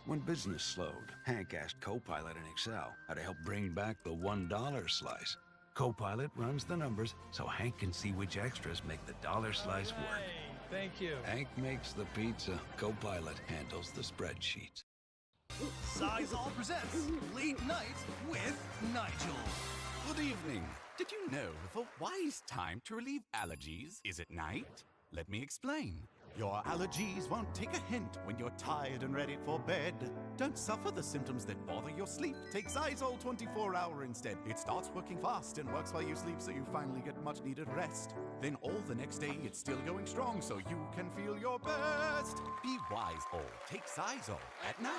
When business slowed, Hank asked Copilot in Excel how to help bring back the $1 slice. Copilot runs the numbers so Hank can see which extras make the dollar slice work. Thank you. Hank makes the pizza. Copilot handles the spreadsheets. Sizall presents Late Night with Nigel. Good evening. Did you know the wise time to relieve allergies is at night? Let me explain. Your allergies won't take a hint when you're tired and ready for bed. Don't suffer the symptoms that bother your sleep. Take Sizol 24-hour instead. It starts working fast and works while you sleep, so you finally get much needed rest. Then all the next day it's still going strong, so you can feel your best. Be wise, all. Take Sizol at night.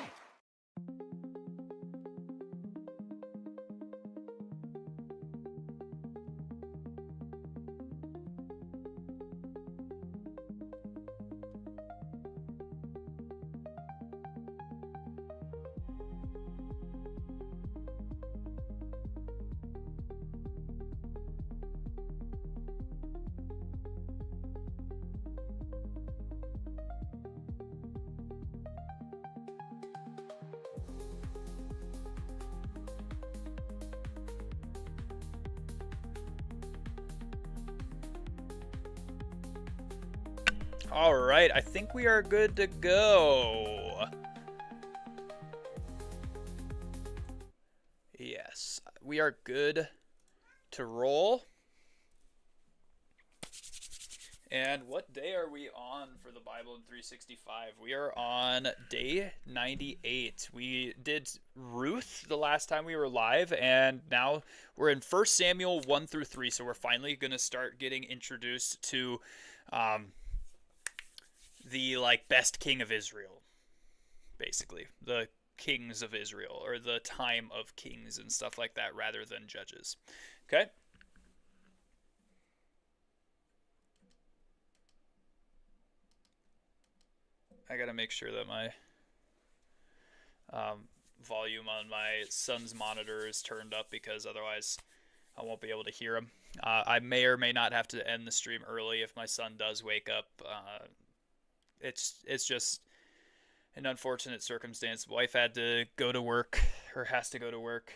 All right, I think we are good to go. Yes, we are good to roll. And what day are we on for the Bible in 365? We are on day 98. We did Ruth the last time we were live, and now we're in 1 Samuel 1 through 3. So we're finally going to start getting introduced to the best king of Israel, basically the kings of Israel, or the time of kings and stuff like that, rather than judges. Okay. I gotta make sure that my volume on my son's monitor is turned up, because otherwise I won't be able to hear him. I may or may not have to end the stream early if my son does wake up. It's just an unfortunate circumstance. Wife had to go to work, or has to go to work,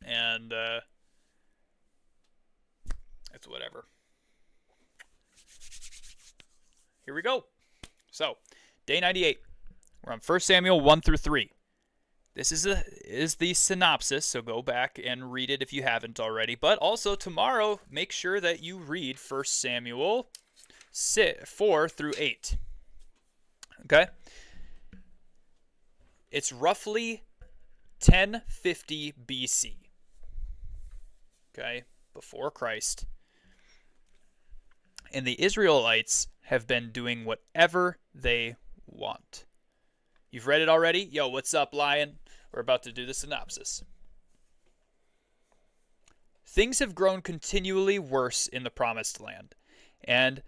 and it's whatever. Here we go. So, day 98. We're on 1 Samuel 1 through 3. This is the synopsis, so go back and read it if you haven't already. But also tomorrow, make sure that you read 1 Samuel 4 through 8. Okay? It's roughly 1050 BC. Okay? Before Christ. And the Israelites have been doing whatever they want. You've read it already? Yo, what's up, Lion? We're about to do the synopsis. Things have grown continually worse in the Promised Land, and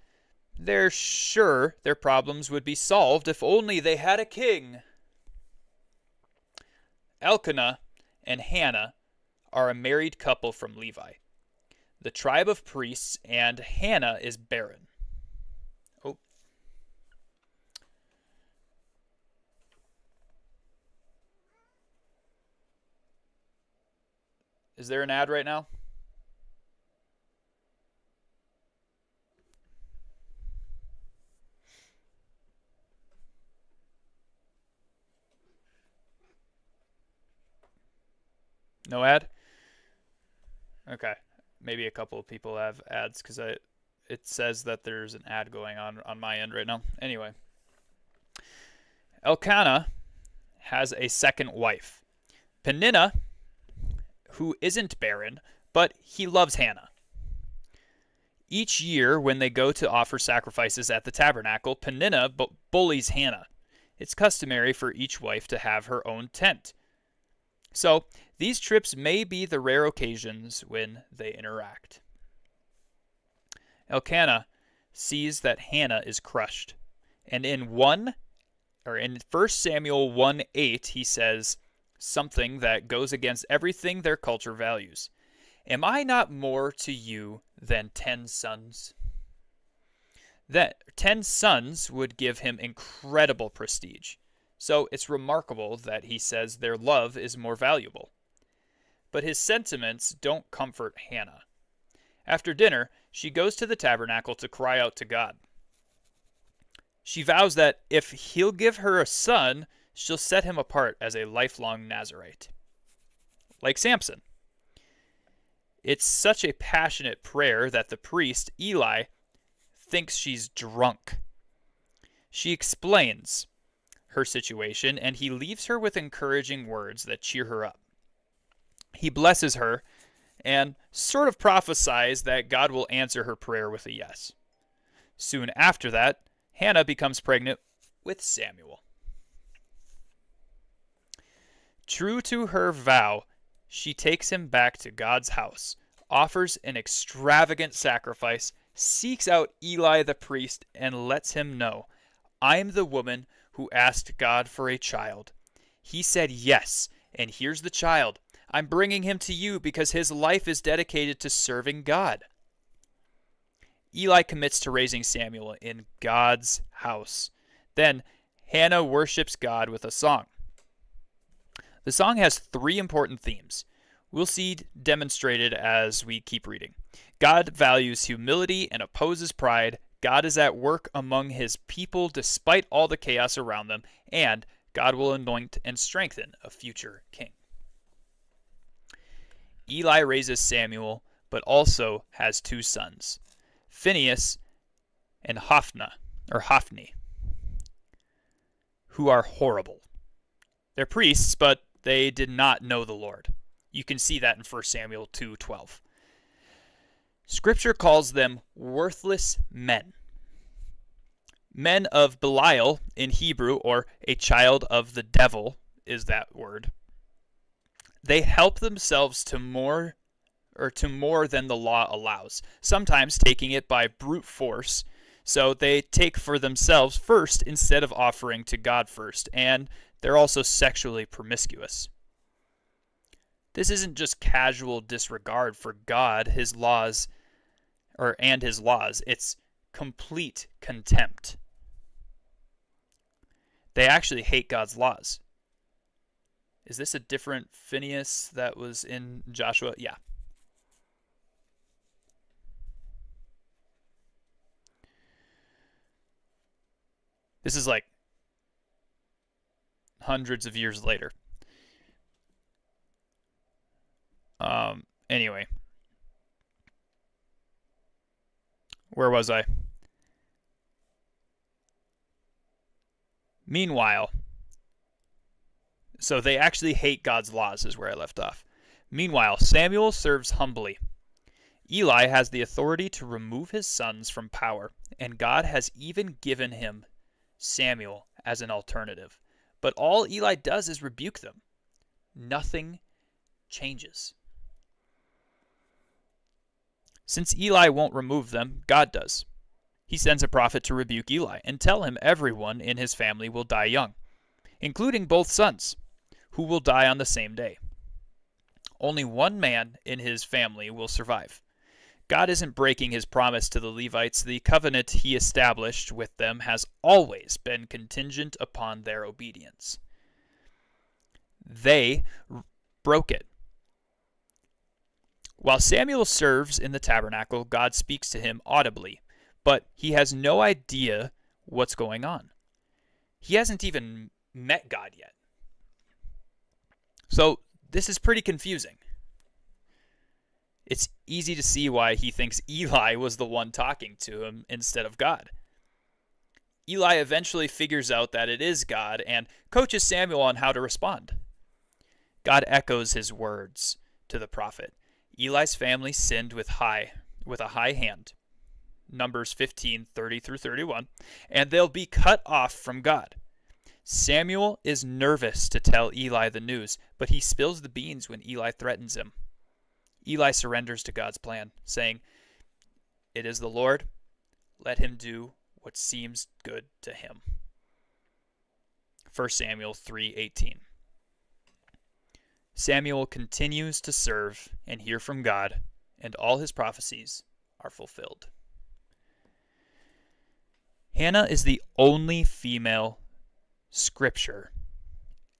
they're sure their problems would be solved if only they had a king. Elkanah and Hannah are a married couple from Levi, the tribe of priests, and Hannah is barren. Oh. Is there an ad right now? No ad? Okay. Maybe a couple of people have ads, because it says that there's an ad going on my end right now. Anyway. Elkanah has a second wife, Peninnah, who isn't barren, but he loves Hannah. Each year, when they go to offer sacrifices at the tabernacle, Peninnah bullies Hannah. It's customary for each wife to have her own tent. So, these trips may be the rare occasions when they interact. Elkanah sees that Hannah is crushed, and in 1 Samuel 1:8 he says something that goes against everything their culture values. Am I not more to you than 10 sons? That 10 sons would give him incredible prestige. So it's remarkable that he says their love is more valuable. But his sentiments don't comfort Hannah. After dinner, she goes to the tabernacle to cry out to God. She vows that if he'll give her a son, she'll set him apart as a lifelong Nazirite. Like Samson. It's such a passionate prayer that the priest, Eli, thinks she's drunk. She explains her situation, and he leaves her with encouraging words that cheer her up. He blesses her and sort of prophesies that God will answer her prayer with a yes. Soon after that, Hannah becomes pregnant with Samuel. True to her vow, she takes him back to God's house, offers an extravagant sacrifice, seeks out Eli the priest, and lets him know, "I'm the woman who asked God for a child. He said yes, and here's the child. I'm bringing him to you because his life is dedicated to serving God." Eli commits to raising Samuel in God's house. Then Hannah worships God with a song. The song has 3 important themes. We'll see demonstrated as we keep reading. God values humility and opposes pride. God is at work among his people despite all the chaos around them, and God will anoint and strengthen a future king. Eli raises Samuel, but also has 2 sons, Phinehas and Hophni, who are horrible. They're priests, but they did not know the Lord. You can see that in 1 Samuel 2:12. Scripture calls them worthless men. Men of Belial in Hebrew, or a child of the devil is that word. They help themselves to more than the law allows, sometimes taking it by brute force. So they take for themselves first instead of offering to God first, and they're also sexually promiscuous. This isn't just casual disregard for God, his laws, and his laws. It's complete contempt. They actually hate God's laws. Is this a different Phinehas that was in Joshua? Yeah. This is like hundreds of years later. Anyway. Where was I? Meanwhile, so they actually hate God's laws is where I left off. Meanwhile, Samuel serves humbly. Eli has the authority to remove his sons from power, and God has even given him Samuel as an alternative. But all Eli does is rebuke them. Nothing changes. Since Eli won't remove them, God does. He sends a prophet to rebuke Eli and tell him everyone in his family will die young, including both sons, who will die on the same day. Only one man in his family will survive. God isn't breaking his promise to the Levites. The covenant he established with them has always been contingent upon their obedience. They broke it. While Samuel serves in the tabernacle, God speaks to him audibly, but he has no idea what's going on. He hasn't even met God yet. So this is pretty confusing. It's easy to see why he thinks Eli was the one talking to him instead of God. Eli eventually figures out that it is God and coaches Samuel on how to respond. God echoes his words to the prophet. Eli's family sinned with a high hand. Numbers 15:30-31, and they'll be cut off from God. Samuel is nervous to tell Eli the news, but he spills the beans when Eli threatens him. Eli surrenders to God's plan, saying, "It is the Lord. Let him do what seems good to him." 1 Samuel 3:18. Samuel continues to serve and hear from God, and all his prophecies are fulfilled. Hannah is the only female scripture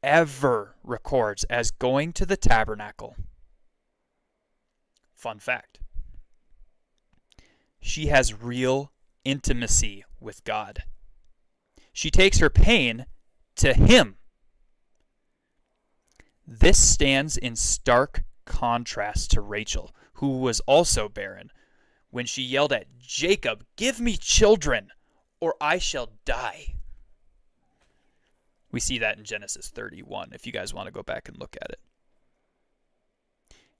ever records as going to the tabernacle. Fun fact. She has real intimacy with God. She takes her pain to Him. This stands in stark contrast to Rachel, who was also barren, when she yelled at Jacob, "Give me children, or I shall die." We see that in Genesis 31, if you guys want to go back and look at it.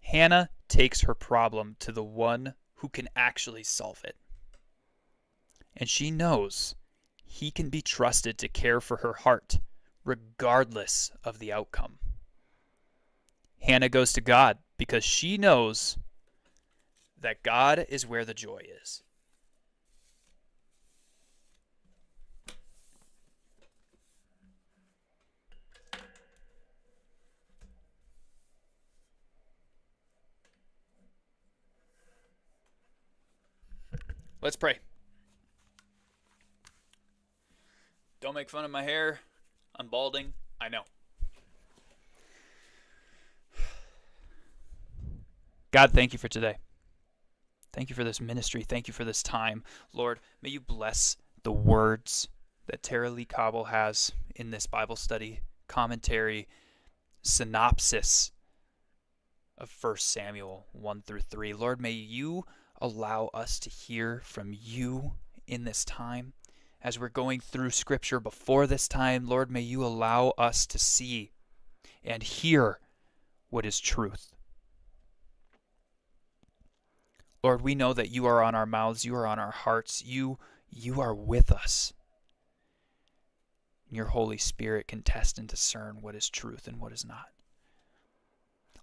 Hannah takes her problem to the one who can actually solve it. And she knows He can be trusted to care for her heart, regardless of the outcome. Hannah goes to God because she knows that God is where the joy is. Let's pray. Don't make fun of my hair. I'm balding. I know. God, thank you for today. Thank you for this ministry. Thank you for this time. Lord, may you bless the words that Tara Lee Cobble has in this Bible study, commentary, synopsis of 1 Samuel 1 through 3. Lord, may you allow us to hear from you in this time. As we're going through Scripture before this time, Lord, may you allow us to see and hear what is truth. Lord, we know that you are on our mouths, you are on our hearts, you are with us. Your Holy Spirit can test and discern what is truth and what is not.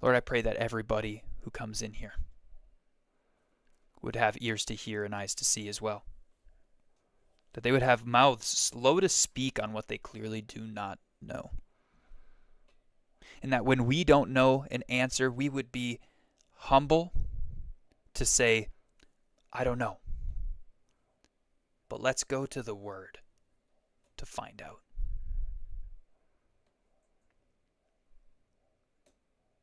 Lord, I pray that everybody who comes in here would have ears to hear and eyes to see as well. That they would have mouths slow to speak on what they clearly do not know. And that when we don't know an answer, we would be humble to say, I don't know. But let's go to the Word to find out.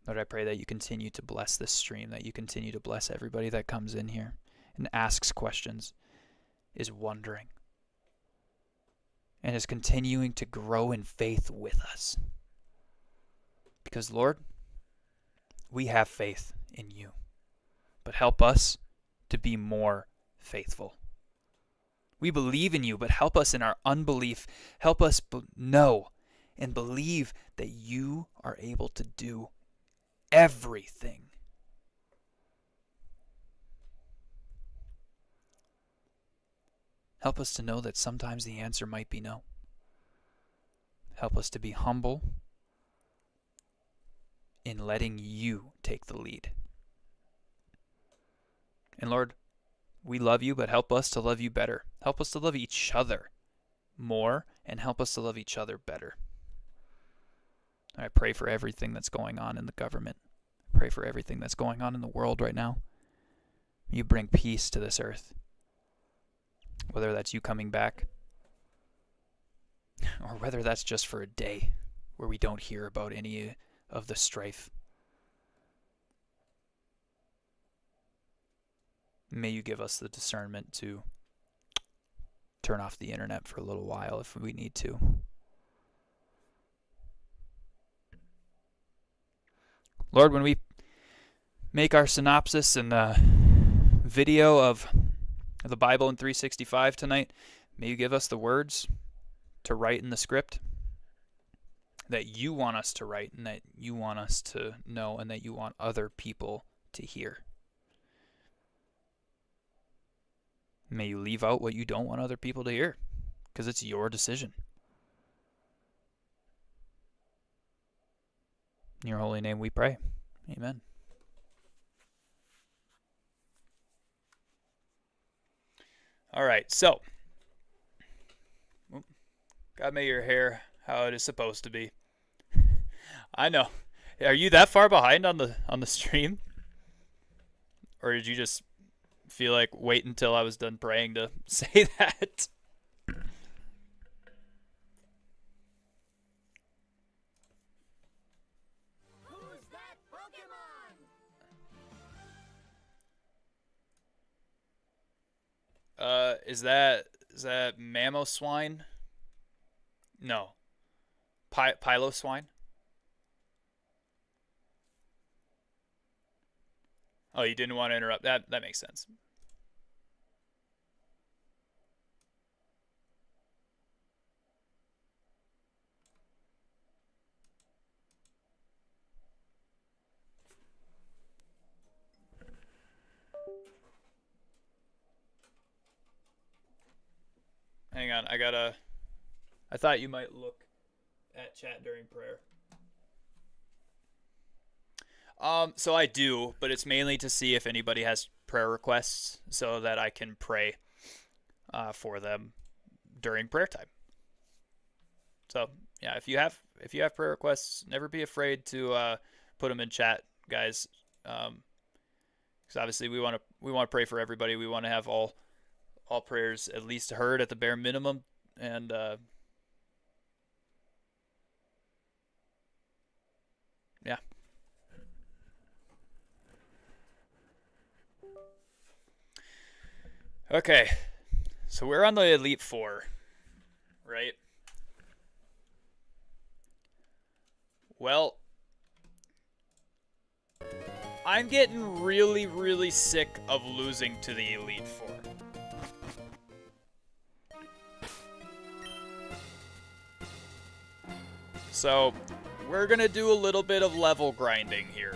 Lord, I pray that you continue to bless this stream, that you continue to bless everybody that comes in here and asks questions, is wondering, and is continuing to grow in faith with us. Because, Lord, we have faith in you, but help us to be more faithful. We believe in you, but help us in our unbelief. Help us know and believe that you are able to do everything. Help us to know that sometimes the answer might be no. Help us to be humble in letting you take the lead. And Lord, we love you, but help us to love you better. Help us to love each other more, and help us to love each other better. I pray for everything that's going on in the government. I pray for everything that's going on in the world right now. You bring peace to this earth. Whether that's you coming back, or whether that's just for a day where we don't hear about any of the strife. May you give us the discernment to turn off the internet for a little while if we need to. Lord, when we make our synopsis and video of the Bible in 365 tonight, may you give us the words to write in the script that you want us to write and that you want us to know and that you want other people to hear. May you leave out what you don't want other people to hear, because it's your decision. In your holy name we pray. Amen. All right, so God made your hair how it is supposed to be. I know. Are you that far behind on the stream? Or did you just feel like wait until I was done praying to say that? Is that mammo swine? No. Pilo swine? Oh, you didn't want to interrupt. That makes sense. Hang on, I thought you might look at chat during prayer. So I do, but it's mainly to see if anybody has prayer requests so that I can pray for them during prayer time. So yeah, if you have prayer requests, never be afraid to put them in chat, guys. Because obviously we want to pray for everybody. We want to have all prayers at least heard at the bare minimum, and yeah. Okay, so we're on the Elite Four, right? Well, I'm getting really, really sick of losing to the Elite Four. So, we're going to do a little bit of level grinding here.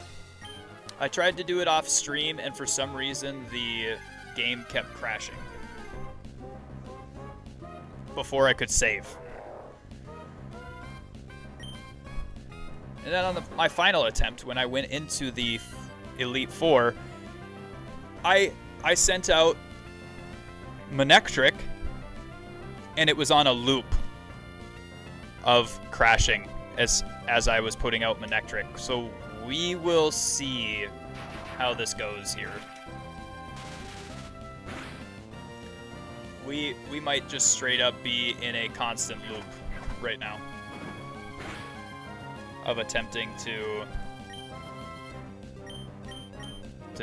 I tried to do it off stream, and for some reason, the game kept crashing before I could save. And then on my final attempt, when I went into the Elite Four, I sent out Manectric, and it was on a loop of crashing as I was putting out Manectric. So we will see how this goes here. We might just straight up be in a constant loop right now of attempting to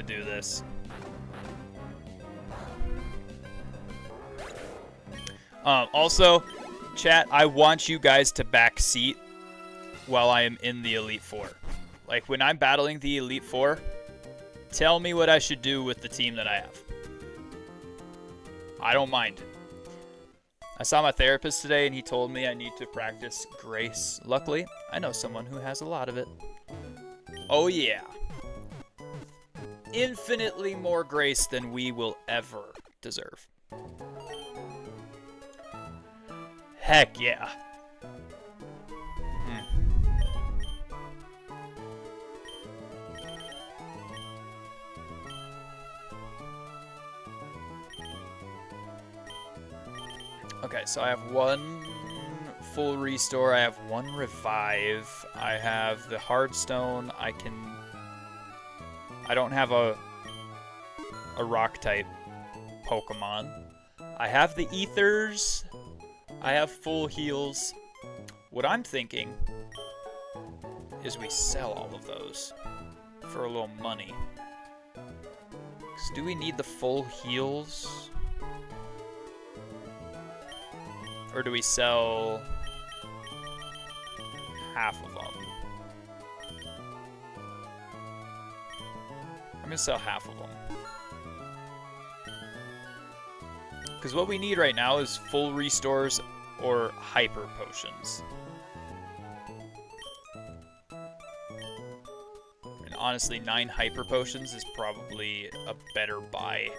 do this. Also, chat, I want you guys to backseat while I am in the Elite Four. Like, when I'm battling the Elite Four, tell me what I should do with the team that I have. I don't mind. I saw my therapist today, and he told me I need to practice grace. Luckily, I know someone who has a lot of it. Oh yeah. Infinitely more grace than we will ever deserve. Heck yeah. Okay, so I have one full restore, I have one revive, I have the hardstone, I don't have a rock type Pokemon. I have the ethers, I have full heals. What I'm thinking is we sell all of those for a little money. 'Cause do we need the full heals? Or do we sell half of them? I'm going to sell half of them. Because what we need right now is full restores or hyper potions. And honestly, 9 hyper potions is probably a better buy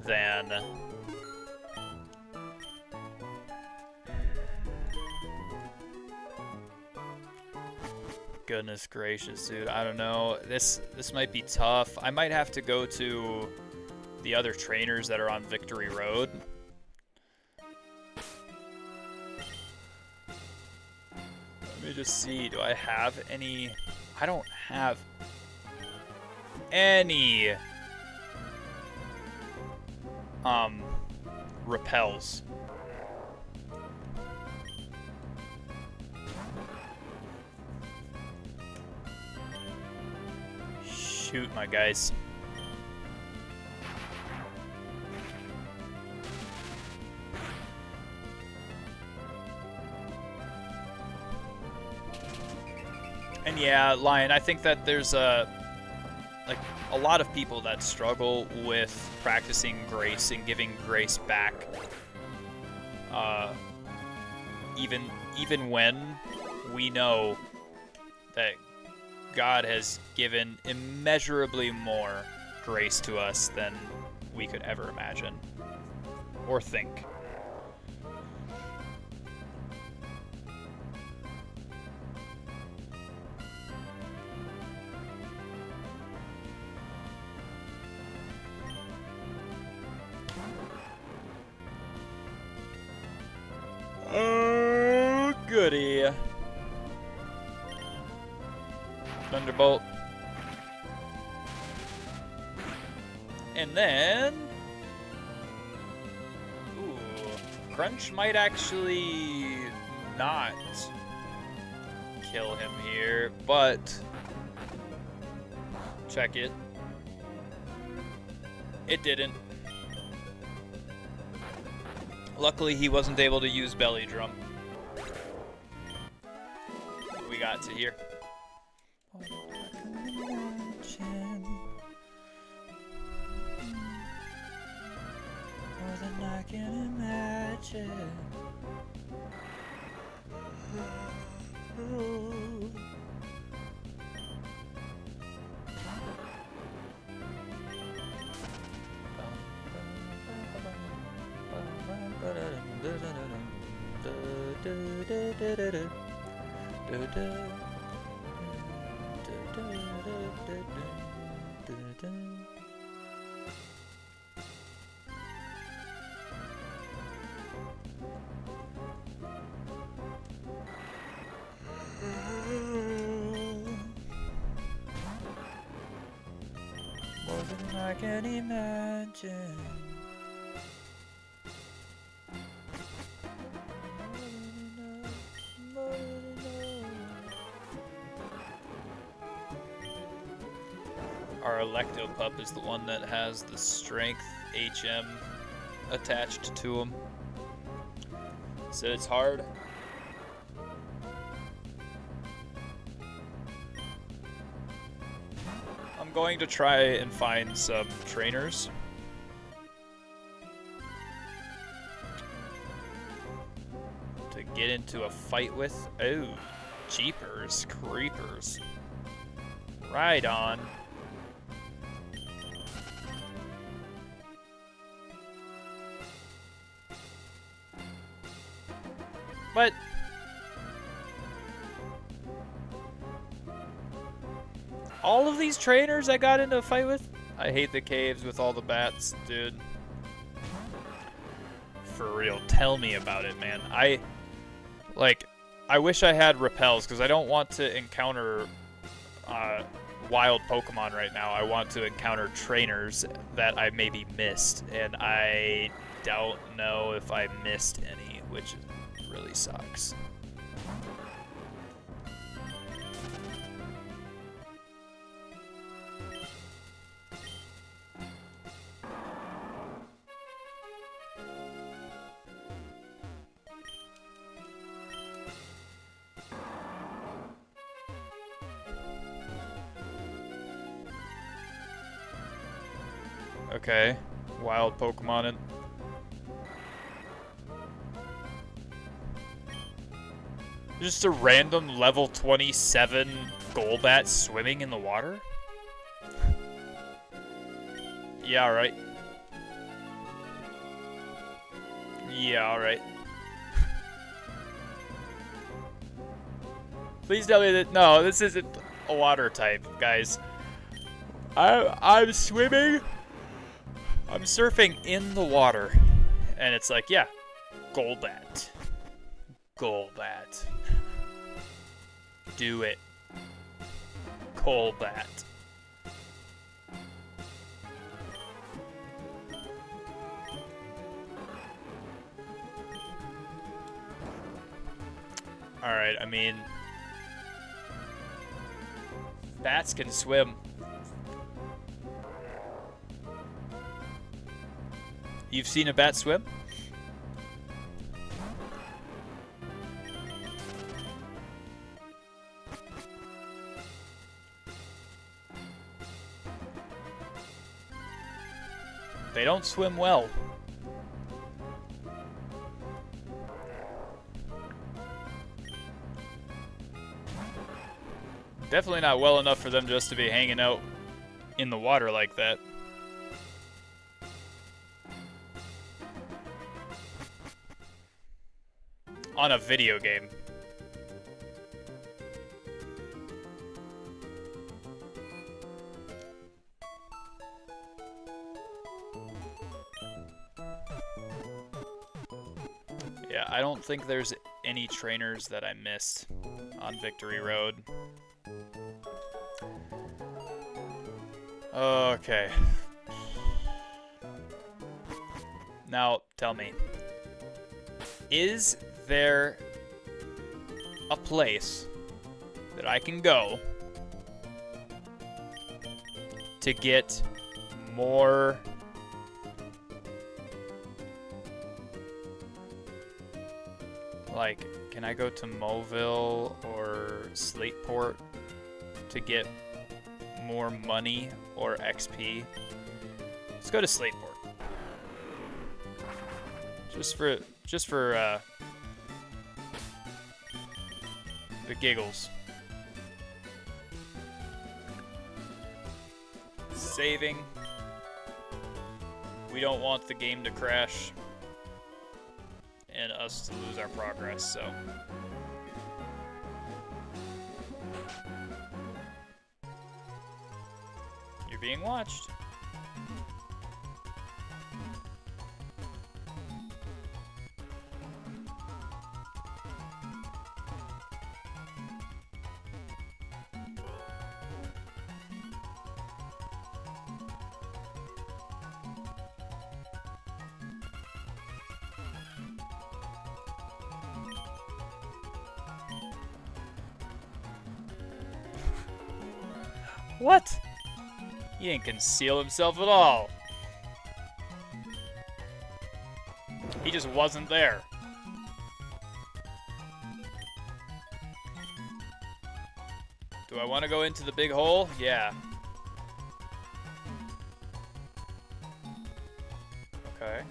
than... Goodness gracious, dude. I don't know. This might be tough. I might have to go to the other trainers that are on Victory Road. Let me just see. Do I have any? I don't have any repels. Shoot, my guys. mean, yeah, Lion, I think that there's like a lot of people that struggle with practicing grace and giving grace back. Even when we know that God has given immeasurably more grace to us than we could ever imagine or think. Oh, goody. Thunderbolt. And then... Ooh, Crunch might actually not kill him here, but... Check it. It didn't. Luckily, he wasn't able to use Belly Drum. What do we got to here? More than I can imagine. More than I can imagine. Our Electopup is the one that has the strength HM attached to him. So it's hard. I'm going to try and find some trainers. To get into a fight with. Oh, jeepers, creepers. Right on. But all of these trainers I got into a fight with? I hate the caves with all the bats, dude. For real, tell me about it, man. I wish I had repels, because I don't want to encounter wild Pokemon right now. I want to encounter trainers that I maybe missed, and I don't know if I missed any, which really sucks. Okay, wild Pokemon in. Just a random level 27 Golbat swimming in the water? Yeah, alright. Yeah, alright. Please tell me that, no, this isn't a water type, guys. I'm swimming. I'm surfing in the water. And it's like, yeah, Golbat. Golbat. Do it. Golbat. Alright, I mean... bats can swim. You've seen a bat swim? They don't swim well. Definitely not well enough for them just to be hanging out in the water like that. On a video game. Yeah, I don't think there's any trainers that I missed on Victory Road. Okay. Now, tell me. Is there a place that I can go to get more like, can I go to Mobile or Slateport to get more money or XP? Let's go to Slateport. Just for the giggles. Saving. We don't want the game to crash and us to lose our progress, so. You're being watched. What? He didn't conceal himself at all. He just wasn't there. Do I want to go into the big hole? Yeah. Okay.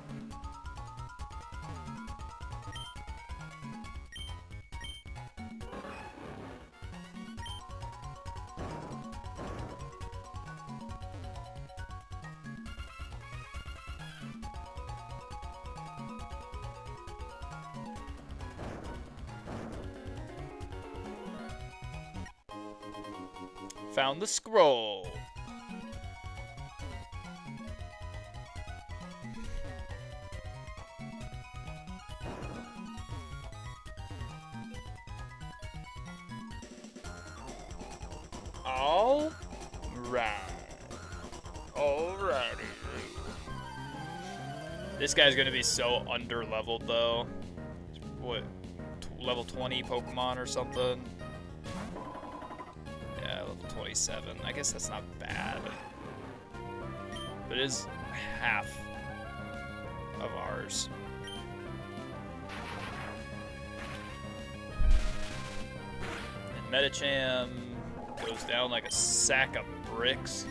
Found the scroll. All right. Alrighty. This guy's gonna be so under-leveled though. What? Level 20 Pokemon or something? 27. I guess that's not bad. But it is half of ours. And Metacham goes down like a sack of bricks.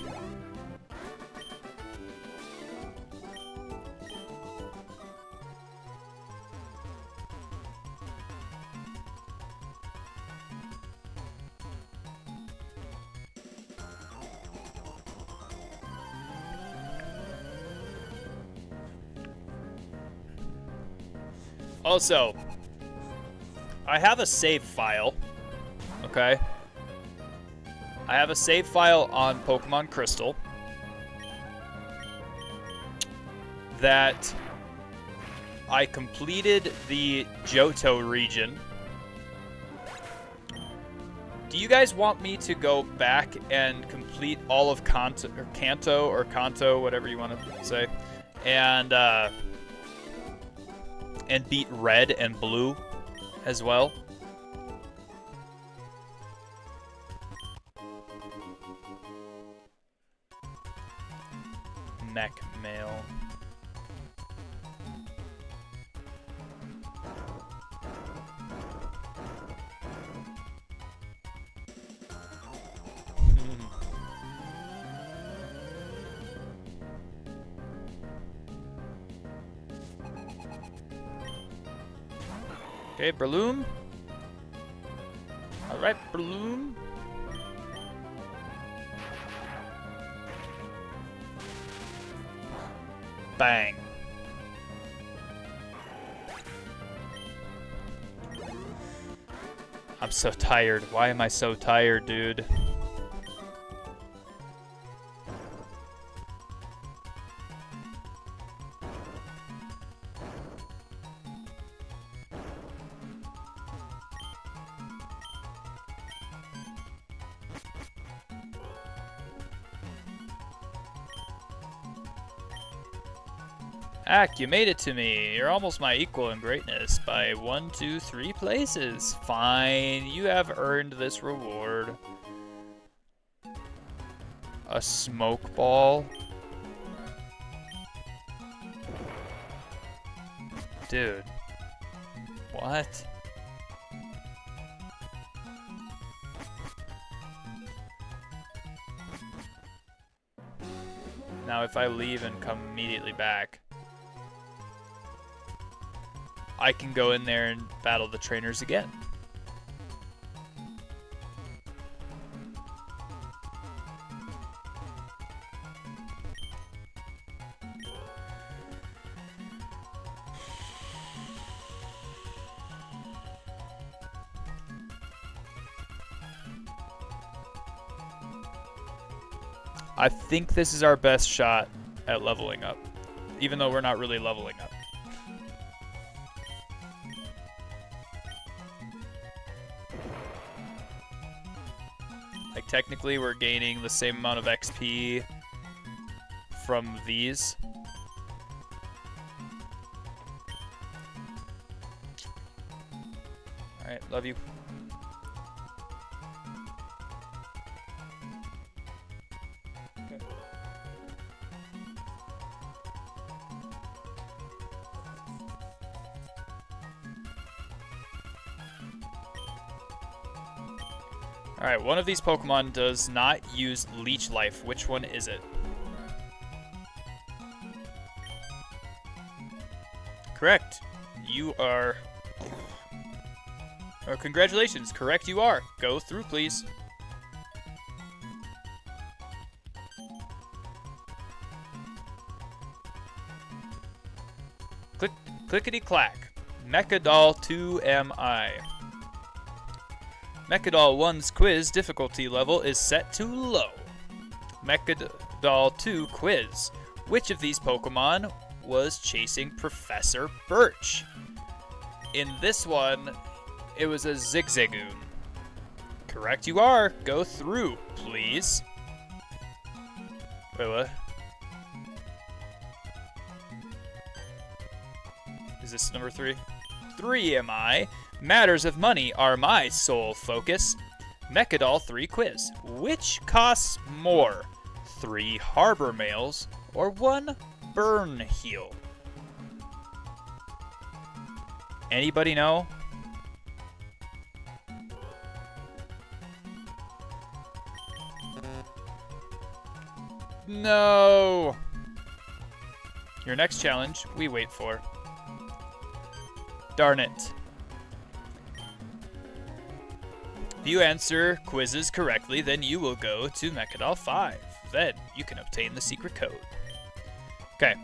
Also, I have a save file, okay? I have a save file on Pokemon Crystal that I completed the Johto region. Do you guys want me to go back and complete all of Kanto, whatever you want to say, and beat Red and Blue as well? Mech mail. Okay, Breloom. Alright, Breloom. Bang. I'm so tired. Why am I so tired, dude? Ack, you made it to me. You're almost my equal in greatness by 1, 2, 3 places. Fine, you have earned this reward. A smoke ball? Dude. What? Now if I leave and come immediately back, I can go in there and battle the trainers again. I think this is our best shot at leveling up, even though we're not really leveling up. Like, technically, we're gaining the same amount of XP from these. Alright, love you. Alright, one of these Pokemon does not use Leech Life. Which one is it? Correct. You are... Oh, congratulations. Correct you are. Go through, please. Clickety-clack. Mechadol 2MI. Mechadol 1's quiz difficulty level is set to low. Mechadol 2 quiz. Which of these Pokemon was chasing Professor Birch? In this one, it was a Zigzagoon. Correct you are. Go through, please. Wait, what? Is this number 3? 3 am I? Matters of money are my sole focus. Mechadol 3 quiz. Which costs more? 3 harbor mails or 1 burn heal? Anybody know? No! Your next challenge, we wait for. Darn it. If you answer quizzes correctly, then you will go to Mechadol 5. Then you can obtain the secret code. Okay.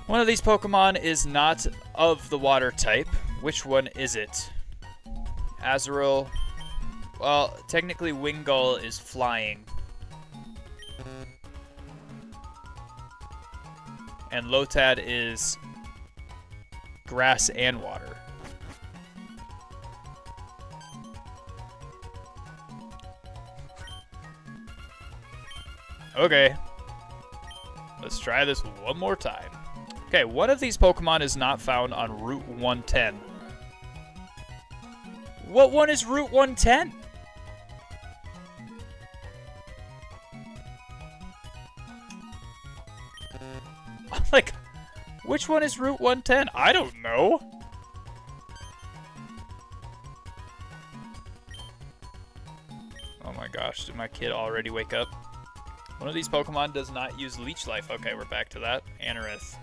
One of these Pokemon is not of the water type. Which one is it? Azurill. Well, technically Wingull is flying. And Lotad is grass and water. Okay. Let's try this one more time. Okay, one of these Pokemon is not found on Route 110. What one is Route 110? Like, which one is Route 110? I don't know. Oh my gosh, did my kid already wake up? One of these Pokemon does not use Leech Life. Okay, we're back to that. Anorith.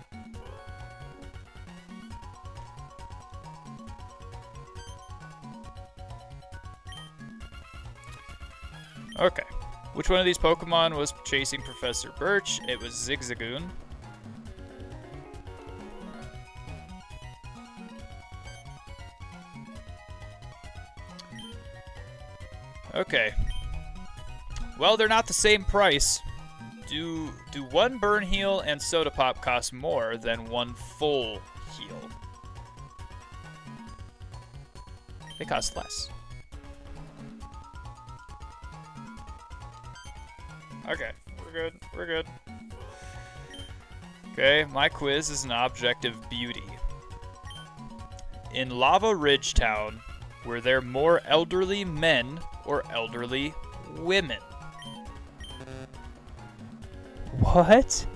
Okay. Which one of these Pokemon was chasing Professor Birch? It was Zigzagoon. Okay. Well, they're not the same price. Do one burn heal and soda pop cost more than one full heal? They cost less. Okay, we're good. We're good. Okay, my quiz is an object of beauty. In Lava Ridge Town, were there more elderly men or elderly women? What?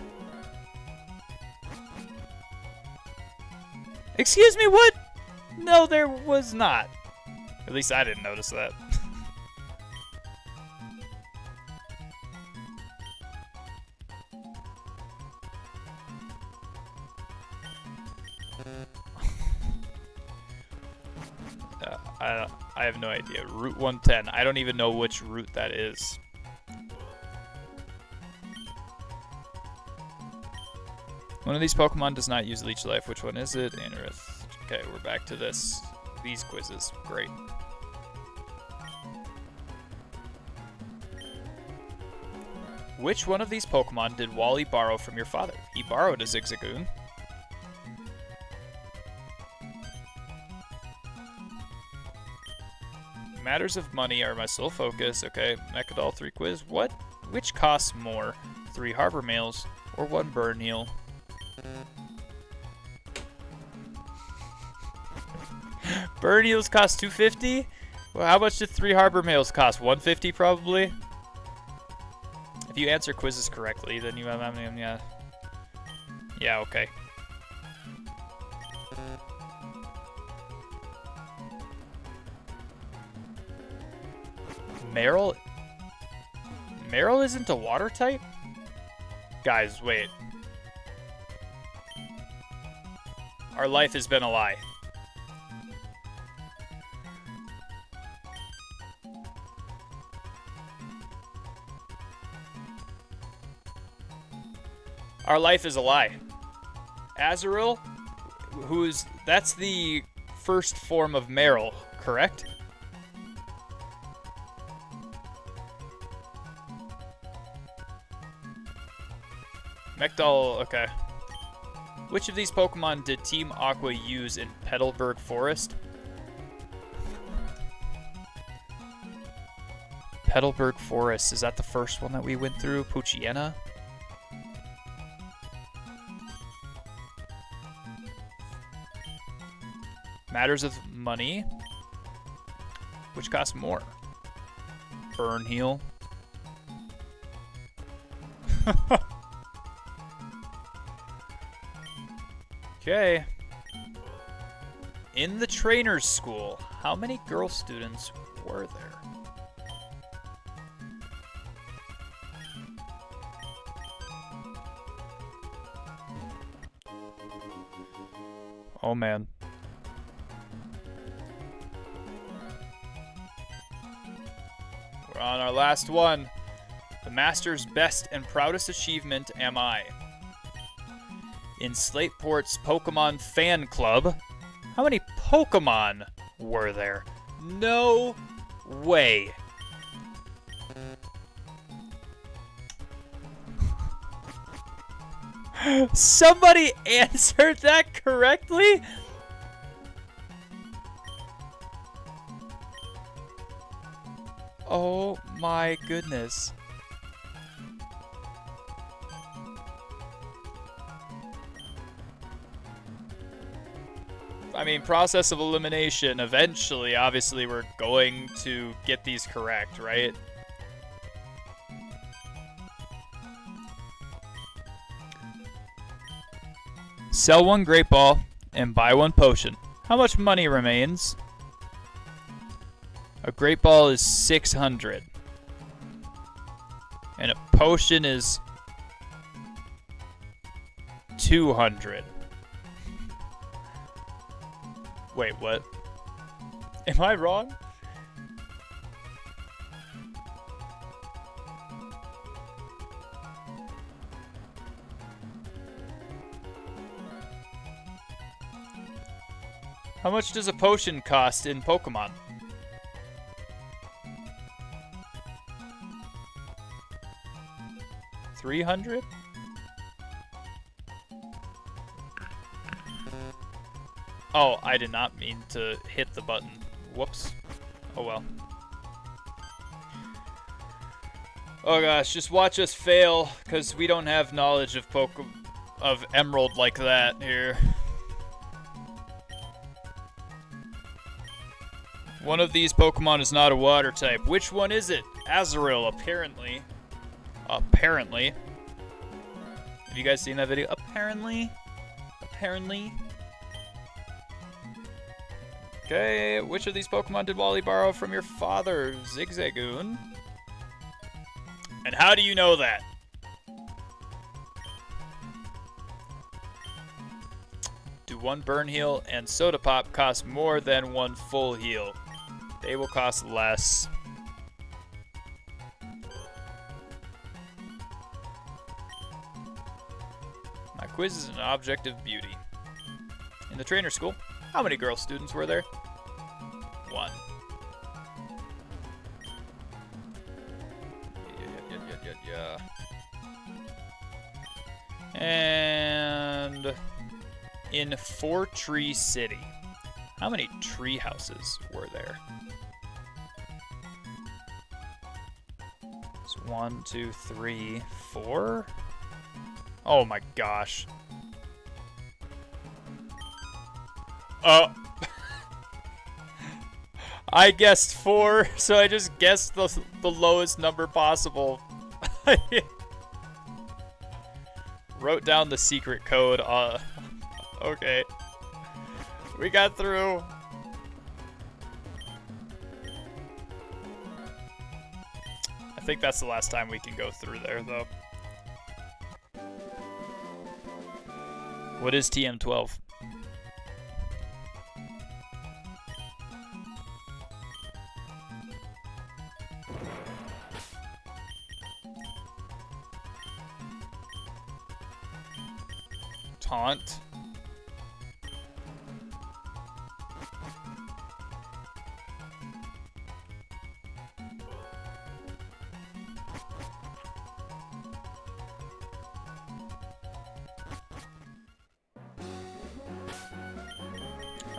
Excuse me, what? No, there was not. At least I didn't notice that. I have no idea. Route 110. I don't even know which route that is. One of these Pokemon does not use Leech Life. Which one is it? Anorith. Okay, we're back to these quizzes. Great. Which one of these Pokemon did Wally borrow from your father? He borrowed a Zigzagoon. Matters of money are my sole focus. Okay, Mechadol 3 quiz. Which costs more? 3 Harbor Mails or 1 Burn Heal? Burn Heals cost $250? Well, how much did 3 Harbor Mails cost? $150 probably? If you answer quizzes correctly, then you have, yeah. Yeah, okay. Meryl isn't a water type? Guys, wait. Our life has been a lie. Our life is a lie. Azurill, that's the first form of Meryl, correct? Mechadol, okay. Which of these Pokemon did Team Aqua use in Petalburg Forest? Petalburg Forest, is that the first one that we went through? Poochyena? Matters of money. Which costs more? Burn Heal. Okay. In the trainer's school, how many girl students were there? Oh man. We're on our last one. The master's best and proudest achievement am I. In Slateport's Pokemon Fan Club, how many Pokemon were there? No way. Somebody answered that correctly? Oh my goodness. I mean, process of elimination. Eventually, obviously, we're going to get these correct, right? Sell 1 Great Ball and buy 1 potion. How much money remains? A Great Ball is 600. And a potion is 200. Wait, what? Am I wrong? How much does a potion cost in Pokemon? $300? Oh, I did not mean to hit the button. Whoops. Oh well. Oh gosh, just watch us fail, because we don't have knowledge of Emerald like that here. One of these Pokemon is not a water type. Which one is it? Azurill, apparently. Apparently. Have you guys seen that video? Apparently. Apparently. Okay, which of these Pokemon did Wally borrow from your father? Zigzagoon. And how do you know that? Do one burn heal and soda pop cost more than one full heal? They will cost less. My quiz is an object of beauty. In the trainer school, how many girl students were there? 1. Yeah. And in Four Tree City, how many tree houses were there? It's 1, 2, 3, 4. Oh my gosh. I guessed 4, so I just guessed the lowest number possible. Wrote down the secret code. Okay. We got through. I think that's the last time we can go through there, though. What is TM12? Taunt.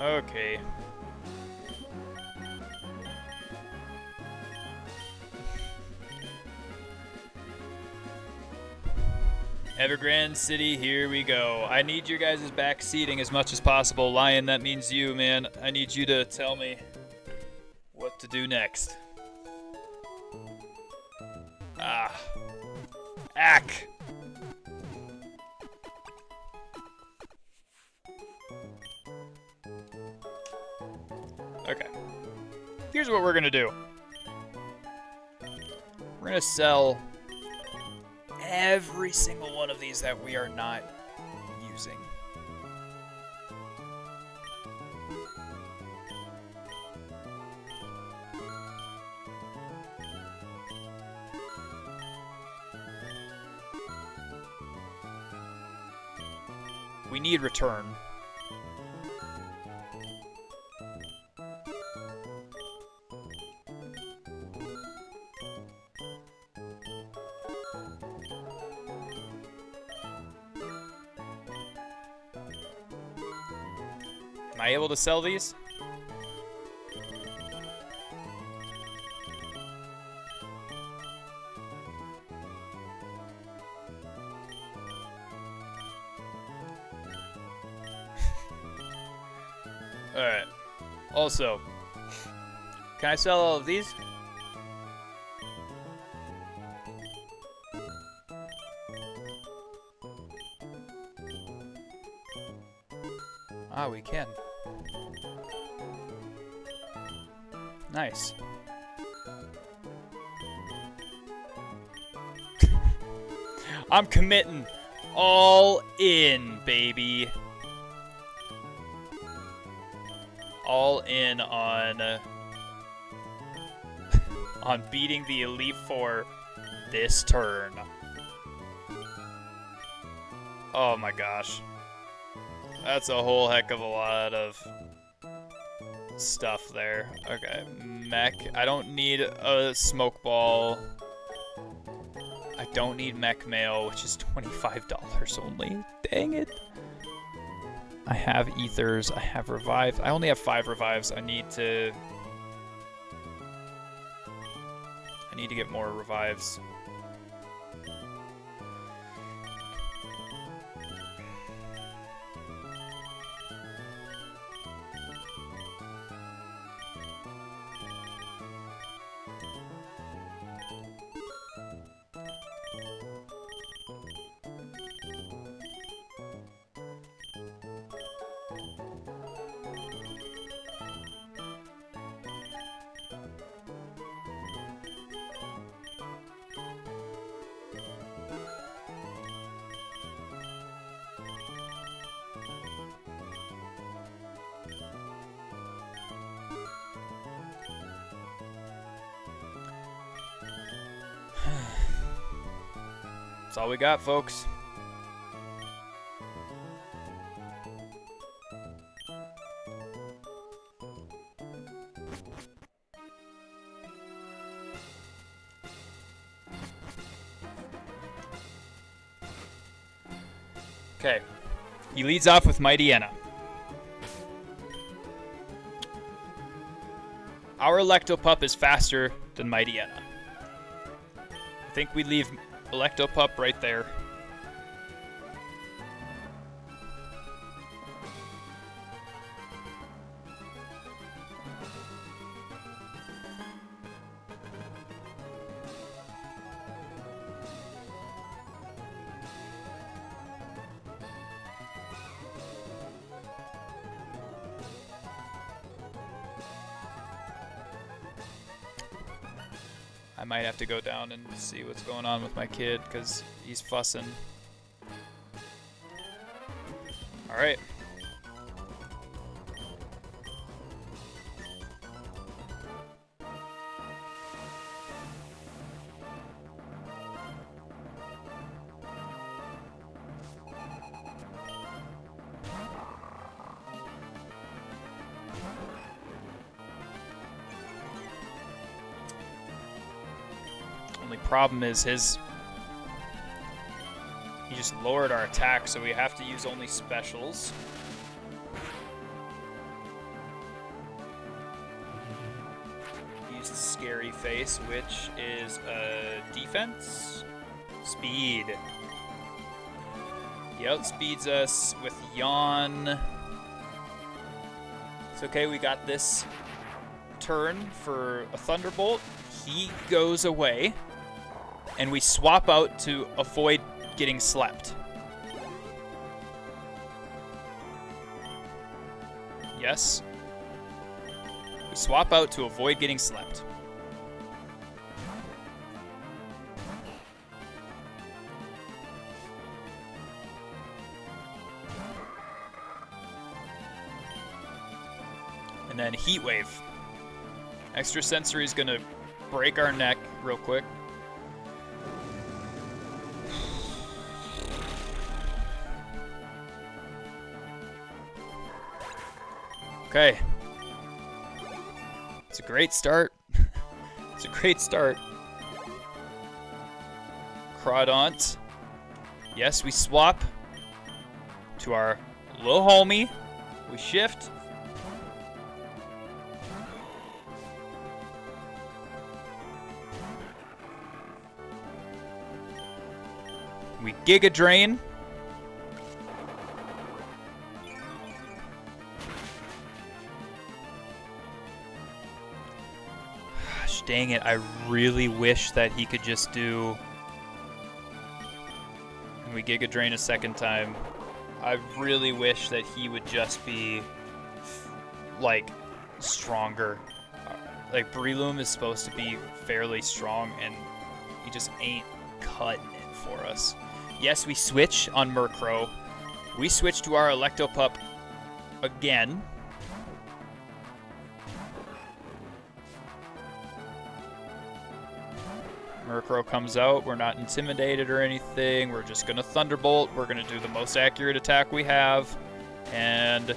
Okay. Evergrande City, here we go. I need your guys' back seating as much as possible. Lion, that means you, man. I need you to tell me what to do next. Ah. Ack! Okay. Here's what we're gonna do. We're gonna sell every single one of these that we are not using. We need return. Am I able to sell these? Alright. Also, can I sell all of these? Ah, we can. Nice. I'm committing all in, baby. All in on on beating the Elite Four this turn. Oh my gosh. That's a whole heck of a lot of stuff there. Okay, mech. I don't need a smoke ball. I don't need mech mail, which is $25 only. Dang it. I have ethers. I have revives. I only have 5 revives. I need to get more revives. That's all we got, folks. Okay. He leads off with Mighty Enna. Our Electopup is faster than Mighty Enna. I think we leave Electopup right there. I might have to go down and see what's going on with my kid because he's fussing. All right. Only problem is he just lowered our attack, so we have to use only specials. Used Scary Face, which is defense, speed. He outspeeds us with Yawn. It's okay, we got this turn for a Thunderbolt. He goes away. And we swap out to avoid getting slept. Yes. We swap out to avoid getting slept. And then Heat Wave. Extra Sensory is going to break our neck real quick. Okay. It's a great start. It's a great start. Crawdaunt. Yes, we swap to our little homie. We shift. We Giga Drain. Dang it, I really wish that he could just do... And we Giga Drain a second time. I really wish that he would just be, like, stronger. Like, Breloom is supposed to be fairly strong, and he just ain't cutting it for us. Yes, we switch on Murkrow. We switch to our Electopup again. Murkrow comes out. We're not intimidated or anything. We're just going to Thunderbolt. We're going to do the most accurate attack we have. And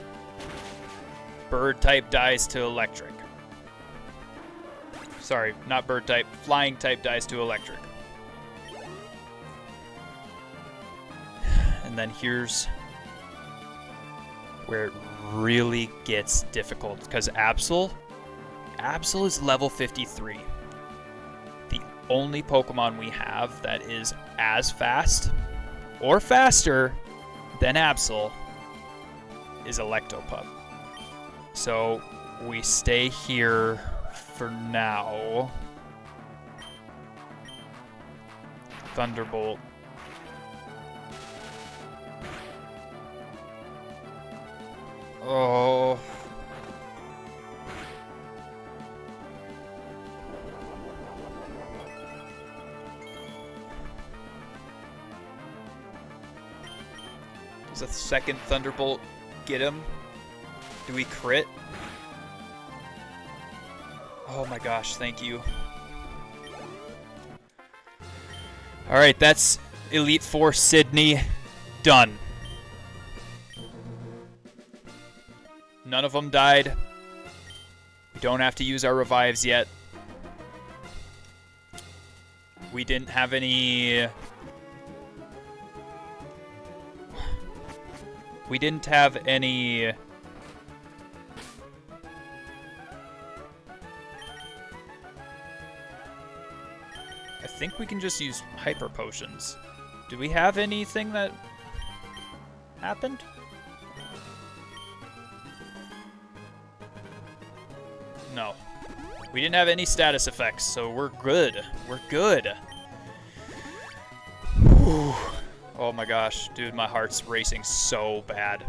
Bird type dies to electric. Sorry, not bird type. Flying type dies to electric. And then here's where it really gets difficult, because Absol is level 53. The only Pokemon we have that is as fast or faster than Absol is Electopup. So we stay here for now. Thunderbolt. Oh. Does a second Thunderbolt get him? Do we crit? Oh my gosh, thank you. Alright, that's Elite Four Sydney done. None of them died. We don't have to use our revives yet. We didn't have any... We didn't have any... I think we can just use hyper potions. Do we have anything that happened? No. We didn't have any status effects, so we're good. We're good. Whew. Oh my gosh, dude, my heart's racing so bad.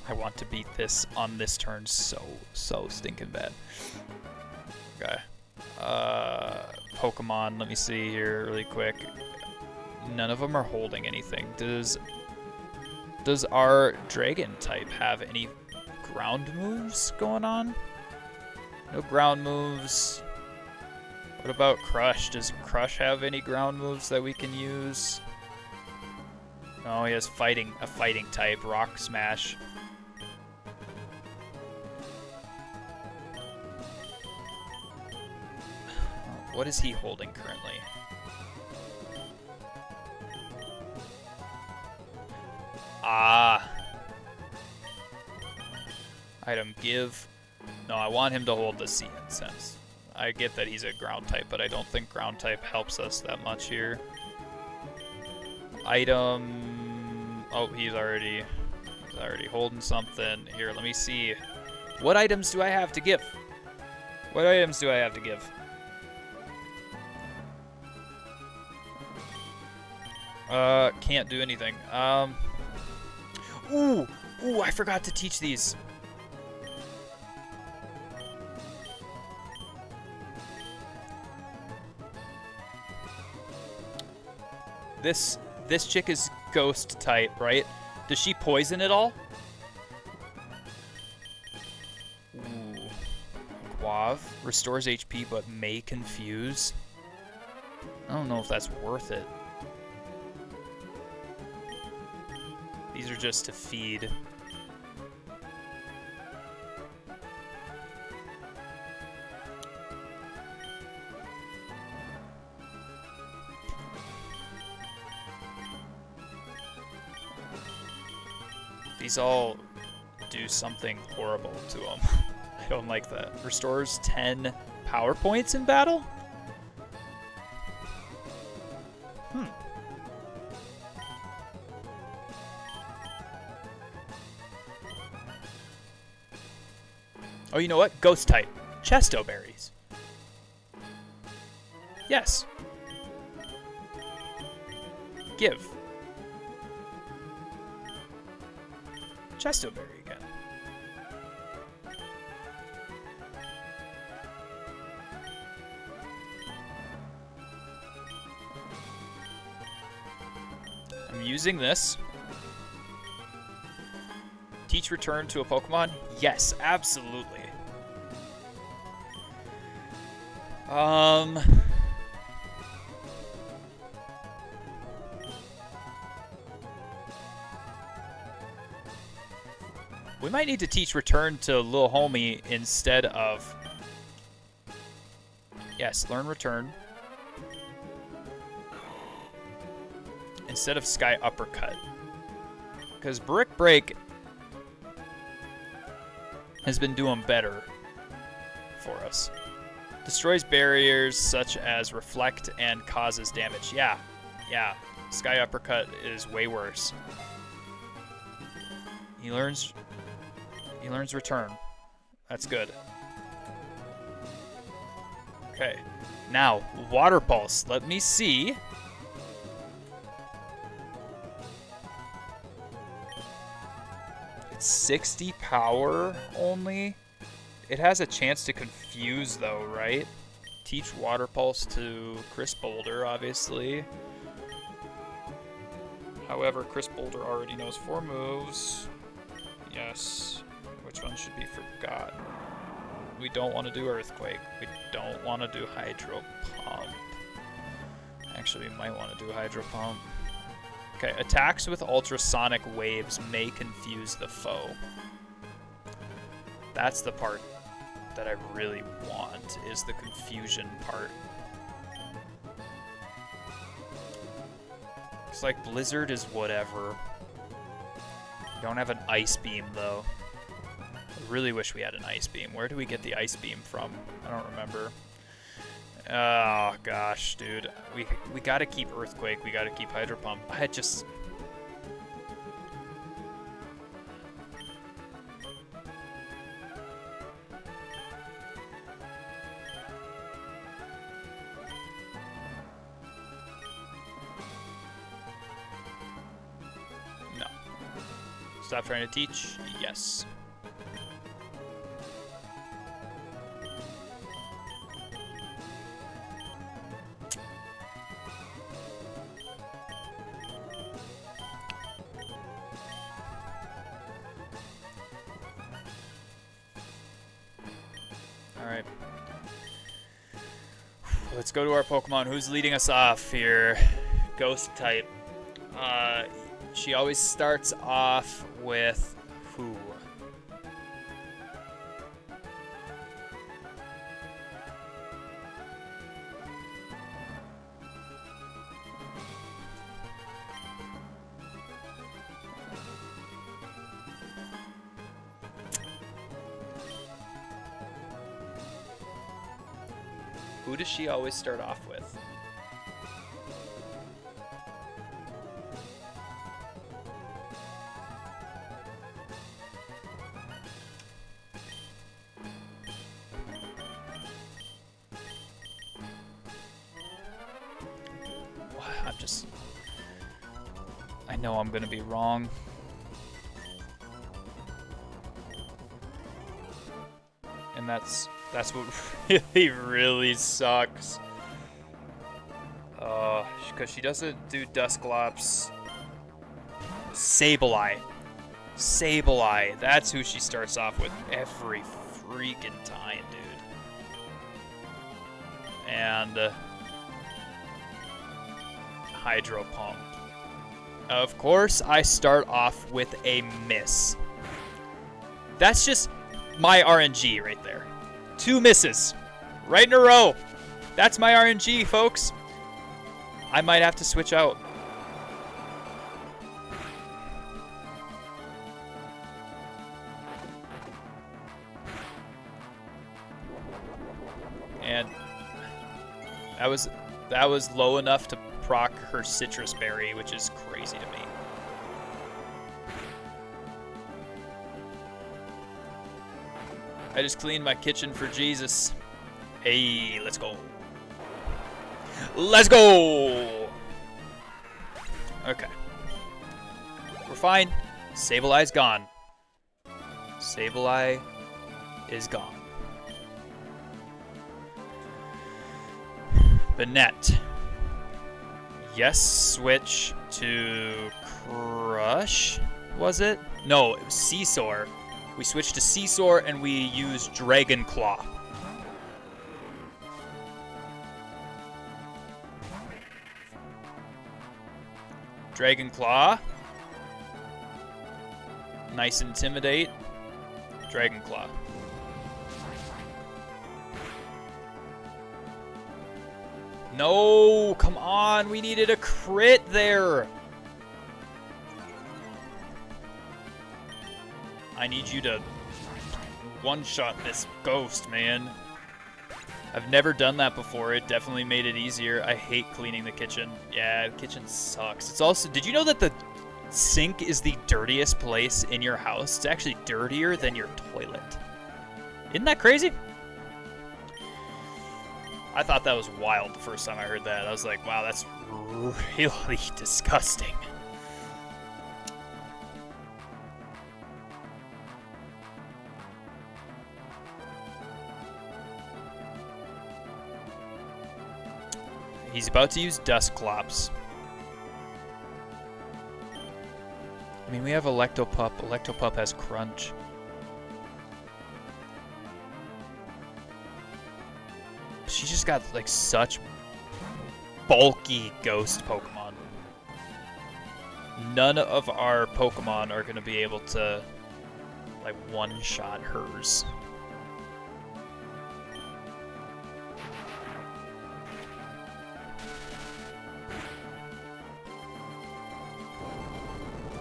I want to beat this on this turn so stinking bad. Okay. Pokemon, let me see here really quick. None of them are holding anything. Does our dragon type have any ground moves going on? No ground moves. What about Crush? Does Crush have any ground moves that we can use? No, he has a fighting type, Rock Smash. What is he holding currently? Ah. Item give. No, I want him to hold the Sea Incense. I get that he's a ground type, but I don't think ground type helps us that much here. Item... Oh, he's already holding something. Here, let me see. What items do I have to give? What items do I have to give? Can't do anything. Ooh, I forgot to teach these. This chick is ghost type, right? Does she poison at all? Ooh. Guave restores HP but may confuse. I don't know if that's worth it. These are just to feed. These all do something horrible to them. I don't like that. Restores 10 power points in battle? Oh, you know what? Ghost type. Chesto berries. Yes. Give. Chesto berry again. I'm using this. Teach return to a Pokemon? Yes, absolutely. We might need to teach return to Lil Homie instead of... Yes, learn return. Instead of Sky Uppercut. Because Brick Break has been doing better for us. Destroys barriers such as Reflect and causes damage. Yeah. Sky Uppercut is way worse. He learns return. That's good. Okay. Now, Water Pulse. Let me see. It's 60 power only. It has a chance to confuse though, right? Teach Water Pulse to Chris Boulder, obviously. However, Chris Boulder already knows 4 moves. Yes. Which one should be forgotten? We don't want to do Earthquake. We don't want to do Hydro Pump. Actually, we might want to do Hydro Pump. Okay, attacks with ultrasonic waves may confuse the foe. That's the part that I really want, is the confusion part. It's like Blizzard is whatever. We don't have an Ice Beam, though. I really wish we had an Ice Beam. Where do we get the Ice Beam from? I don't remember. Oh, gosh, dude. We gotta keep Earthquake. We gotta keep Hydro Pump. I just... No. Stop trying to teach? Yes. Alright. Let's go to our Pokemon. Who's leading us off here? Ghost type. She always starts off with who? Who does she always start off with? I know I'm gonna be wrong. And that's what really sucks. Because she doesn't do Dusclops. Sableye. Sableye. That's who she starts off with every freaking time, dude. And Hydro Pump. Of course, I start off with a miss. That's just my RNG right there. 2 misses. Right in a row. That's my RNG, folks. I might have to switch out. And that was low enough to proc her Citrus Berry, which is crazy to me. I just cleaned my kitchen for Jesus. Hey, let's go. Let's go! Okay. We're fine. Sableye's gone. Sableye is gone. Banette. Yes, switch to Crush, was it? No, it was Seesaw. We switched to Seesaw and we used Dragon Claw. Dragon Claw. Nice Intimidate. Dragon Claw. No, come on. We needed a crit there. I need you to one-shot this ghost, man. I've never done that before. It definitely made it easier. I hate cleaning the kitchen. Yeah, the kitchen sucks. It's also, did you know that the sink is the dirtiest place in your house? It's actually dirtier than your toilet. Isn't that crazy? I thought that was wild the first time I heard that. I was like, wow, that's really disgusting. He's about to use Dustclops. I mean, we have Electopup. Electopup has Crunch. She just got, like, such bulky ghost Pokemon. None of our Pokemon are going to be able to, like, one-shot hers.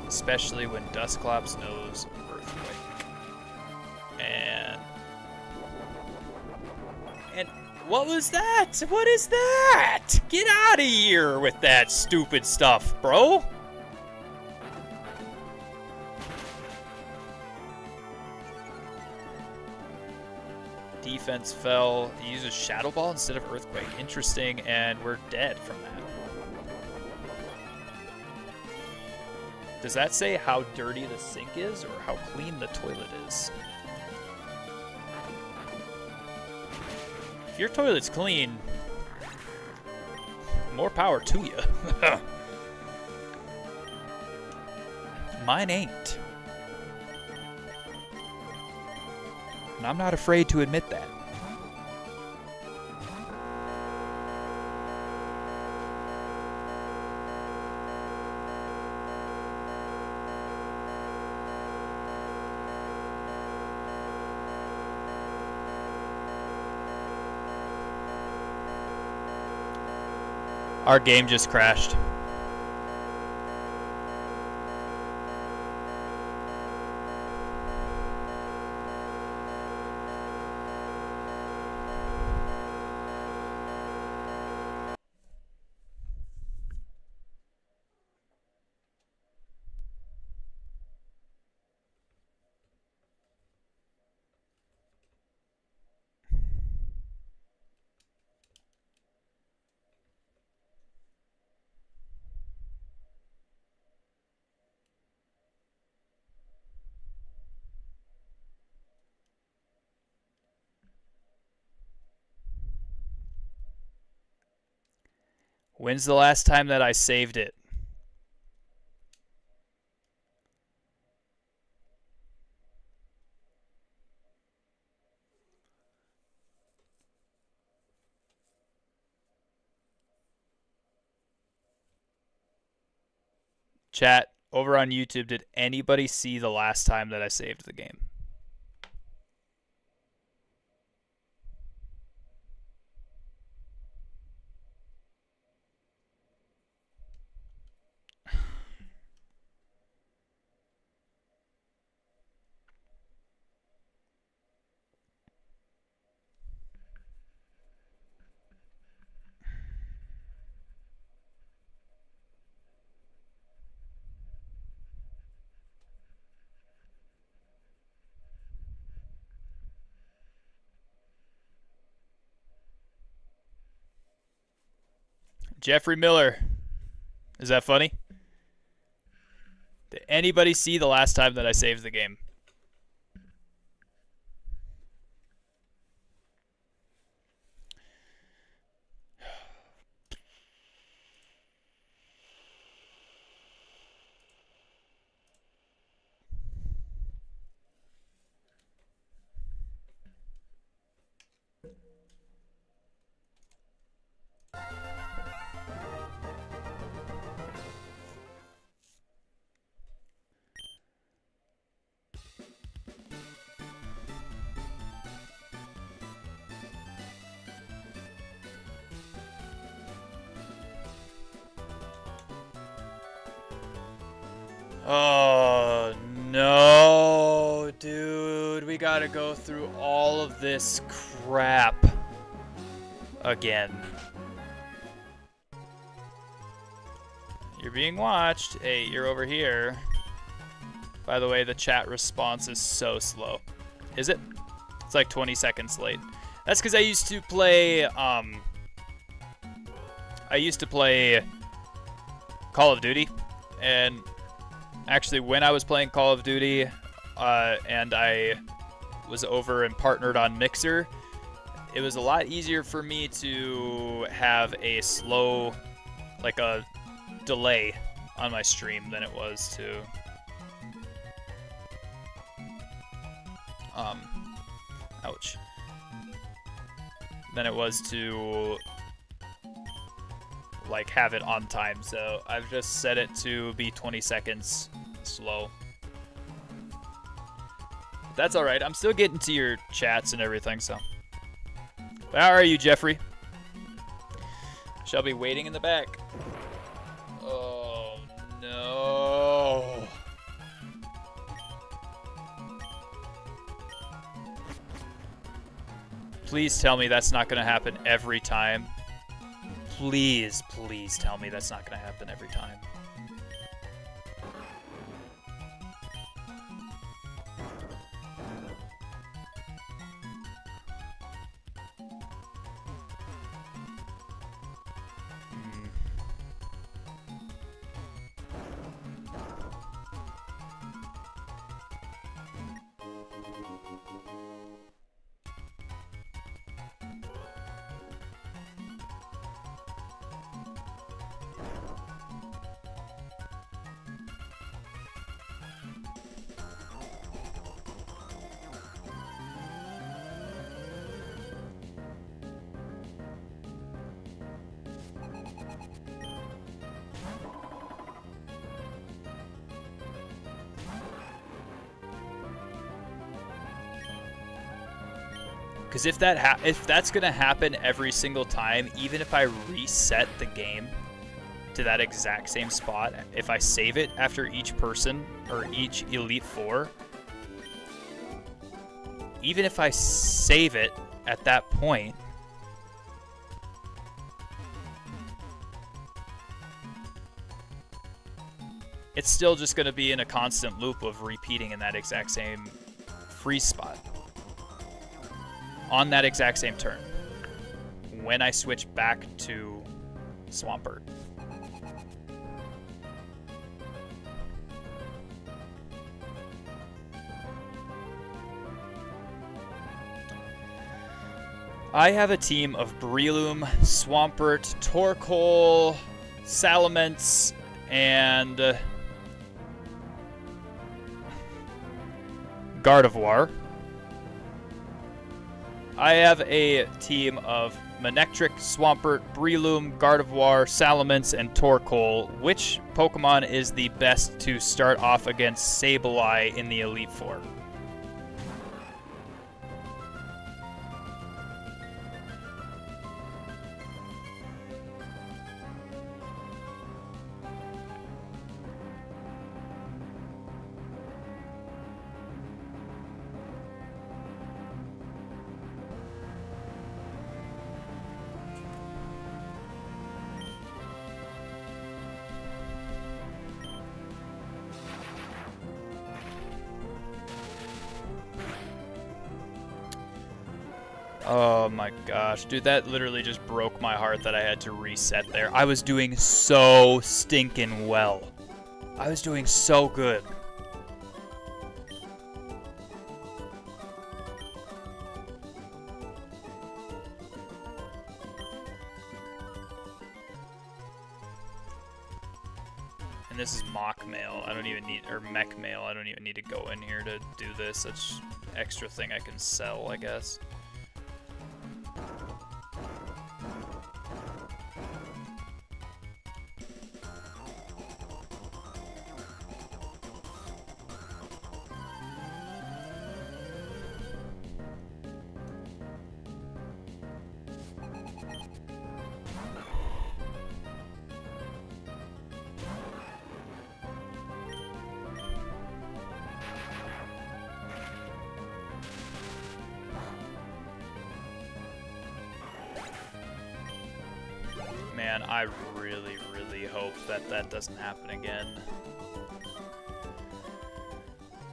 Especially when Dustclops knows Earthquake. And what was that? What is that? Get out of here with that stupid stuff, bro. Defense fell. He uses Shadow Ball instead of Earthquake. Interesting, and we're dead from that. Does that say how dirty the sink is or how clean the toilet is? If your toilet's clean, more power to you. Mine ain't. And I'm not afraid to admit that. Our game just crashed. When's the last time that I saved it? Chat, over on YouTube, did anybody see the last time that I saved the game? Jeffrey Miller. Is that funny? Did anybody see the last time that I saved the game? Oh, no, dude. We gotta go through all of this crap again. You're being watched. Hey, you're over here. By the way, the chat response is so slow. Is it? It's like 20 seconds late. That's because I used to play, Call of Duty. And actually, when I was playing Call of Duty, and I was over and partnered on Mixer, it was a lot easier for me to have a slow, like a delay on my stream than it was to ouch, than it was to like have it on time. So I've just set it to be 20 seconds slow. But that's all right. I'm still getting to your chats and everything. So but how are you, Jeffrey? Shall be waiting in the back. Oh no. Please tell me that's not going to happen every time. Please, please tell me that's not going to happen every time. Because if that's gonna happen every single time, even if I reset the game to that exact same spot, if I save it after each person or each Elite Four, even if I save it at that point, it's still just gonna be in a constant loop of repeating in that exact same freeze spot. On that exact same turn when I switch back to Swampert. I have a team of Breloom, Swampert, Torkoal, Salamence, and Gardevoir. I have a team of Manectric, Swampert, Breloom, Gardevoir, Salamence, and Torkoal. Which Pokemon is the best to start off against Sableye in the Elite Four? Oh my gosh, dude, that literally just broke my heart that I had to reset there. I was doing so stinking well. I was doing so good. And this is mock mail. I don't even need, or mech mail. I don't even need to go in here to do this. It's extra thing I can sell, I guess. Man, I really, really hope that that doesn't happen again.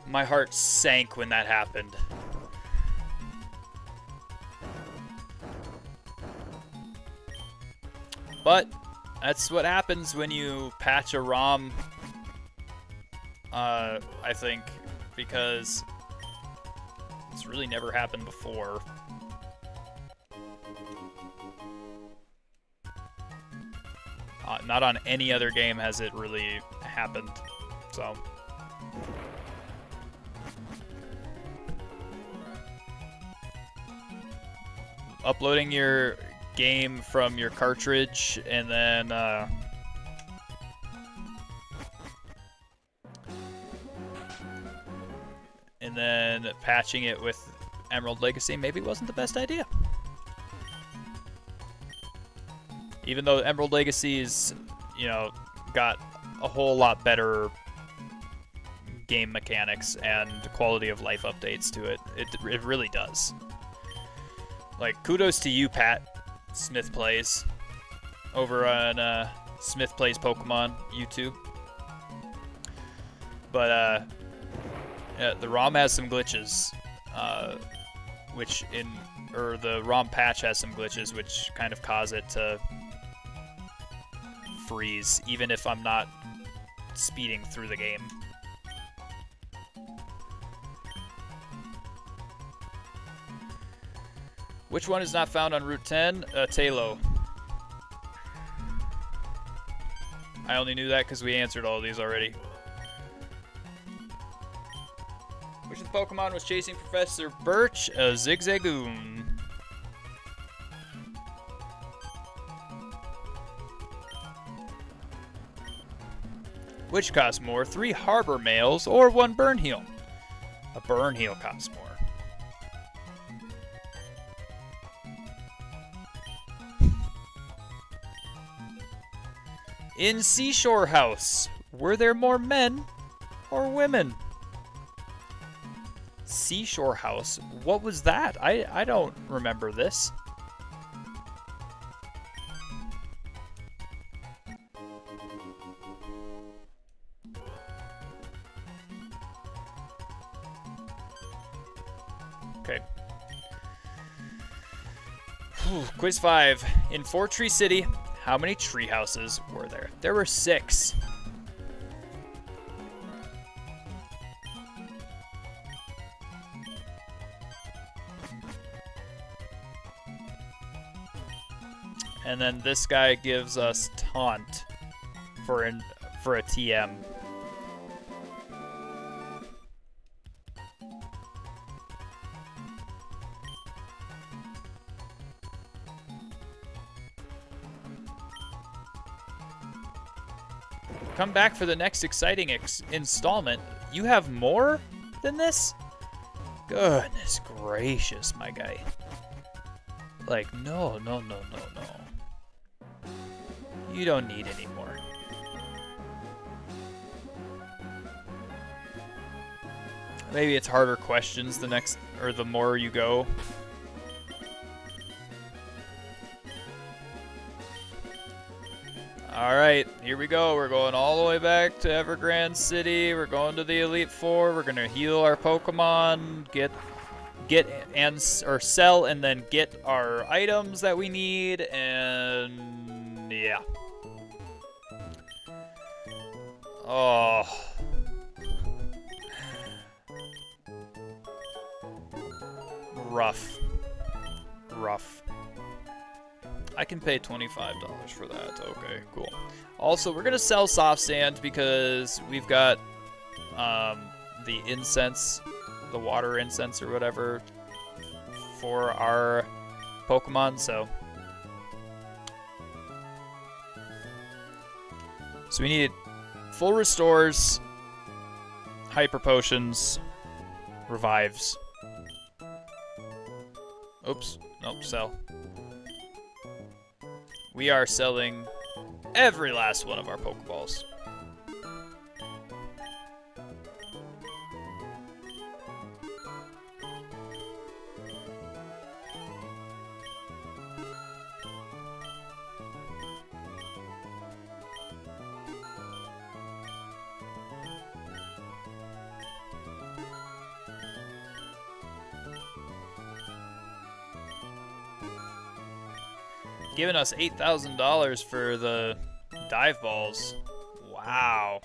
My heart sank when that happened. But that's what happens when you patch a ROM, I think, because it's really never happened before. Not on any other game has it really happened, so. Uploading your game from your cartridge and then patching it with Emerald Legacy maybe wasn't the best idea. Even though Emerald Legacy's, you know, got a whole lot better game mechanics and quality of life updates to it. It really does. Like, kudos to you, Pat Smith Plays, over on Smith Plays Pokemon YouTube. But yeah, the ROM has some glitches, the ROM patch has some glitches, which kind of cause it to freeze, even if I'm not speeding through the game. Which one is not found on Route 10? Talo. I only knew that because we answered all of these already. Which of the Pokemon was chasing Professor Birch? A Zigzagoon. Which costs more, 3 Harbor Mails or 1 Burnheel? A Burnheel costs more. In Seashore House, were there more men or women? Seashore House? What was that? I don't remember this. Okay. Whew, quiz 5. In Four Tree City, how many tree houses were there? There were 6. And then this guy gives us taunt for a TM. Come back for the next exciting installment. You have more than this? Goodness gracious, my guy. Like, no. You don't need any more. Maybe it's harder questions the more you go. Alright, here we go. We're going all the way back to Evergrande City. We're going to the Elite Four. We're gonna heal our Pokemon, sell and then get our items that we need, and yeah. Oh. Rough. I can pay $25 for that. Okay, cool. Also, we're gonna sell soft sand because we've got the incense, the water incense or whatever for our Pokemon, so we need full restores, hyper potions, revives. Oops, nope, sell. We are selling every last one of our Pokeballs. Giving us $8,000 for the dive balls. Wow.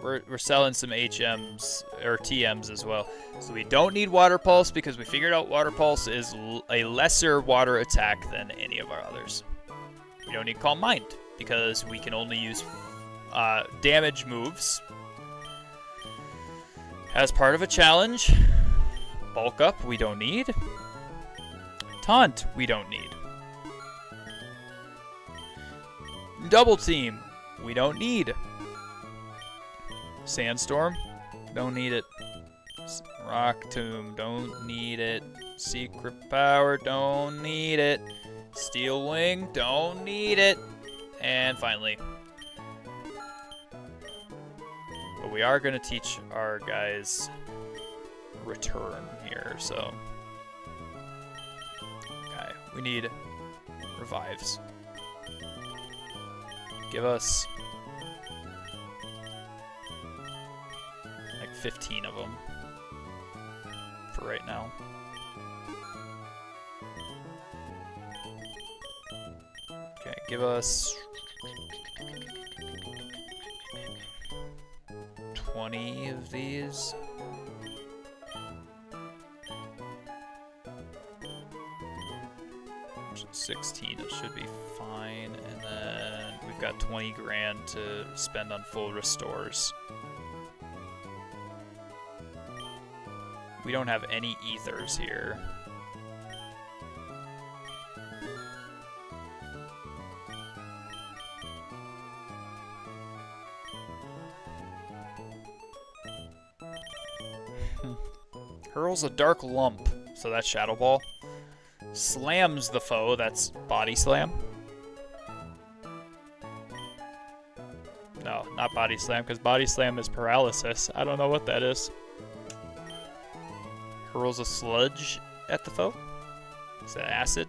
We're selling some HMs or TMs as well. So we don't need Water Pulse because we figured out Water Pulse is a lesser water attack than any of our others. We don't need Calm Mind because we can only use damage moves as part of a challenge. Bulk Up we don't need. Taunt we don't need. Double Team we don't need. Sandstorm, don't need it. Rock Tomb, don't need it. Secret Power, don't need it. Steel Wing, don't need it. And finally, but we are going to teach our guys Return here, so. Okay, we need revives. Give us 15 of them for right now. Okay, give us 20 of these. There's 16, it should be fine. And then we've got 20 grand to spend on full restores. We don't have any ethers here. Hurls a dark lump, so that's Shadow Ball. Slams the foe, that's Body Slam. No, not Body Slam, because Body Slam is paralysis. I don't know what that is. Hurls a sludge at the foe. Is that acid?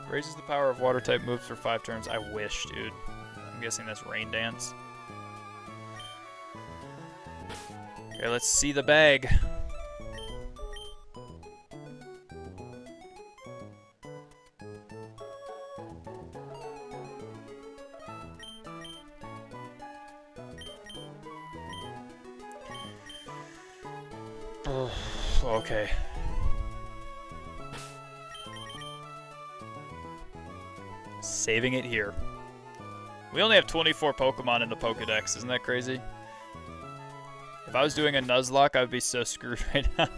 Raises the power of water type moves for 5 turns. I wish, dude. I'm guessing that's Rain Dance. Okay, let's see the bag. Okay. Saving it here. We only have 24 Pokemon in the Pokedex. Isn't that crazy? If I was doing a Nuzlocke, I would be so screwed right now.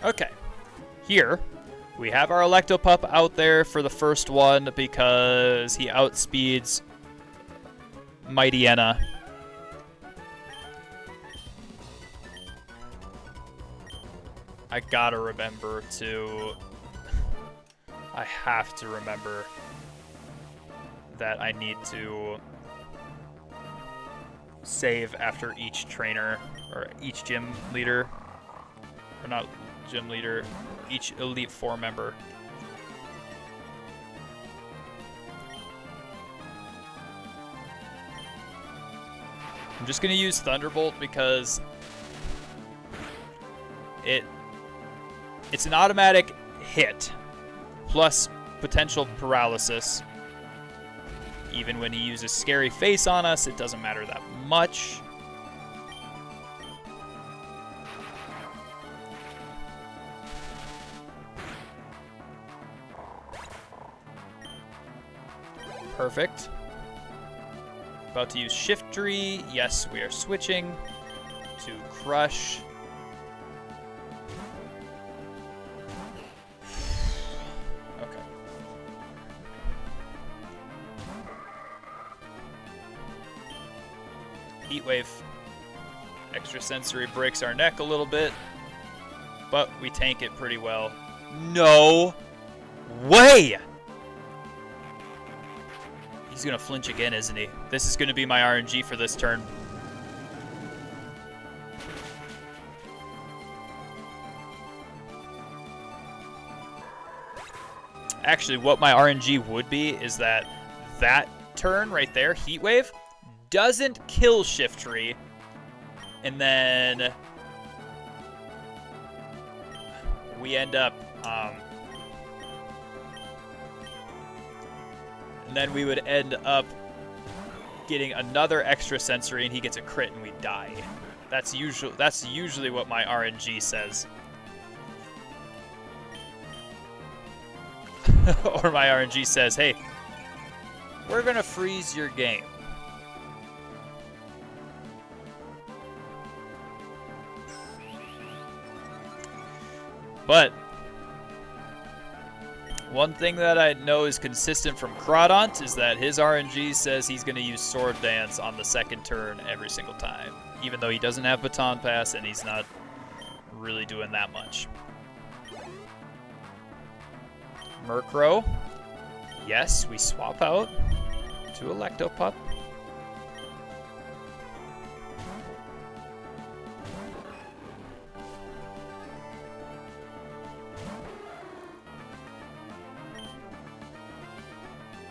Okay. Here, we have our Electopup out there for the first one because he outspeeds Mightyena. I gotta remember to... I have to remember that I need to save after each trainer, or each gym leader, or not gym leader, each Elite Four member. I'm just gonna use Thunderbolt because it's an automatic hit, plus potential paralysis. Even when he uses Scary Face on us, it doesn't matter that much. Perfect. About to use Shiftry. Yes, we are switching to Crush. Okay. Heat Wave. Extrasensory breaks our neck a little bit, but we tank it pretty well. No way! He's gonna flinch again, isn't he? This is gonna be my RNG for this turn. Actually, what my RNG would be is that turn right there, Heat Wave, doesn't kill Shiftry, and then we end up, and then we would end up getting another extra sensory, and he gets a crit, and we die. That's usually what my RNG says. Or my RNG says, hey, we're gonna freeze your game. But one thing that I know is consistent from Crawdont is that his RNG says he's going to use Sword Dance on the second turn every single time, even though he doesn't have Baton Pass and he's not really doing that much. Murkrow, yes, we swap out to Electopup.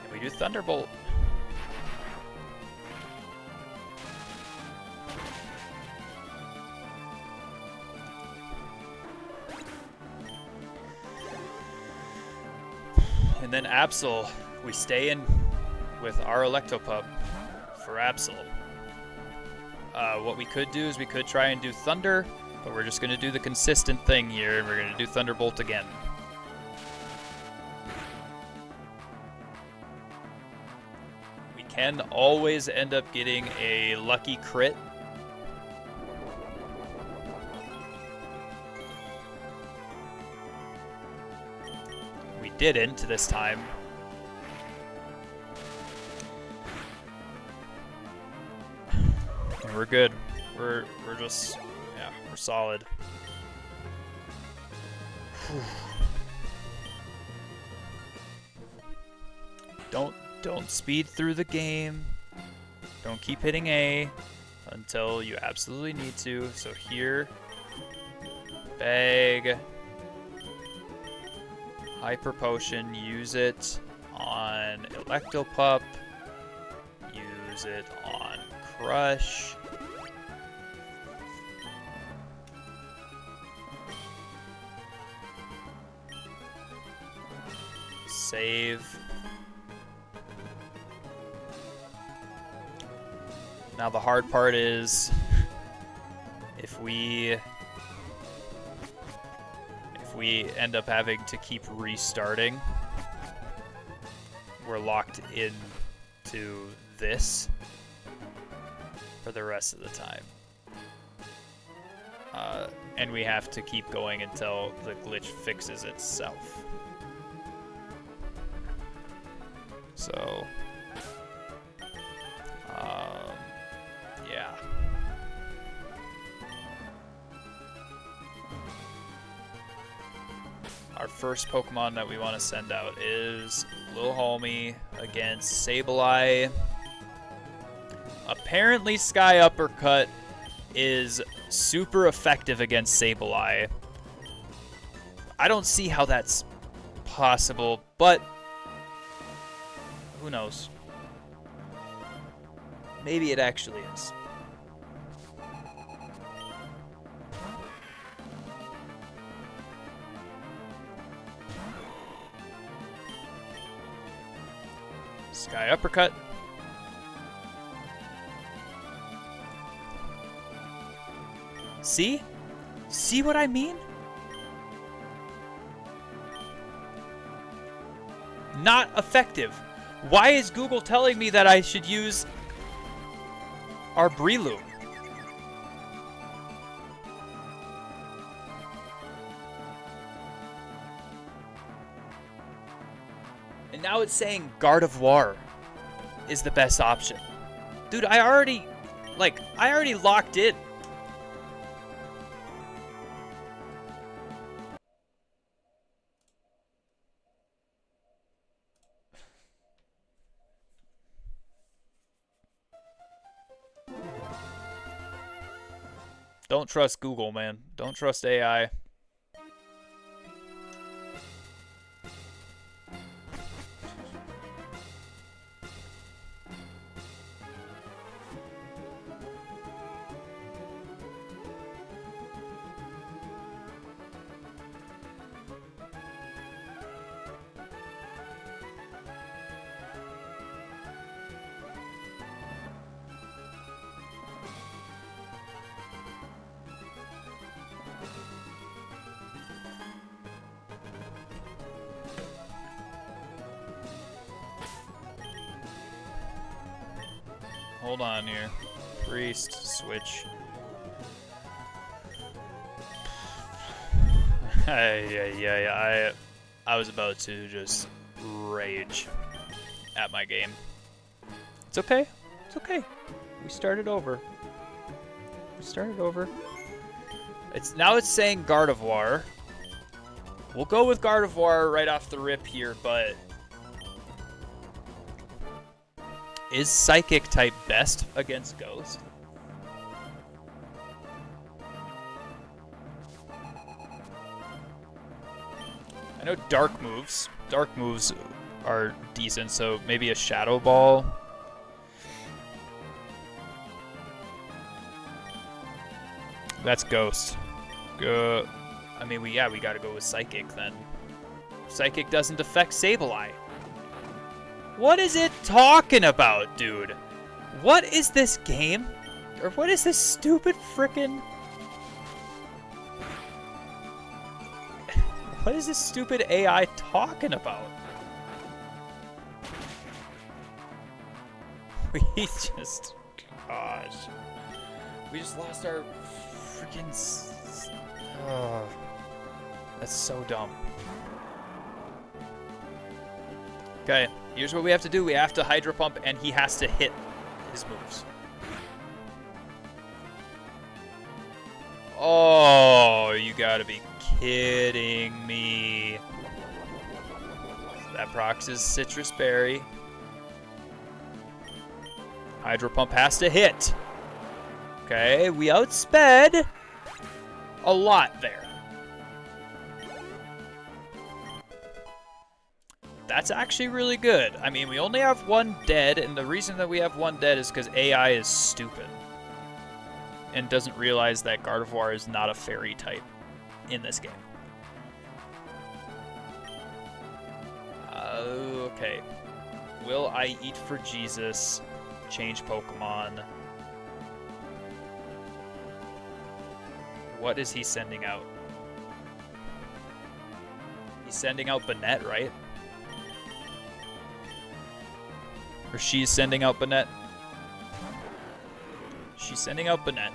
And we do Thunderbolt. And then Absol, we stay in with our Electopup for Absol. What we could do is we could try and do Thunder, but we're just going to do the consistent thing here, and we're going to do Thunderbolt again. We can always end up getting a lucky crit. Didn't this time. And we're good. We're just, yeah, we're solid. Whew. Don't speed through the game. Don't keep hitting A until you absolutely need to. So here, bag. Hyper Potion, use it on Electopup, use it on Crush. Save. Now the hard part is if we end up having to keep restarting, we're locked into this for the rest of the time. And we have to keep going until the glitch fixes itself. So, yeah. Our first Pokemon that we want to send out is Lil Homie against Sableye. Apparently Sky Uppercut is super effective against Sableye. I don't see how that's possible, but who knows? Maybe it actually is. Sky Uppercut. See? See what I mean? Not effective. Why is Google telling me that I should use our Breloom? And now it's saying Gardevoir is the best option. Dude, I already locked in. Don't trust Google, man. Don't trust AI. hold on here. Priest, switch. I was about to just rage at my game. It's okay. It's okay. We started over. It's saying Gardevoir. We'll go with Gardevoir right off the rip here, but is Psychic type best against Ghost? I know Dark moves. Dark moves are decent, so maybe a Shadow Ball. That's Ghost. I mean, we gotta go with Psychic then. Psychic doesn't affect Sableye. What is it talking about, dude? What is this game? Or what is this stupid frickin'... What is this stupid AI talking about? We just... Gosh. We just lost our freaking... That's so dumb. Okay, here's what we have to do. We have to Hydro Pump, and he has to hit his moves. Oh, you gotta be kidding me. That procs is Citrus Berry. Hydro Pump has to hit. Okay, we outsped a lot there. That's actually really good. I mean, we only have one dead, and the reason that we have one dead is because AI is stupid and doesn't realize that Gardevoir is not a fairy type in this game. Okay. Will I eat for Jesus? Change Pokemon. What is he sending out? He's sending out Banette, right? Or she's sending out Banette? She's sending out Banette.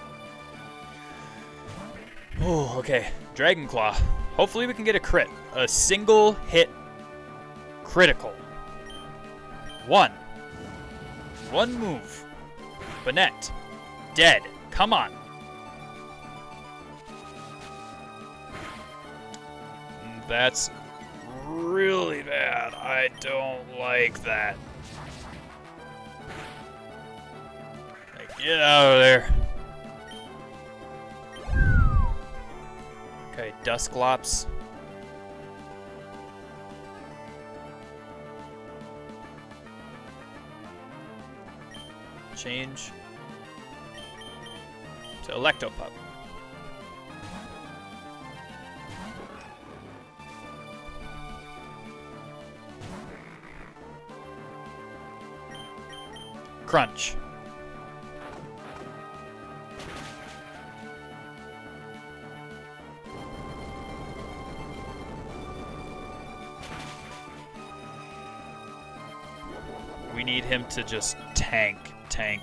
Oh, okay. Dragon Claw. Hopefully we can get a crit. A single hit critical. One move. Banette. Dead. Come on. That's really bad. I don't like that. Get out of there. Okay, Dusclops. Change to Electopup. Crunch. We need him to just tank. Tank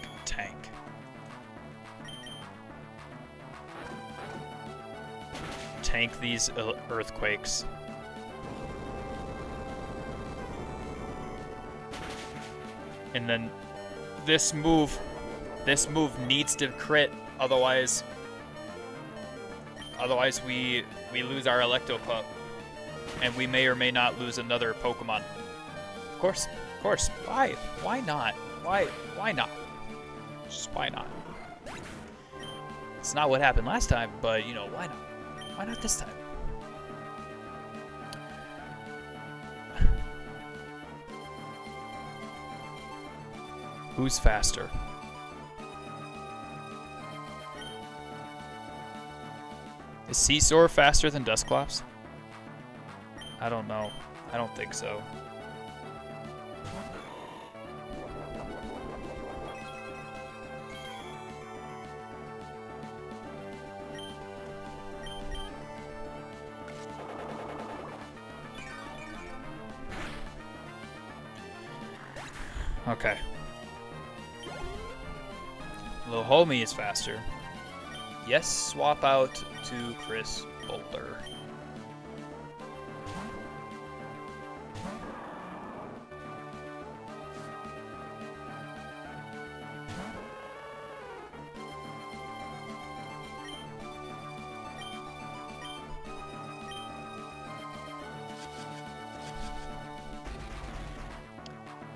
these earthquakes. And then this move needs to crit, otherwise we lose our Electopup, and we may or may not lose another Pokemon. Of course. Why not? Why not? Just why not? It's not what happened last time, but you know, why not? Why not this time? Who's faster? Is Scizor faster than Dusclops? I don't know. I don't think so. Okay. The homie is faster. Yes, swap out to Chris Boulder.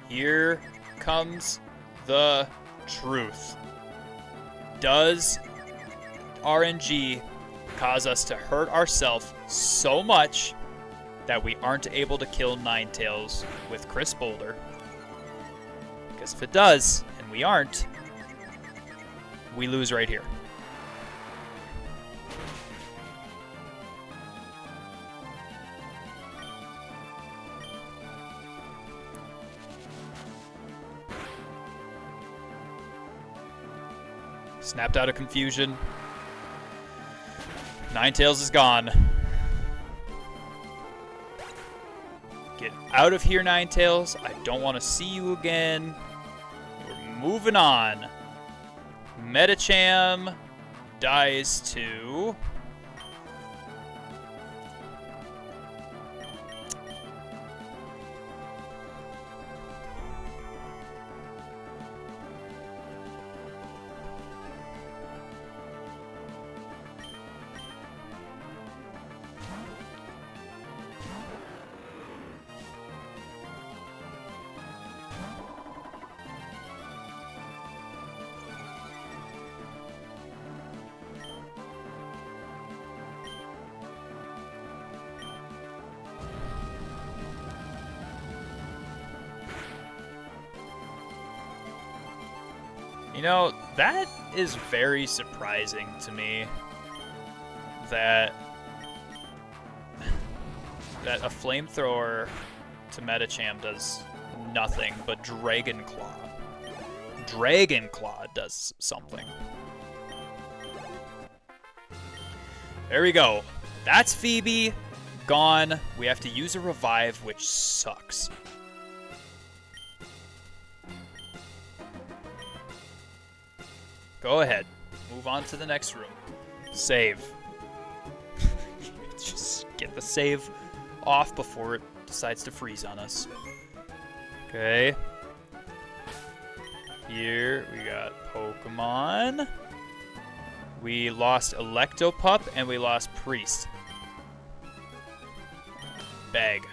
Here comes the truth. Does RNG cause us to hurt ourselves so much that we aren't able to kill Ninetales with Chris Boulder? Because if it does, and we aren't, we lose right here. Snapped out of confusion. Ninetales is gone. Get out of here, Ninetales. I don't want to see you again. We're moving on. Metacham dies to... You know, that is very surprising to me that a flamethrower to Metacham does nothing but Dragon Claw. Dragon Claw does something. There we go. That's Phoebe gone. We have to use a revive, which sucks. Go ahead. Move on to the next room. Save. Just get the save off before it decides to freeze on us. Okay. Here we got Pokemon. We lost Electopup and we lost Priest. Bag.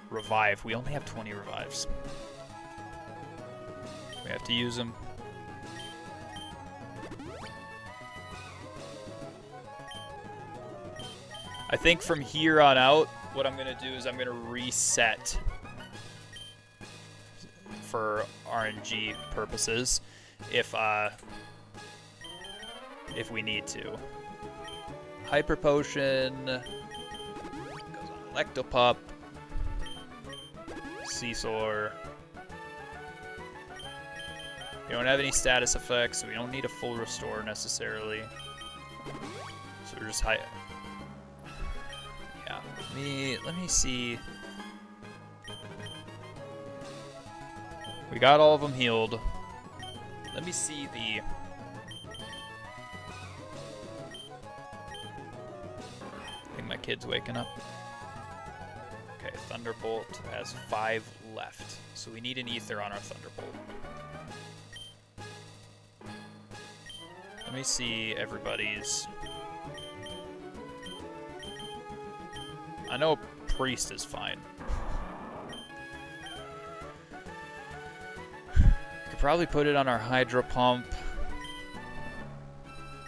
Revive. We only have 20 revives. We have to use them. I think from here on out, what I'm going to do is I'm going to reset for RNG purposes if we need to. Hyper Potion goes on Electopup, Seesaw. We don't have any status effects, so we don't need a full restore necessarily. So we're just let me see. We got all of them healed. Let me see the... I think my kid's waking up. Okay, Thunderbolt has 5 left. So we need an Ether on our Thunderbolt. Let me see everybody's... I know Priest is fine. Could probably put it on our Hydro Pump.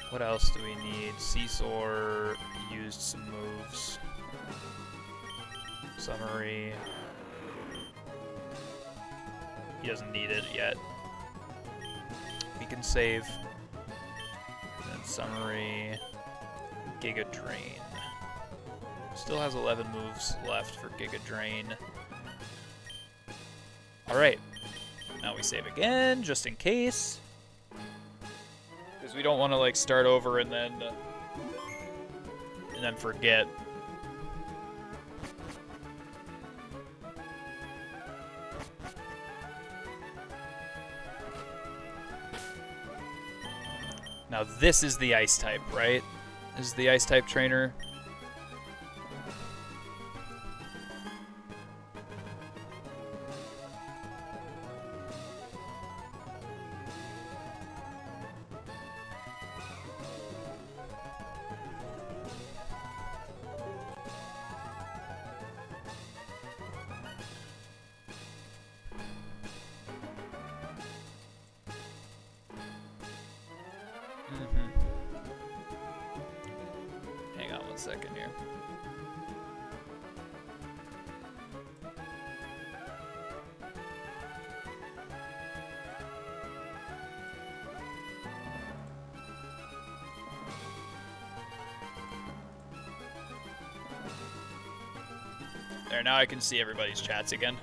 What else do we need? Seesaw used some moves. Summary. He doesn't need it yet. We can save. And then Summary. Giga Drain. Still has 11 moves left for Giga Drain. Alright. Now we save again, just in case. Because we don't want to, like, start over and then forget. Now this is the ice type, right? This is the ice type trainer. Hang on 1 second here. There, now I can see everybody's chats again.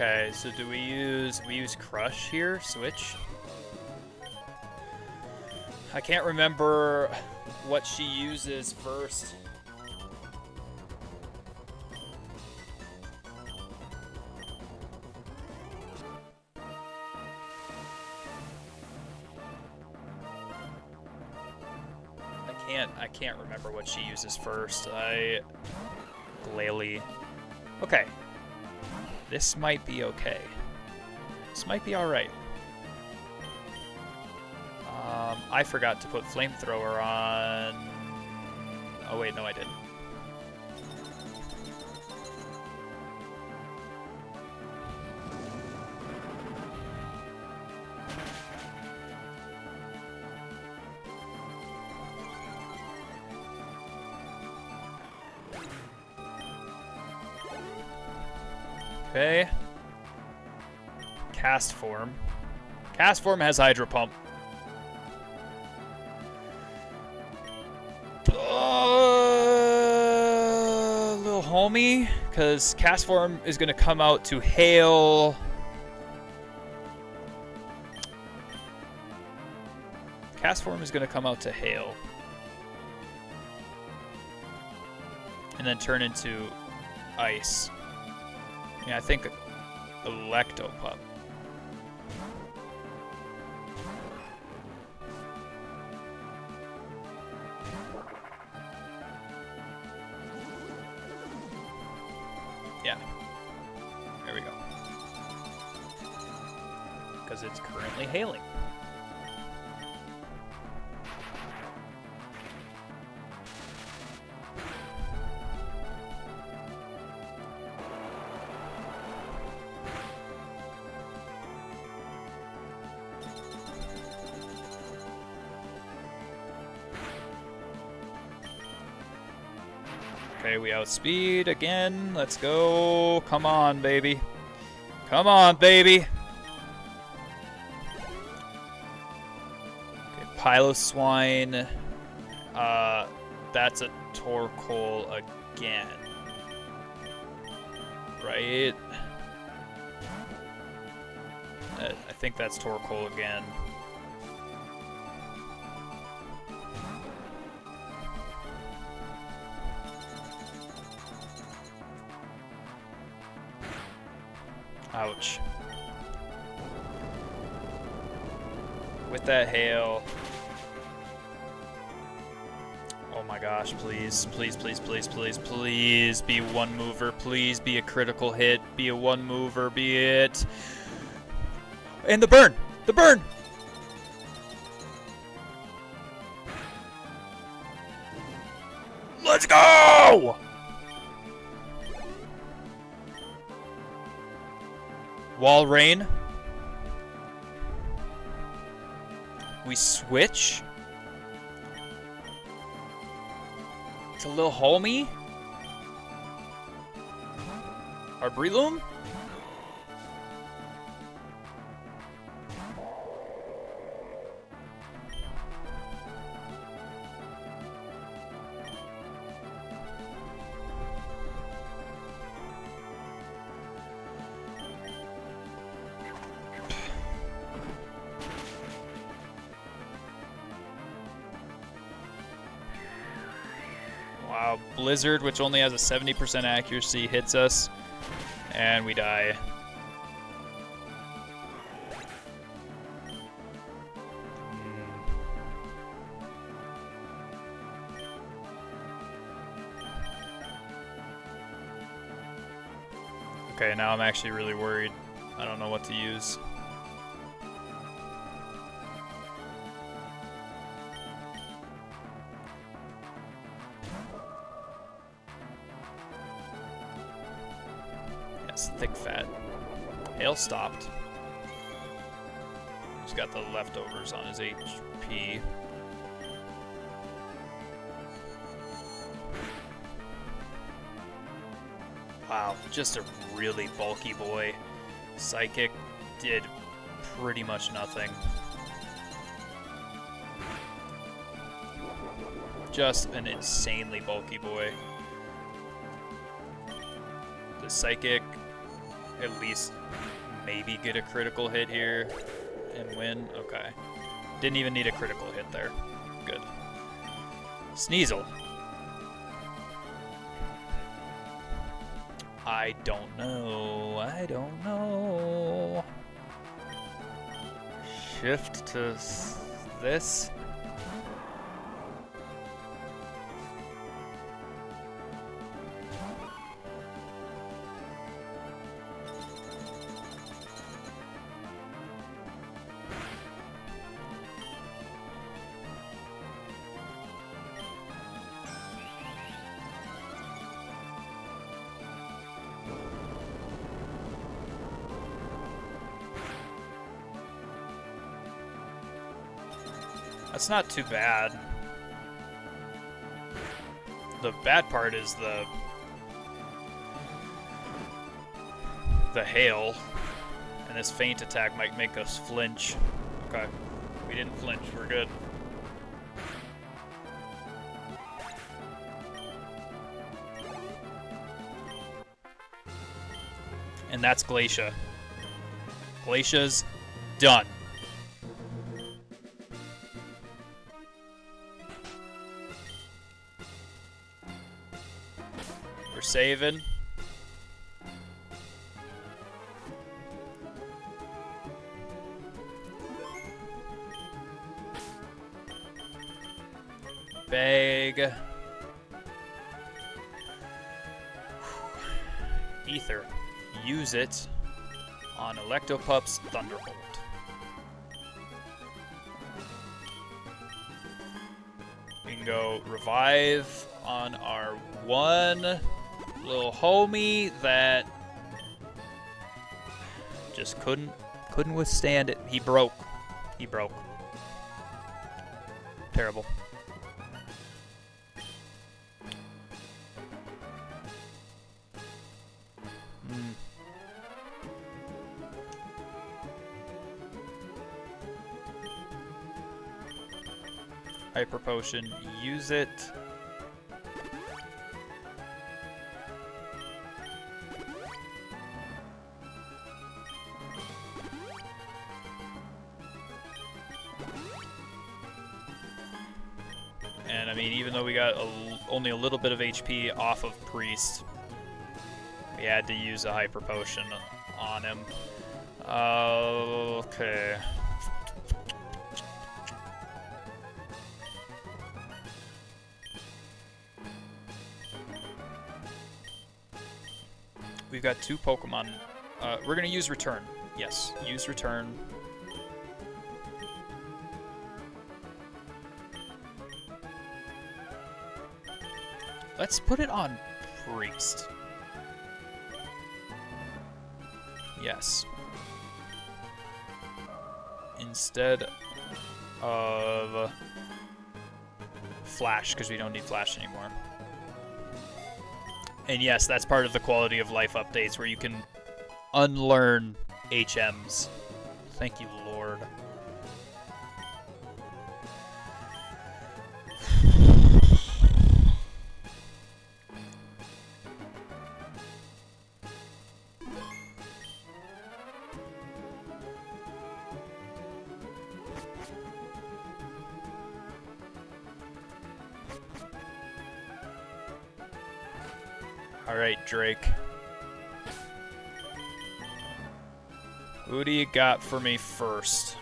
Okay, so do we use Crush here? Switch? I can't remember what she uses first. I can't remember what she uses first. Glalie. Okay. This might be okay. This might be alright. I forgot to put Flamethrower on... Oh wait, no I didn't. Okay. Cast Form. Cast Form has Hydro Pump. Little homie, because Cast Form is going to come out to Hail. Cast Form is going to come out to Hail. And then turn into Ice. Yeah, I think Electopop. Yeah. There we go. Because it's currently hailing. Okay, we outspeed again. Let's go. Come on, baby. Come on, baby. Okay, Piloswine. That's a Torkoal again. Right? I think that's Torkoal again. Ouch. With that hail. Oh my gosh, please. Please, please, please, please, please be one mover. Please be a critical hit. Be a one mover. Be it. And the burn! The burn! Let's go! Wall Rain. We switch to Lil Homie? Our Breloom? Wow, Blizzard, which only has a 70% accuracy, hits us, and we die. Okay, now I'm actually really worried. I don't know what to use. Yes, thick fat. Hail stopped. He's got the leftovers on his HP. Wow, just a really bulky boy. Psychic did pretty much nothing. Just an insanely bulky boy. The Psychic at least maybe get a critical hit here and win. Okay. Didn't even need a critical hit there. Good. Sneasel. I don't know. I don't know. Shift to this. That's not too bad. The bad part is the hail, and this feint attack might make us flinch. Okay, we didn't flinch, we're good. And that's Glacia. Glacia's done. We're saving. Bag. Ether. Use it on Electopup's Thunderbolt. We can go revive on our one little homie that just couldn't withstand it. He broke. He broke. Terrible. Hyper Potion, use it. And I mean, even though we got only a little bit of HP off of Priest, we had to use a Hyper Potion on him. Okay. We've got two Pokemon. We're going to use Return. Yes, use Return. Let's put it on Priest. Yes. Instead of Flash, because we don't need Flash anymore. And yes, that's part of the quality of life updates, where you can unlearn HMs. Thank you, Lord. Alright, Drake. Who do you got for me first?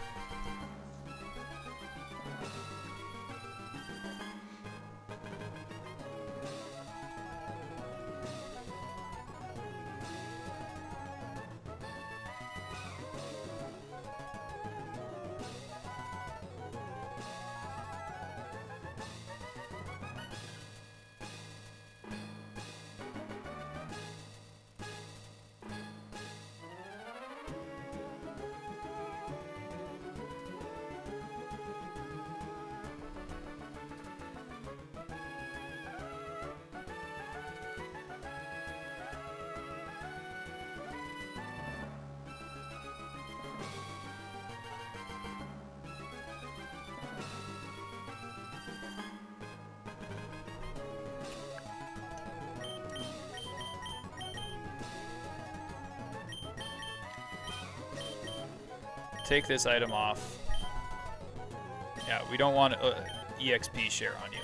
Take this item off. Yeah, we don't want EXP share on you.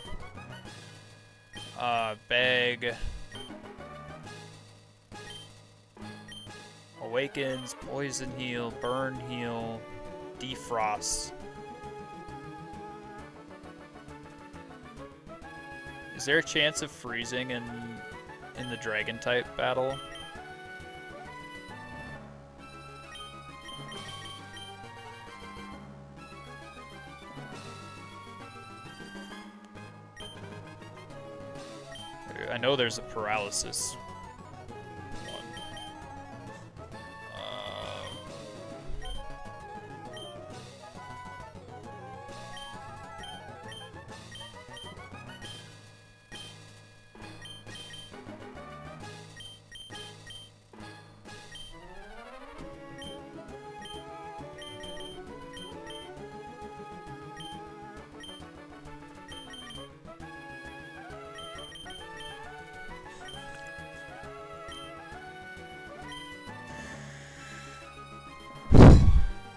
Bag. Awakens, poison heal, burn heal, defrost. Is there a chance of freezing in the dragon type battle? I know there's a paralysis one.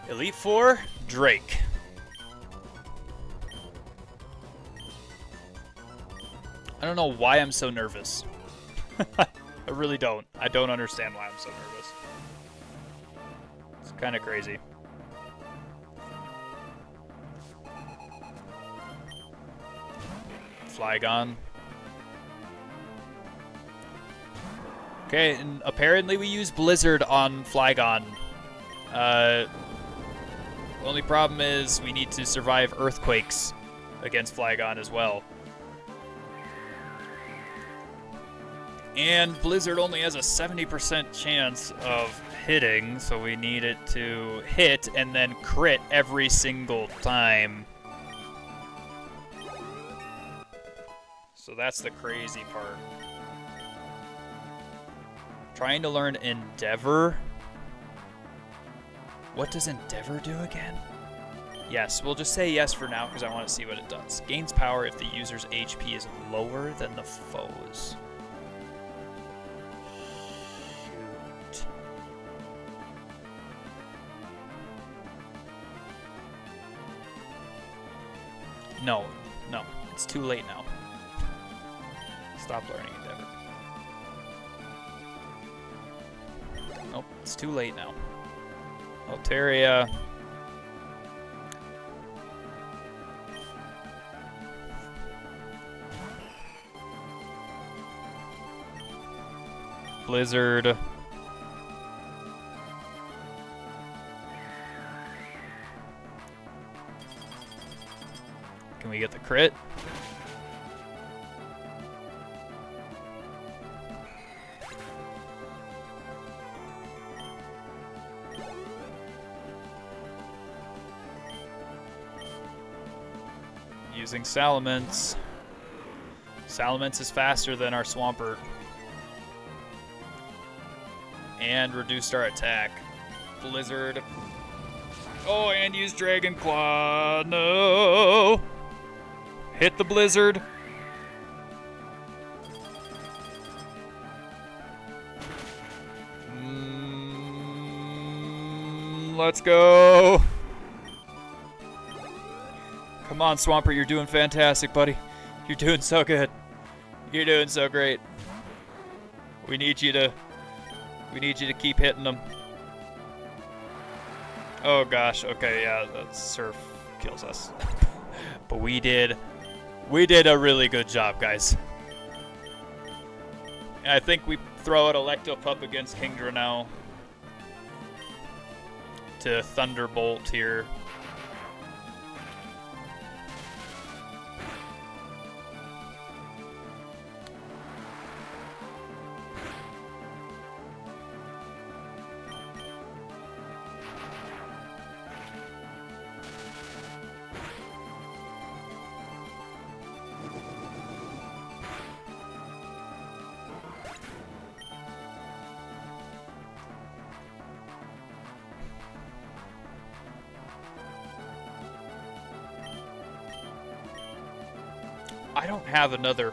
Elite Four, Drake. I don't know why I'm so nervous. I really don't. I don't understand why I'm so nervous. It's kind of crazy. Flygon. Okay, and apparently we use Blizzard on Flygon. Only problem is we need to survive earthquakes against Flygon as well. And Blizzard only has a 70% chance of hitting, so we need it to hit and then crit every single time. So that's the crazy part. Trying to learn Endeavor. What does Endeavor do again? Yes, we'll just say yes for now because I want to see what it does. Gains power if the user's HP is lower than the foe's. Shoot. No, it's too late now. Stop learning Endeavor. Nope, it's too late now. Altaria. Blizzard. Can we get the crit? using Salamence. Salamence is faster than our Swampert. And reduced our attack. Blizzard. Oh, and use Dragon Claw. No! Hit the Blizzard. Let's go. Come on, Swampert, you're doing fantastic, buddy. You're doing so good. You're doing so great. We need you to keep hitting them. Oh gosh, okay, yeah, that Surf kills us. But we did a really good job, guys. And I think we throw out Electopup against Kingdra now to Thunderbolt here. I don't have another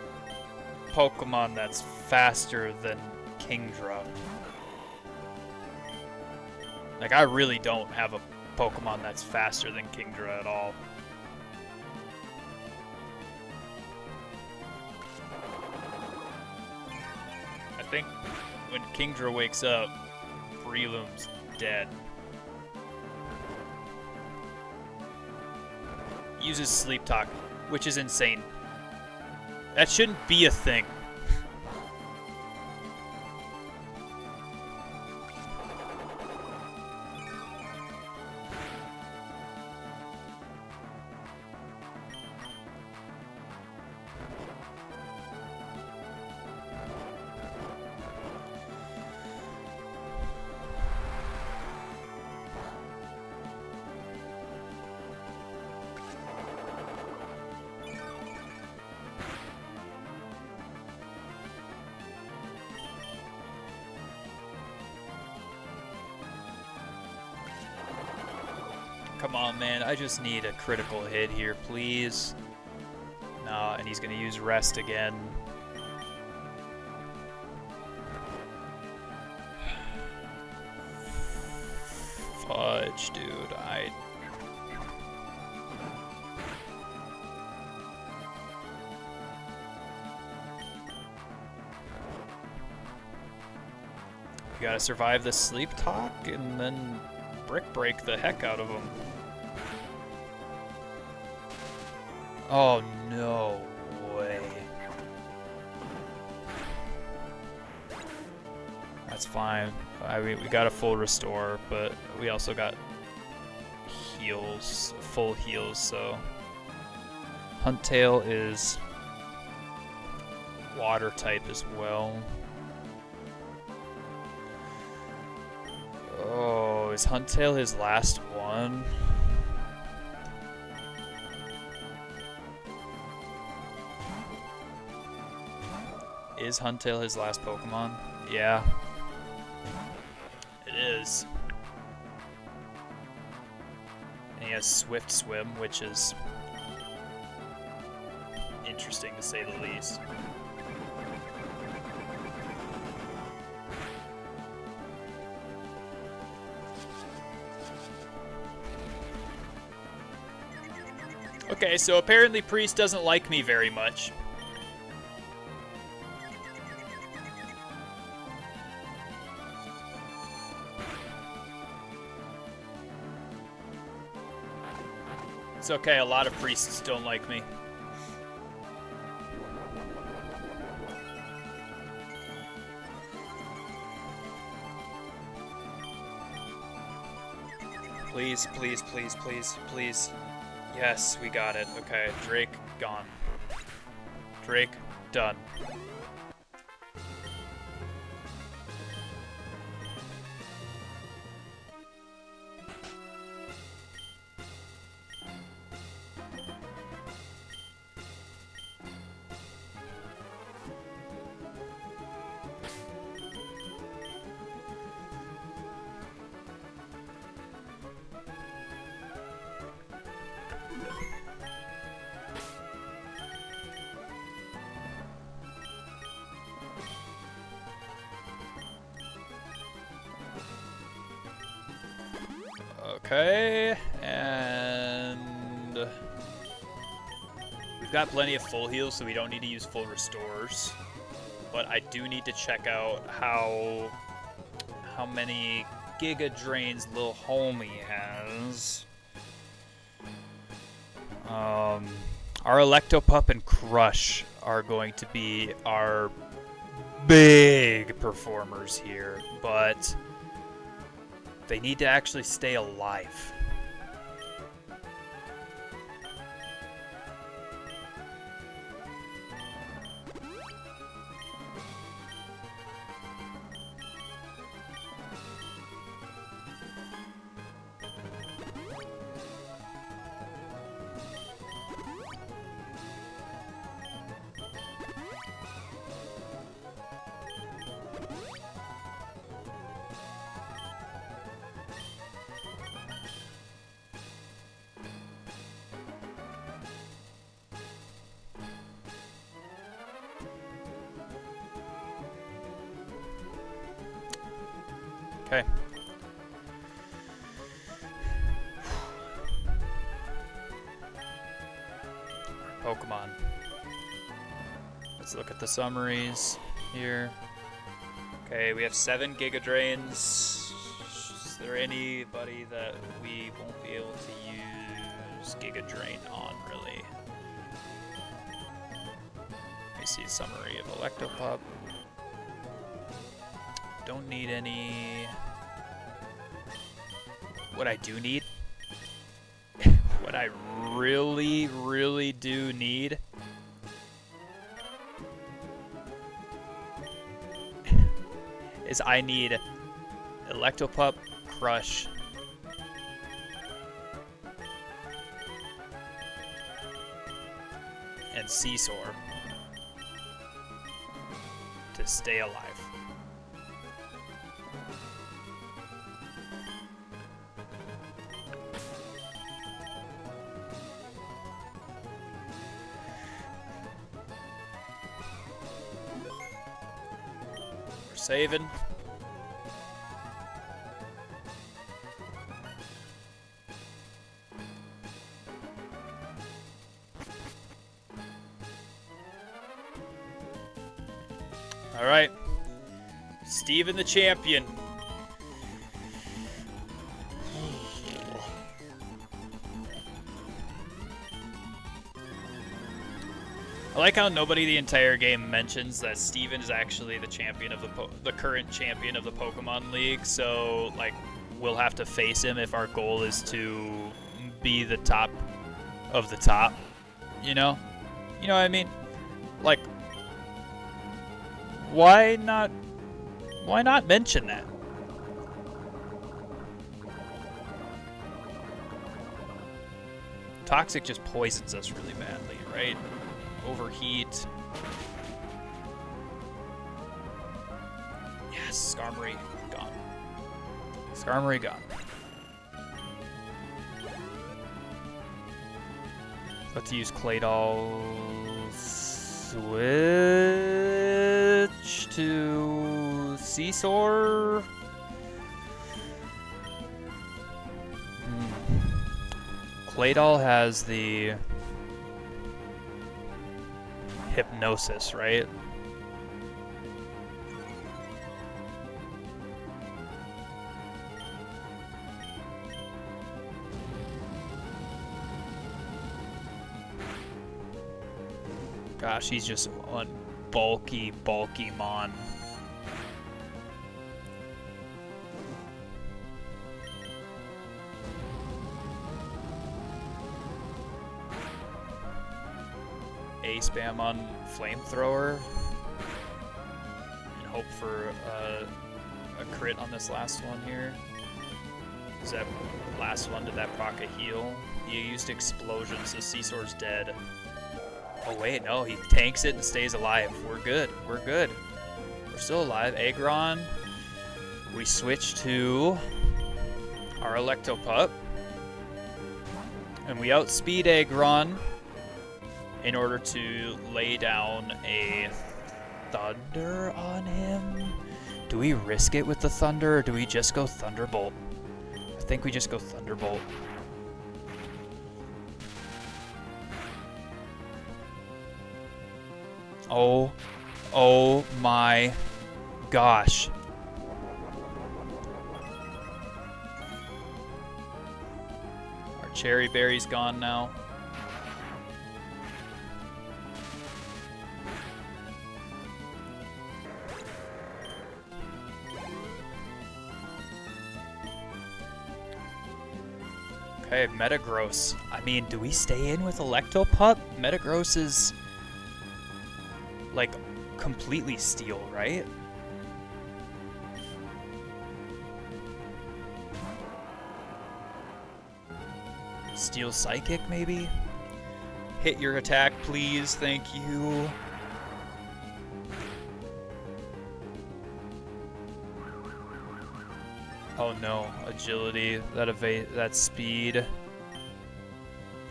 Pokemon that's faster than Kingdra. Like, I really don't have a Pokemon that's faster than Kingdra at all. I think when Kingdra wakes up, Breloom's dead. Uses Sleep Talk, which is insane. That shouldn't be a thing. Come on, man. I just need a critical hit here, please. No, and he's going to use Rest again. Fudge, dude. You gotta survive the Sleep Talk and then Brick Break the heck out of him. Oh, no way. That's fine. I mean, we got a full restore, but we also got heals, full heals, so... Huntail is water type as well. Oh, is Huntail his last one? Is Huntail his last Pokemon? Yeah. It is. And he has Swift Swim, which is interesting to say the least. Okay, so apparently Priest doesn't like me very much. It's okay, a lot of priests don't like me. Please, please, please, please, please. Yes, we got it. Okay, Drake gone. Drake done. Okay, and we've got plenty of full heals, so we don't need to use full restores. But I do need to check out how many Giga Drains Lil Homie has. Our Electopup and Crush are going to be our big performers here, but they need to actually stay alive. Okay. Pokemon. Let's look at the summaries here. Okay, we have 7 Giga Drains. Is there anybody that we won't be able to use Giga Drain on, really? Let me see a summary of Electopup. Don't need any. What I do need, what I really, really do need, is I need Electopup, Crush, and Seesaur to stay alive. Saving. All right. Steven the champion. I like how nobody the entire game mentions that Steven is actually the champion of the current champion of the Pokemon League. So, like, we'll have to face him if our goal is to be the top of the top. You know? You know what I mean? Like, why not mention that? Toxic just poisons us really badly, right? Overheat. Yes, Skarmory gone. Skarmory gone. Let's use Claydol. Switch to Seesaur. Claydol has the Hypnosis, right? Gosh, he's just one bulky mon. A spam on Flamethrower and hope for a crit on this last one here. Is that last one? Did that proc a heal? He used Explosion, so Seesaur's dead. Oh wait, no, he tanks it and stays alive. We're good. We're good. We're still alive. Aggron. We switch to our Electopup. And we outspeed Aggron in order to lay down a Thunder on him. Do we risk it with the Thunder, or do we just go Thunderbolt? I I think we just go Thunderbolt. Oh my gosh. Our cherry berry's gone now. Okay, Metagross. I mean, do we stay in with Electopup? Metagross is like completely steel, right? Steel Psychic, maybe? Hit your attack, please. Thank you. Oh no, agility, that speed.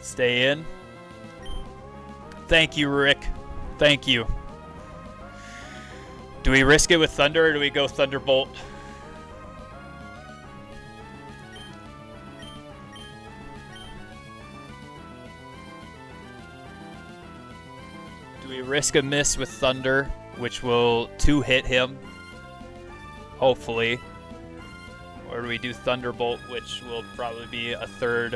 Stay in. Thank you, Rick. Thank you. Do we risk it with Thunder or do we go Thunderbolt? Do we risk a miss with Thunder, which will 2-hit him? Hopefully. Or do we do Thunderbolt, which will probably be a third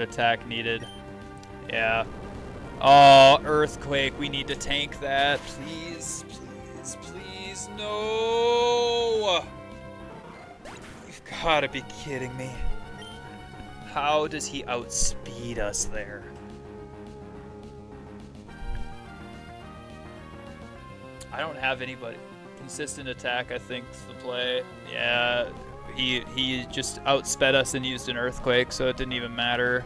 attack needed? Yeah. Oh, Earthquake. We need to tank that. Please, please, please. No! You've got to be kidding me. How does he outspeed us there? I don't have anybody. Consistent attack, I think, is the play. Yeah, he just outsped us and used an Earthquake, so it didn't even matter.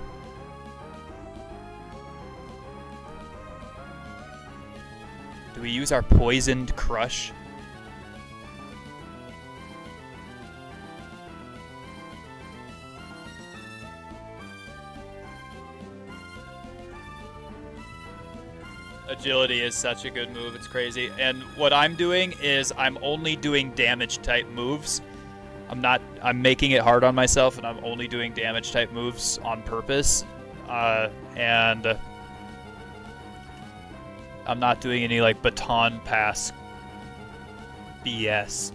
Do we use our Poisoned Crush? Agility is such a good move, it's crazy. And what I'm doing is I'm only doing damage type moves. I'm making it hard on myself and I'm only doing damage type moves on purpose. And I'm not doing any like baton pass BS.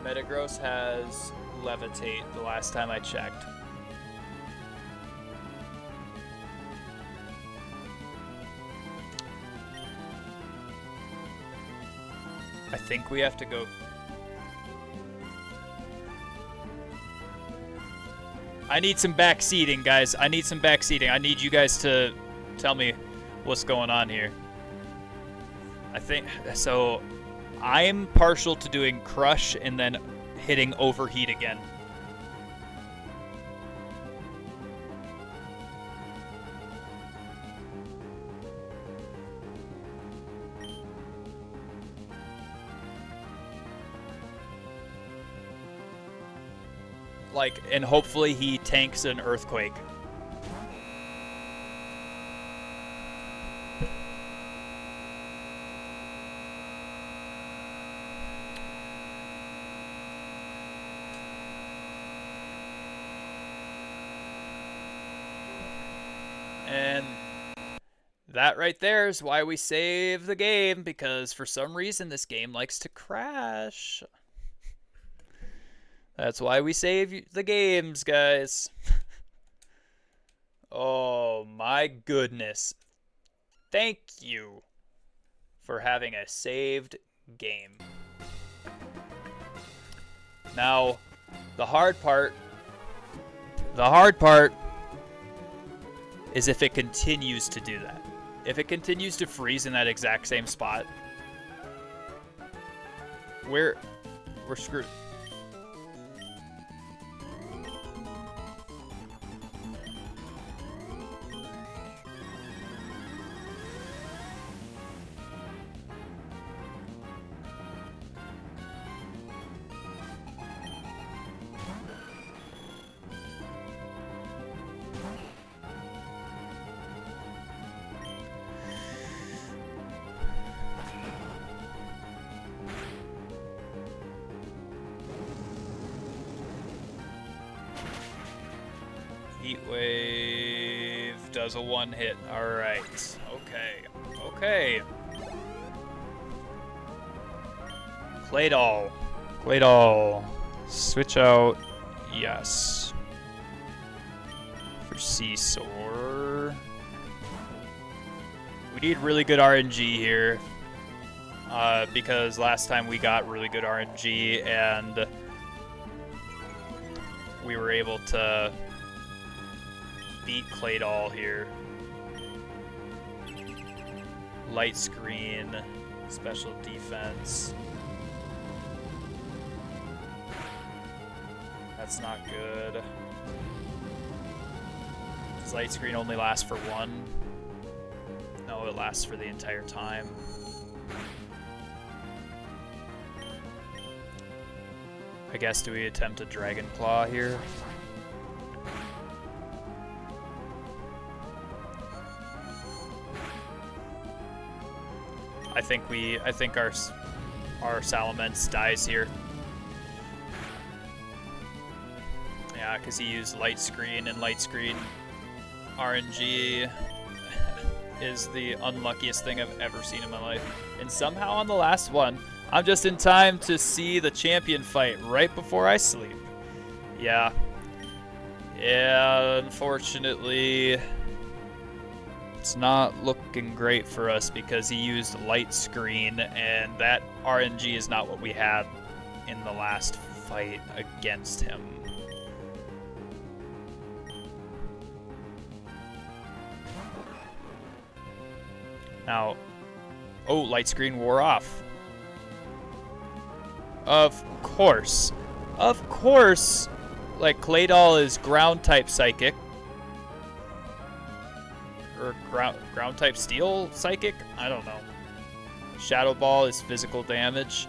Metagross has Levitate the last time I checked. I think we have to go. I need some back seating, guys. I need some back seating. I need you guys to tell me what's going on here. I think so. I'm partial to doing Crush and then hitting Overheat again. Like, and hopefully he tanks an Earthquake. And that right there is why we save the game, because for some reason this game likes to crash. That's why we save the games, guys. Oh my goodness. Thank you for having a saved game. Now, the hard part is if it continues to do that. If it continues to freeze in that exact same spot, we're screwed. Heat Wave does a one hit. Alright. Okay. Okay. Claydol. Claydol. Switch out. Yes. For Seesaw. We need really good RNG here. Because last time we got really good RNG and we were able to beat Claydol here. Light screen, special defense. That's not good. Does light screen only last for one? No, it lasts for the entire time. I guess, do we attempt a Dragon Claw here? I think our Salamence dies here. Yeah, because he used Light Screen, and Light Screen RNG is the unluckiest thing I've ever seen in my life. And somehow on the last one, I'm just in time to see the champion fight right before I sleep. Yeah. Yeah, unfortunately, it's not looking great for us because he used Light Screen, and that RNG is not what we had in the last fight against him. Now, oh, Light Screen wore off. Of course. Of course, like, Claydol is ground-type Psychic. Or ground-type Steel Psychic? I don't know. Shadow Ball is physical damage.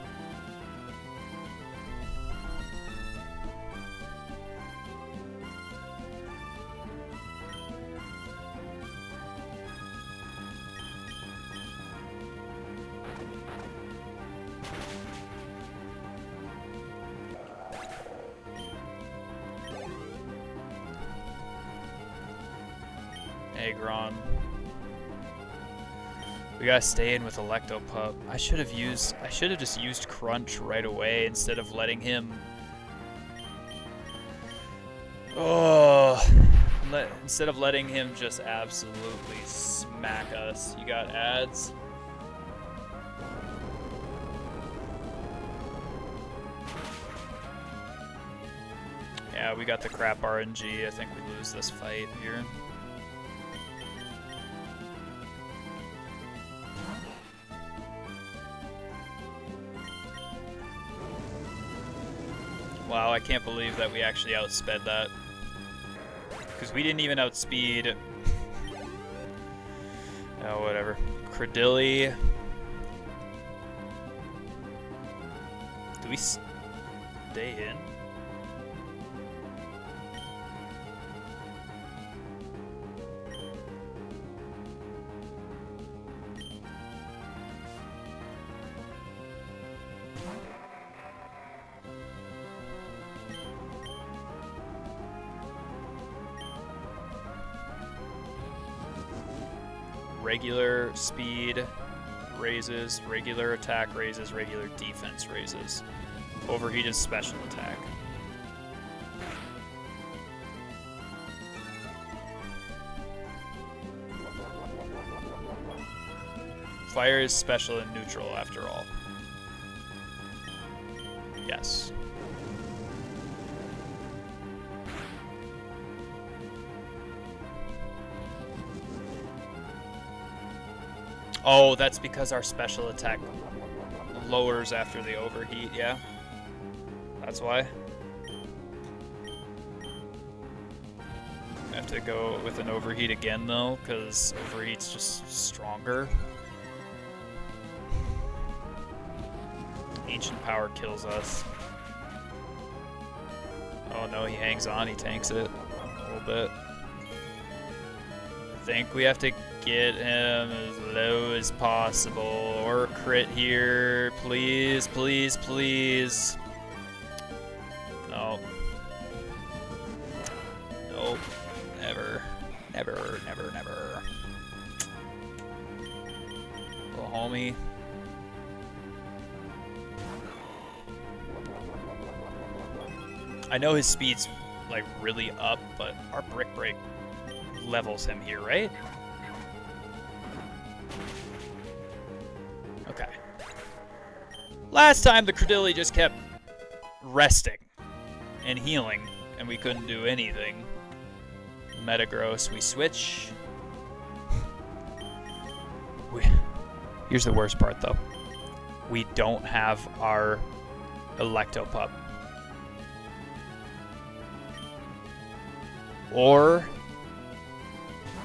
Aggron. We gotta stay in with Electopup. I should have just used Crunch right away instead of letting him. Instead of letting him just absolutely smack us. You got ads? Yeah, we got the crap RNG. I think we lose this fight here. Wow, I can't believe that we actually outsped that. Because we didn't even outspeed... Oh, whatever. Credilli. Do we stay in? Regular speed raises, regular attack raises, regular defense raises. Overheated special attack. Fire is special and neutral after all. Yes. Oh, that's because our special attack lowers after the overheat, yeah? That's why. I have to go with an overheat again, though, because overheat's just stronger. Ancient Power kills us. Oh no, he hangs on, he tanks it a little bit. I think we have to get him as low as possible, or crit here, please, please, please. No. Nope. Never, never, never. Little homie. I know his speed's like really up, but our Brick Break levels him here, right? Okay. Last time the Credilli just kept resting and healing, and we couldn't do anything. Metagross, we switch. Here's the worst part, though. We don't have our Electopup. Or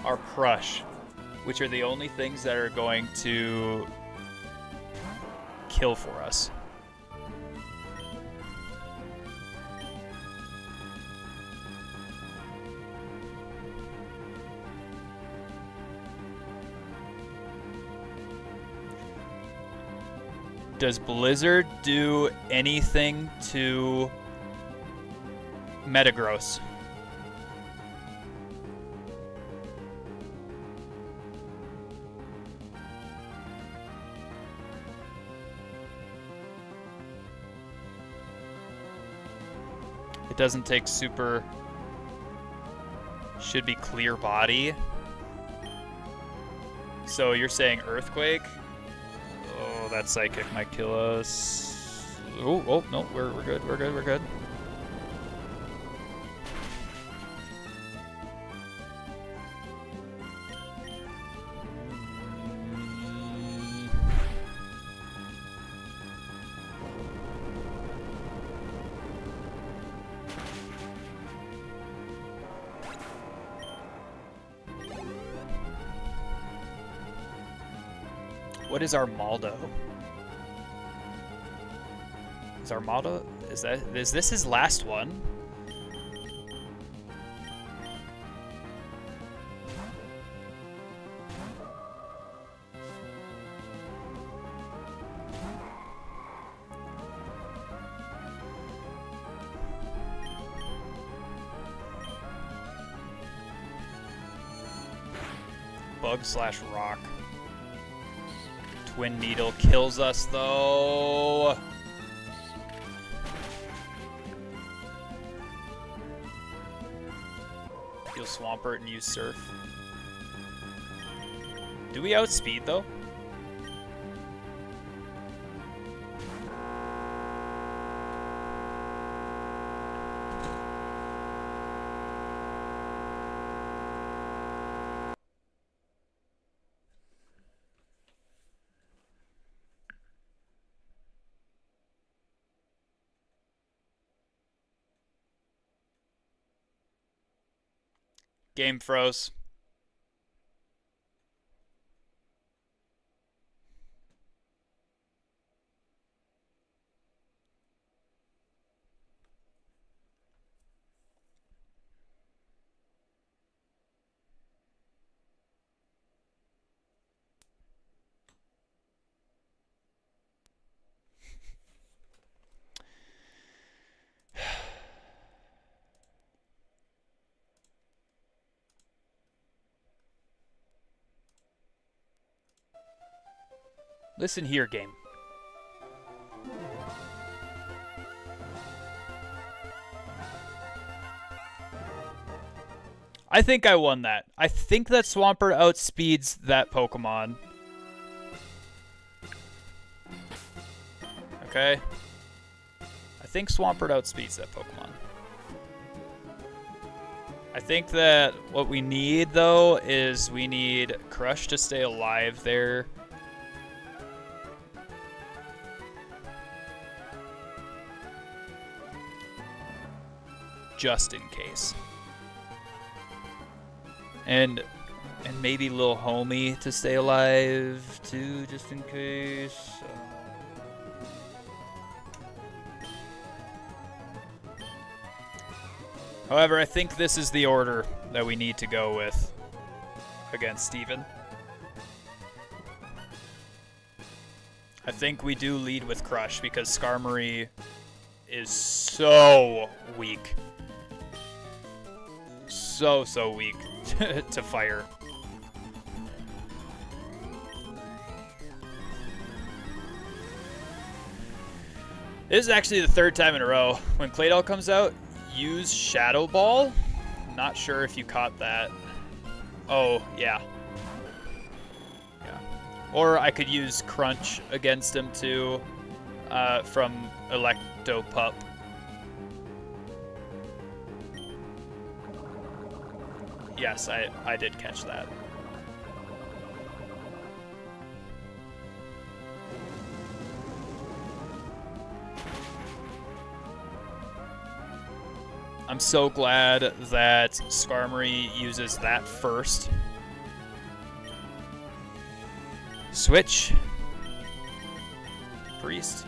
our Crush, which are the only things that are going to kill for us. Does Blizzard do anything to Metagross? It doesn't take super... Should be clear body. So you're saying Earthquake? Oh, that Psychic might kill us. Oh, no, we're good, we're good, we're good. What is Armaldo? Is Armaldo... Is this his last one? Bug/rock. Twin Needle kills us, though. He'll Swampert and use Surf. Do we outspeed, though? Game froze. Listen here, game. I think I won that. I think that Swampert outspeeds that Pokemon. Okay. I think Swampert outspeeds that Pokemon. I think that what we need, though, is we need Crush to stay alive there. Just in case. And maybe Lil Homie to stay alive too, just in case. However, I think this is the order that we need to go with against Steven. I think we do lead with Crush because Skarmory is so weak. So weak to fire. This is actually the third time in a row. When Claydol comes out, use Shadow Ball. Not sure if you caught that. Oh, yeah. Yeah. Or I could use Crunch against him too, from Electopup. Yes, I did catch that. I'm so glad that Skarmory uses that first. Switch. Priest.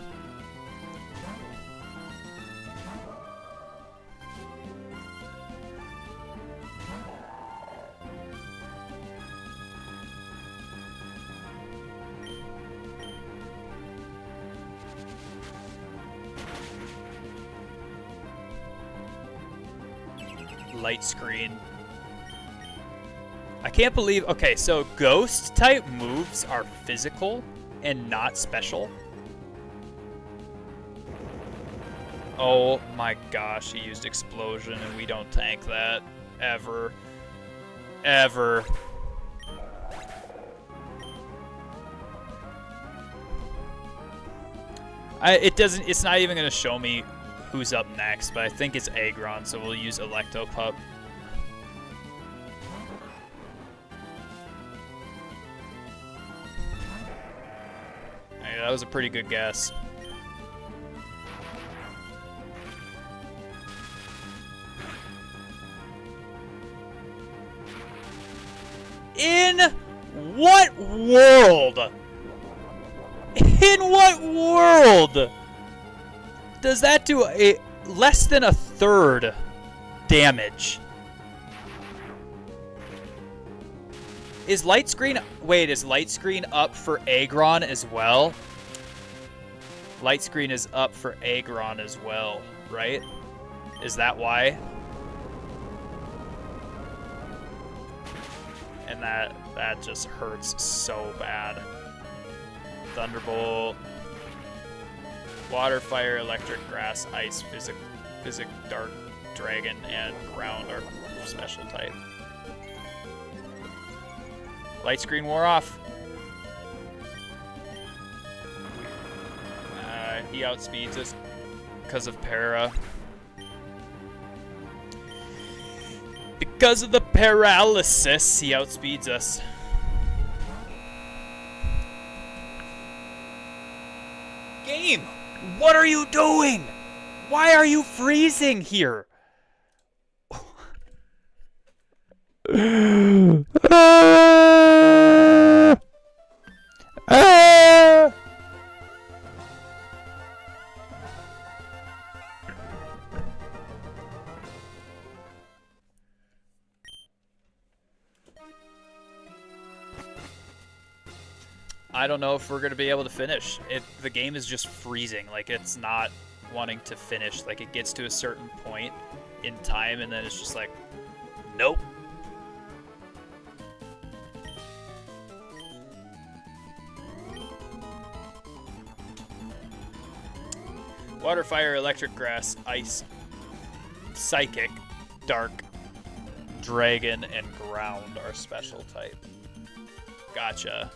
Light screen. I can't believe... Okay, so ghost type moves are physical and not special. Oh my gosh, he used explosion and we don't tank that. Ever. Ever. It's not even gonna show me who's up next, but I think it's Aggron, so we'll use Electopup. Hey, that was a pretty good guess. In what world? In what world does that do a less than a third damage? Is Light Screen... Wait, is Light Screen up for Aggron as well? Light Screen is up for Aggron as well, right? Is that why? And that just hurts so bad. Thunderbolt. Water, Fire, Electric, Grass, Ice, Physic, Dark, Dragon, and Ground are special type. Light Screen wore off. He outspeeds us because of Para. Because of the paralysis, he outspeeds us. Game! What are you doing? Why are you freezing here? I don't know if we're going to be able to finish. The game is just freezing. Like, it's not wanting to finish. Like, it gets to a certain point in time, and then it's just like, nope. Water, Fire, Electric, Grass, Ice, Psychic, Dark, Dragon, and Ground are special type. Gotcha.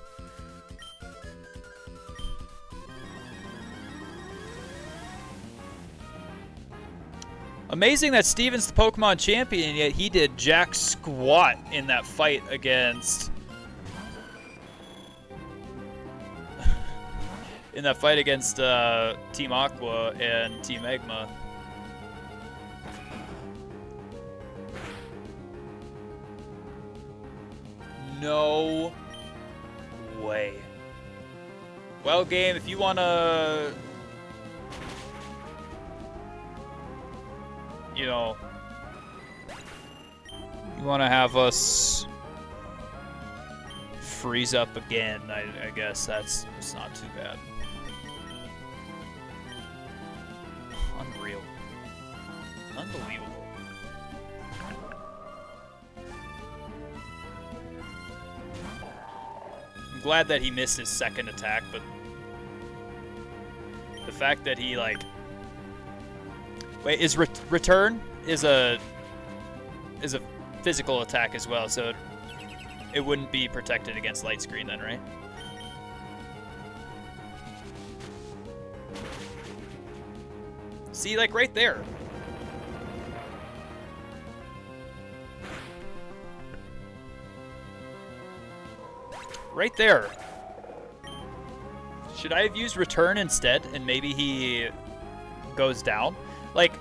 Amazing that Steven's the Pokemon champion, yet he did jack squat in that fight against... Team Aqua and Team Egma. No way. Well, game, if you want to... You know, you want to have us freeze up again, I guess it's not too bad. Unreal. Unbelievable. glad that he missed his second attack, but the fact that he like, wait, is return is a physical attack as well, so it wouldn't be protected against light screen then, right? See, like right there. Right there. Should I have used return instead and maybe he goes down? Like,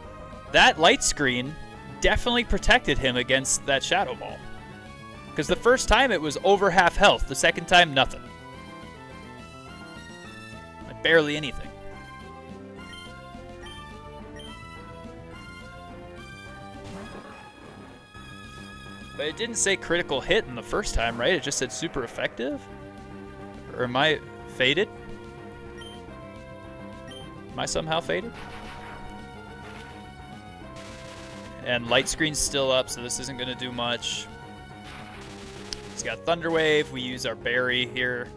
that light screen definitely protected him against that Shadow Ball. Because the first time it was over half health, the second time nothing. Like barely anything. But it didn't say critical hit in the first time, right? It just said super effective? Or am I faded? Am I somehow faded? And light screen's still up, so this isn't going to do much. He's got Thunder Wave. We use our berry here.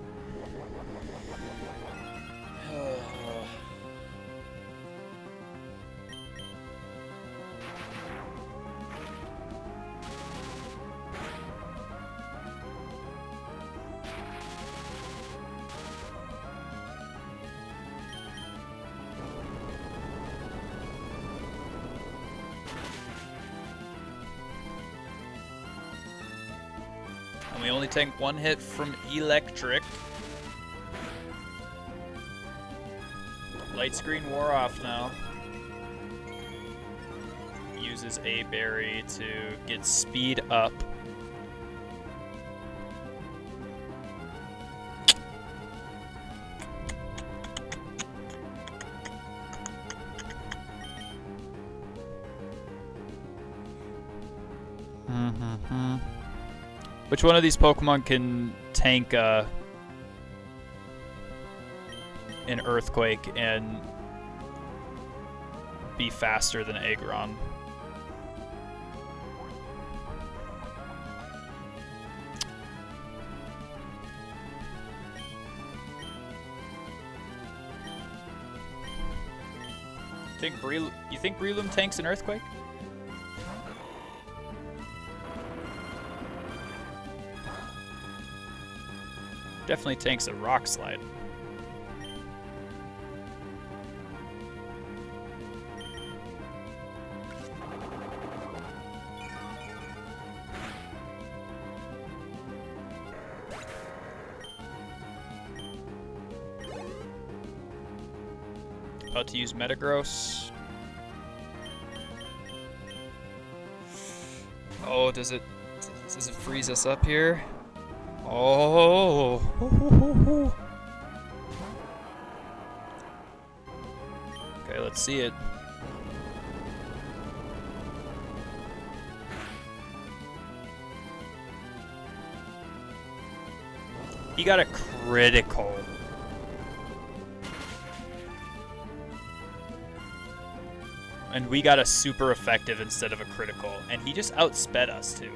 And we only take one hit from electric. Light screen wore off now. Uses a berry to get speed up. Which one of these Pokemon can tank an Earthquake and be faster than Aggron? You think Breloom tanks an Earthquake? Definitely tanks a Rock Slide. About to use Metagross. Oh, does it freeze us up here? Oh. Okay, let's see it. He got a critical. And we got a super effective instead of a critical. And he just outsped us too.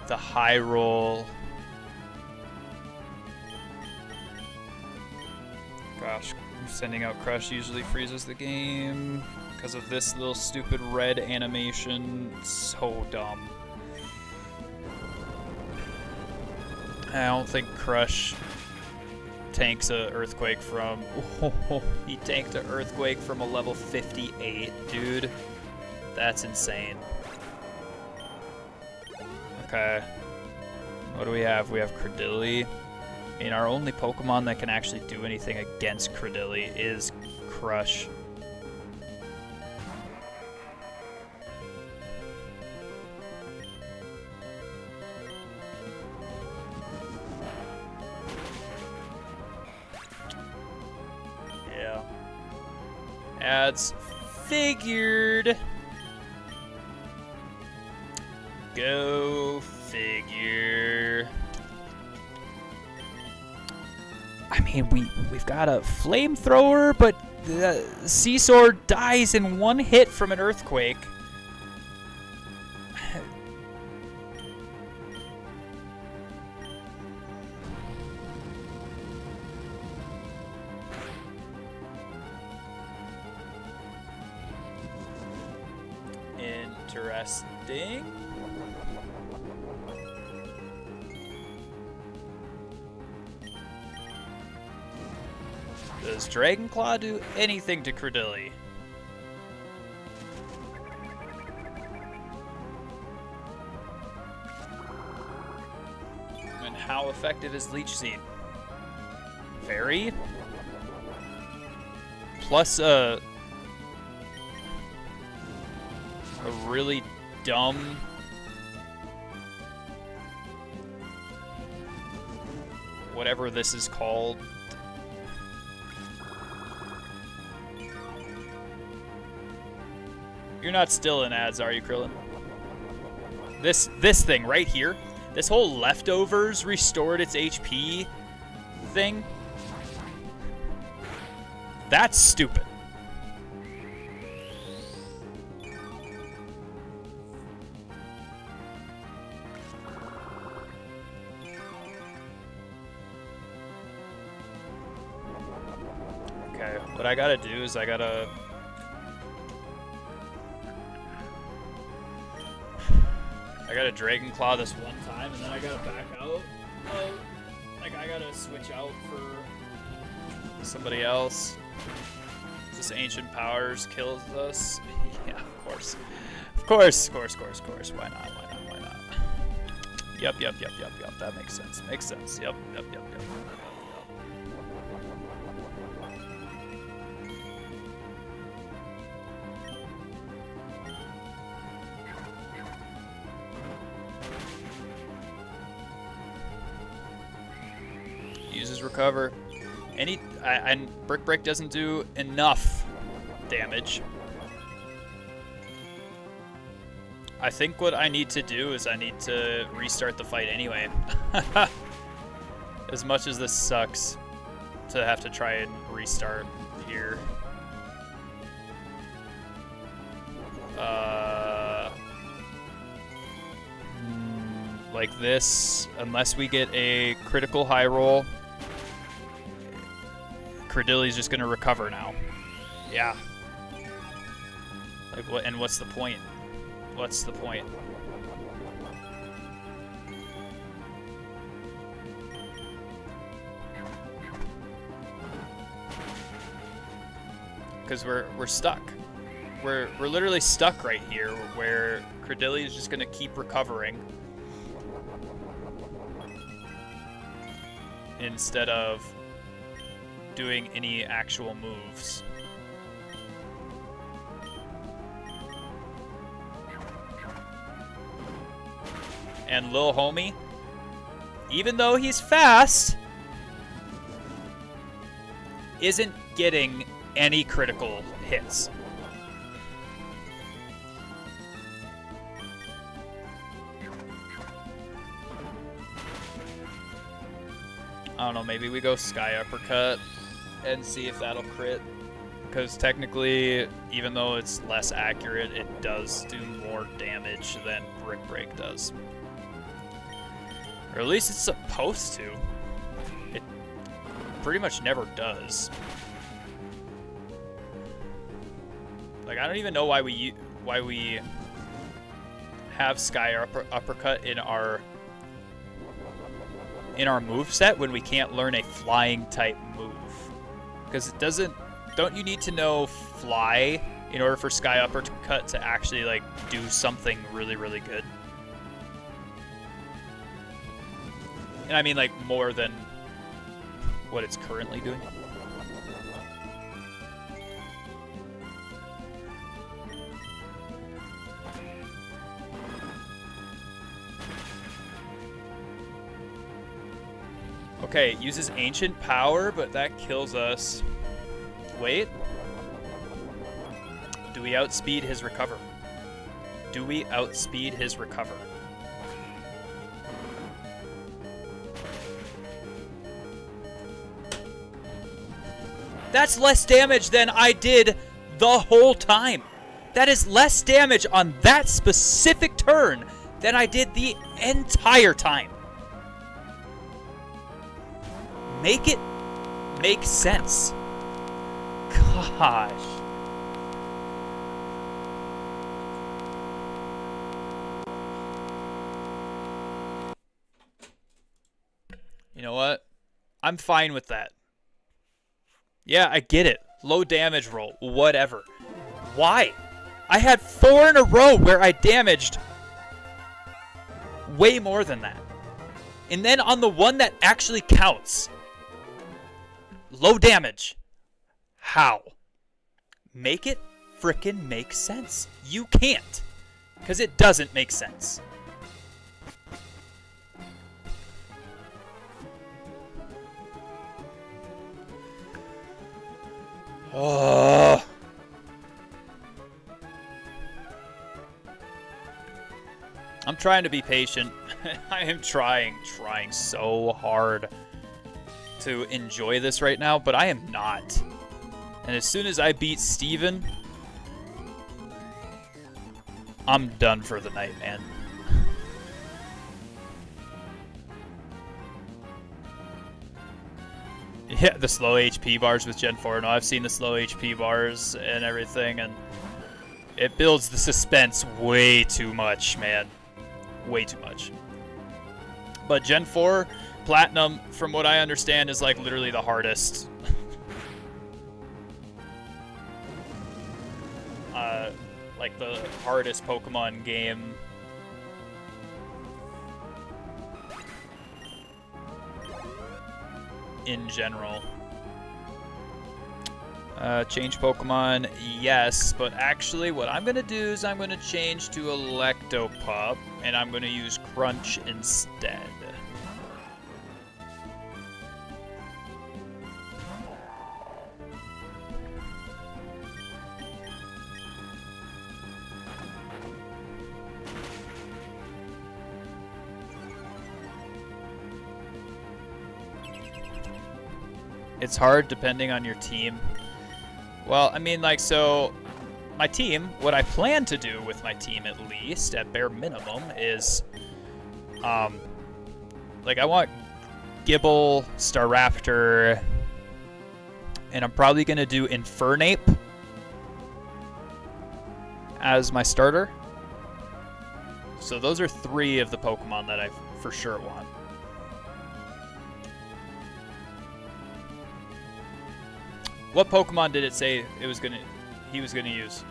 The high roll. Gosh, sending out Crush usually freezes the game because of this little stupid red animation. It's so dumb. I don't think Crush tanks a Earthquake from... Oh, he tanked an Earthquake from a level 58, dude. That's insane. Okay. What do we have? We have Credilli. I mean, our only Pokemon that can actually do anything against Credilli is Crush. Ads figured. Go figure. I mean, we've got a flamethrower, but the sea sword dies in one hit from an earthquake. Interesting. Does Dragonclaw do anything to Credilli? And how effective is Leech Seed? Very. Plus a really dumb whatever this is called. You're not still in ads, are you, Krillin? This thing right here, this whole leftovers restored its HP thing, that's stupid. Okay, what I gotta do is I gotta Dragon Claw this one time, and then I gotta back out. Like I gotta switch out for somebody else. This Ancient Powers kills us. Yeah, of course. Of course. Why not? Yep. That makes sense. Yep. Uses recover. And Brick Break doesn't do enough damage. I think what I need to do is I need to restart the fight anyway. As much as this sucks to have to try and restart here. Like this, unless we get a critical high roll, Credilli's just gonna recover now. Yeah. Like what? And what's the point? What's the point? Because we're stuck. We're literally stuck right here, where Credilli is just gonna keep recovering instead of doing any actual moves. And Lil Homie, even though he's fast, isn't getting any critical hits. I don't know, maybe we go Sky Uppercut and see if that'll crit. Because technically, even though it's less accurate, it does do more damage than Brick Break does. Or at least it's supposed to. It pretty much never does. Like, I don't even know why we have Sky Uppercut in our moveset when we can't learn a flying type move. Because it doesn't... Don't you need to know Fly in order for Sky Uppercut to actually, like, do something really, really good? And I mean, like, more than what it's currently doing. Okay, it uses Ancient Power, but that kills us. Wait. Do we outspeed his recover? Do we outspeed his recover? That's less damage than I did the whole time. That is less damage on that specific turn than I did the entire time. Make it make sense. Gosh. You know what? I'm fine with that. Yeah, I get it. Low damage roll. Whatever. Why? I had 4 in a row where I damaged way more than that. And then on the one that actually counts, low damage. How? Make it frickin' make sense. You can't. Because it doesn't make sense. Oh. I'm trying to be patient. I am trying so hard to enjoy this right now, but I am not. And as soon as I beat Steven, I'm done for the night, man. Yeah, the slow HP bars with Gen 4. No, I've seen the slow HP bars and everything, and it builds the suspense way too much, man. Way too much. But Gen 4 Platinum, from what I understand, is like literally the hardest. Like the hardest Pokemon game. In general. Change Pokemon, yes, but actually what I'm going to do is I'm going to change to Electopup, and I'm going to use Crunch instead. It's hard depending on your team. Well, I mean, like, so my team, what I plan to do with my team, at least, at bare minimum, is, like, I want Gible, Staraptor, and I'm probably going to do Infernape as my starter. So those are 3 of the Pokemon that I for sure want. What Pokemon did it say he was gonna use?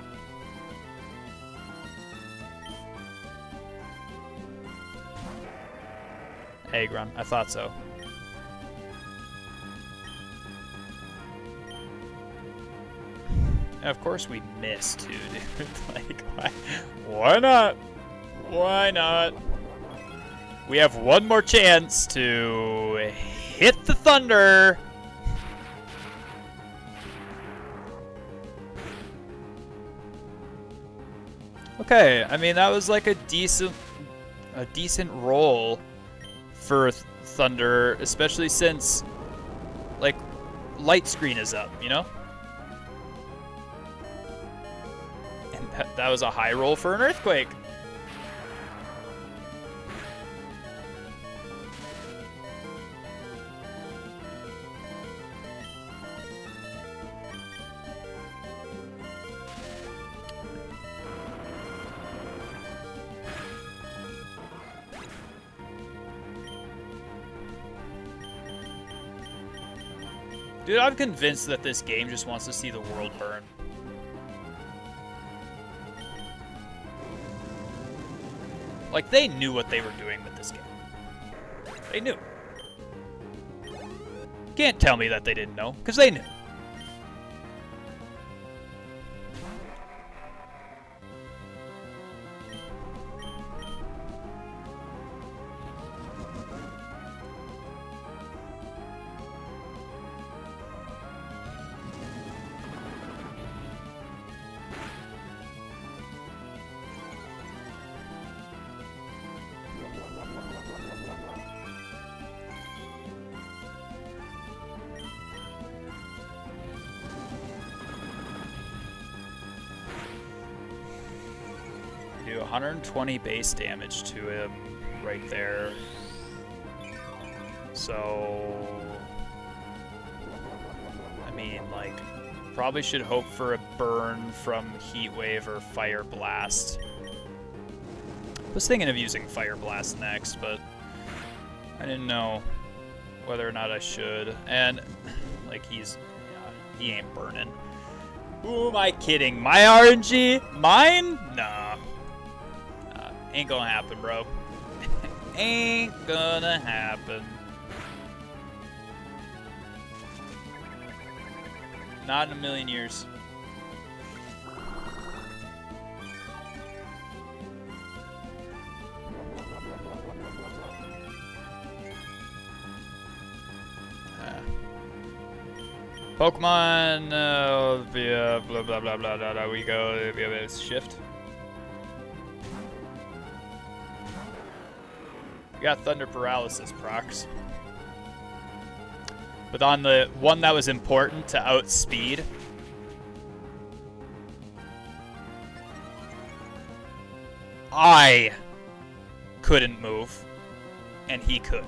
Aggron, I thought so. And of course we missed too, dude. Like, why not? Why not? We have one more chance to hit the thunder. Okay, I mean that was like a decent roll for Thunder, especially since like Light Screen is up, you know? And that was a high roll for an Earthquake. Dude, I'm convinced that this game just wants to see the world burn. Like, they knew what they were doing with this game. They knew. Can't tell me that they didn't know, because they knew. 120 base damage to him right there. So, I mean, like, probably should hope for a burn from Heat Wave or Fire Blast. I was thinking of using Fire Blast next, but I didn't know whether or not I should. And, like, he ain't burning. Who am I kidding? My RNG? Mine? Nah. Ain't gonna happen, bro. Ain't gonna happen. Not in a million years. Pokemon, via blah blah blah blah blah. We go via shift. We got Thunder Paralysis procs. But on the one that was important to outspeed, I couldn't move, and he could.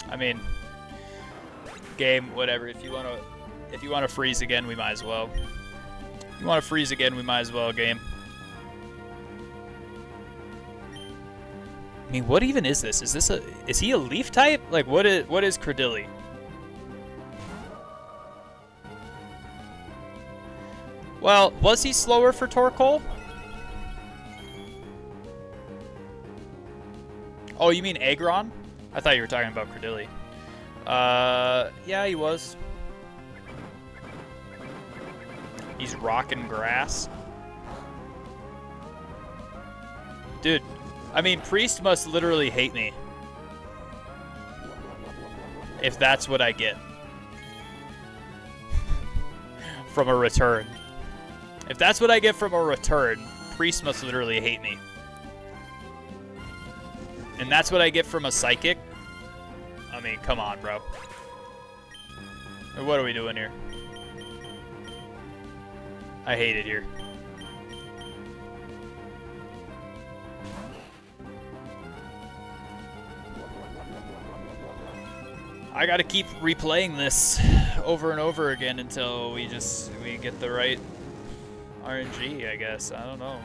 I mean, game, whatever. If you wanna freeze again, we might as well. If you wanna freeze again, we might as well, game. I mean, what even is this? Is he a leaf type? Like, what is Credilli? Well, was he slower for Torkoal? Oh, you mean Aggron? I thought you were talking about Credilli. Yeah, he was. He's rocking grass. Dude, I mean, Priest must literally hate me. If that's what I get. From a return. If that's what I get from a return, Priest must literally hate me. And that's what I get from a Psychic? I mean, come on, bro. What are we doing here? I hate it here. I gotta keep replaying this over and over again until we get the right RNG, I guess. I don't know.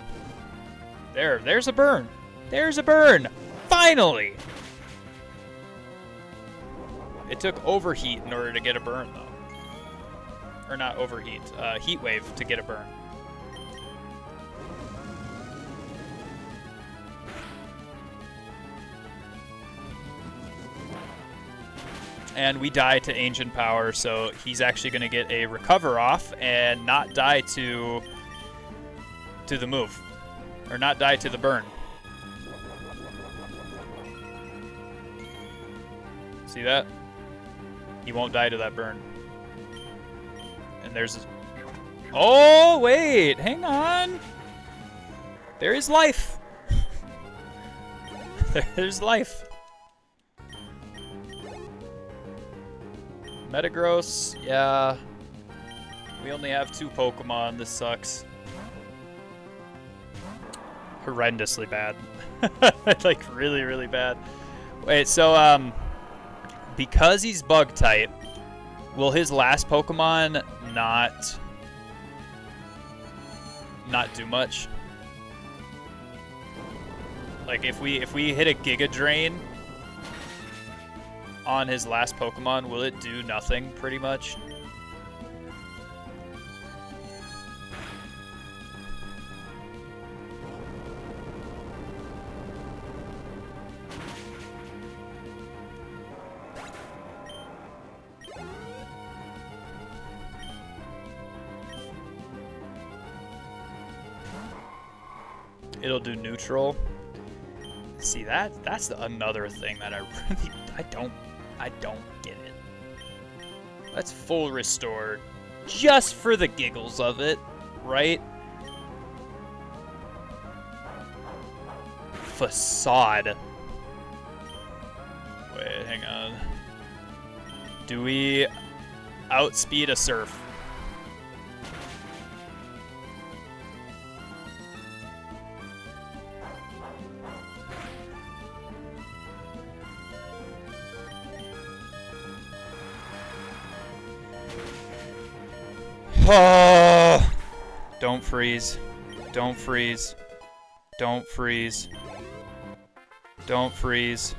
There's a burn. There's a burn. Finally! It took overheat in order to get a burn, though. Or not overheat, heat wave to get a burn. And we die to Ancient Power, so he's actually going to get a recover off and not die to the move. Or not die to the burn. See that? He won't die to that burn. And there's... Oh, wait! Hang on! There is life! There's life. Metagross, yeah. We only have 2 Pokemon. This sucks. Horrendously bad. Like, really, really bad. Wait, so, because he's bug type, will his last Pokemon not do much? Like if we hit a Giga Drain on his last Pokemon, will it do nothing pretty much? It'll do neutral. See, that's another thing that I don't get it. Let's full restore just for the giggles of it, right? Facade. Wait, hang on. Do we outspeed a Surf? Oh! Don't freeze. Don't freeze. Don't freeze. Don't freeze.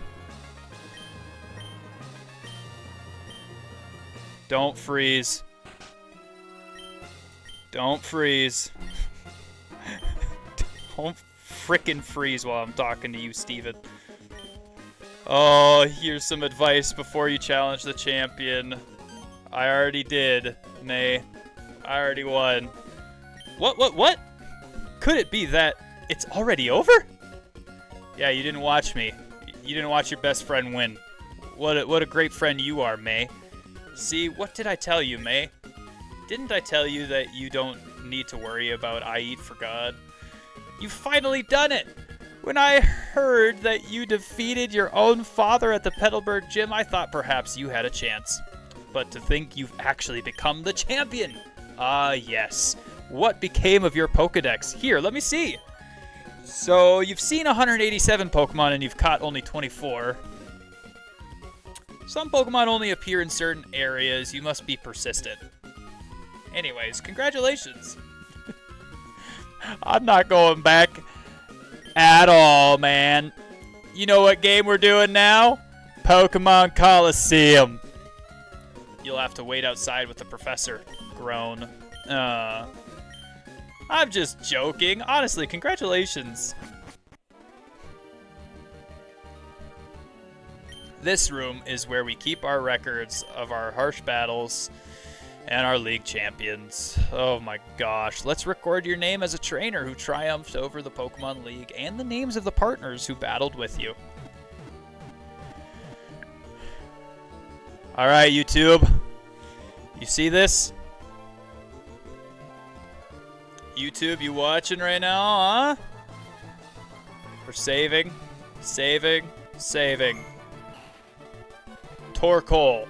Don't freeze. Don't freeze. Don't frickin' freeze while I'm talking to you, Steven. Oh, here's some advice before you challenge the champion. I already did, May. I already won. What? Could it be that it's already over? Yeah, you didn't watch me. You didn't watch your best friend win. What a great friend you are, May. See, what did I tell you, May? Didn't I tell you that you don't need to worry about I Eat for God? You've finally done it! When I heard that you defeated your own father at the Petalburg gym, I thought perhaps you had a chance. But to think you've actually become the champion! Ah, yes. What became of your Pokedex? Here, let me see. So, you've seen 187 Pokemon and you've caught only 24. Some Pokemon only appear in certain areas. You must be persistent. Anyways, congratulations. I'm not going back at all, man. You know what game we're doing now? Pokemon Coliseum. You'll have to wait outside with the professor. Groan. I'm just joking. Honestly, congratulations. This room is where we keep our records of our harsh battles and our league champions. Oh my gosh. Let's record your name as a trainer who triumphed over the Pokemon League and the names of the partners who battled with you. Alright, YouTube. You see this? YouTube, you watching right now, huh? We're saving. Torkoal.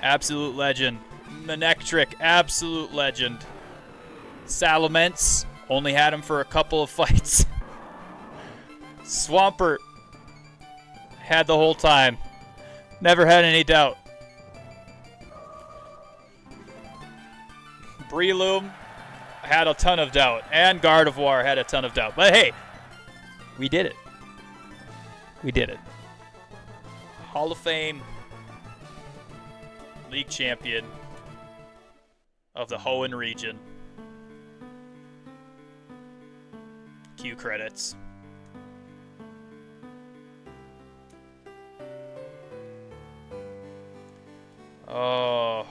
Absolute legend. Manectric, absolute legend. Salamence, only had him for a couple of fights. Swampert, had the whole time. Never had any doubt. Breloom, had a ton of doubt. And Gardevoir had a ton of doubt. But hey, we did it. We did it. Hall of Fame league champion of the Hoenn region. Cue credits. Oh.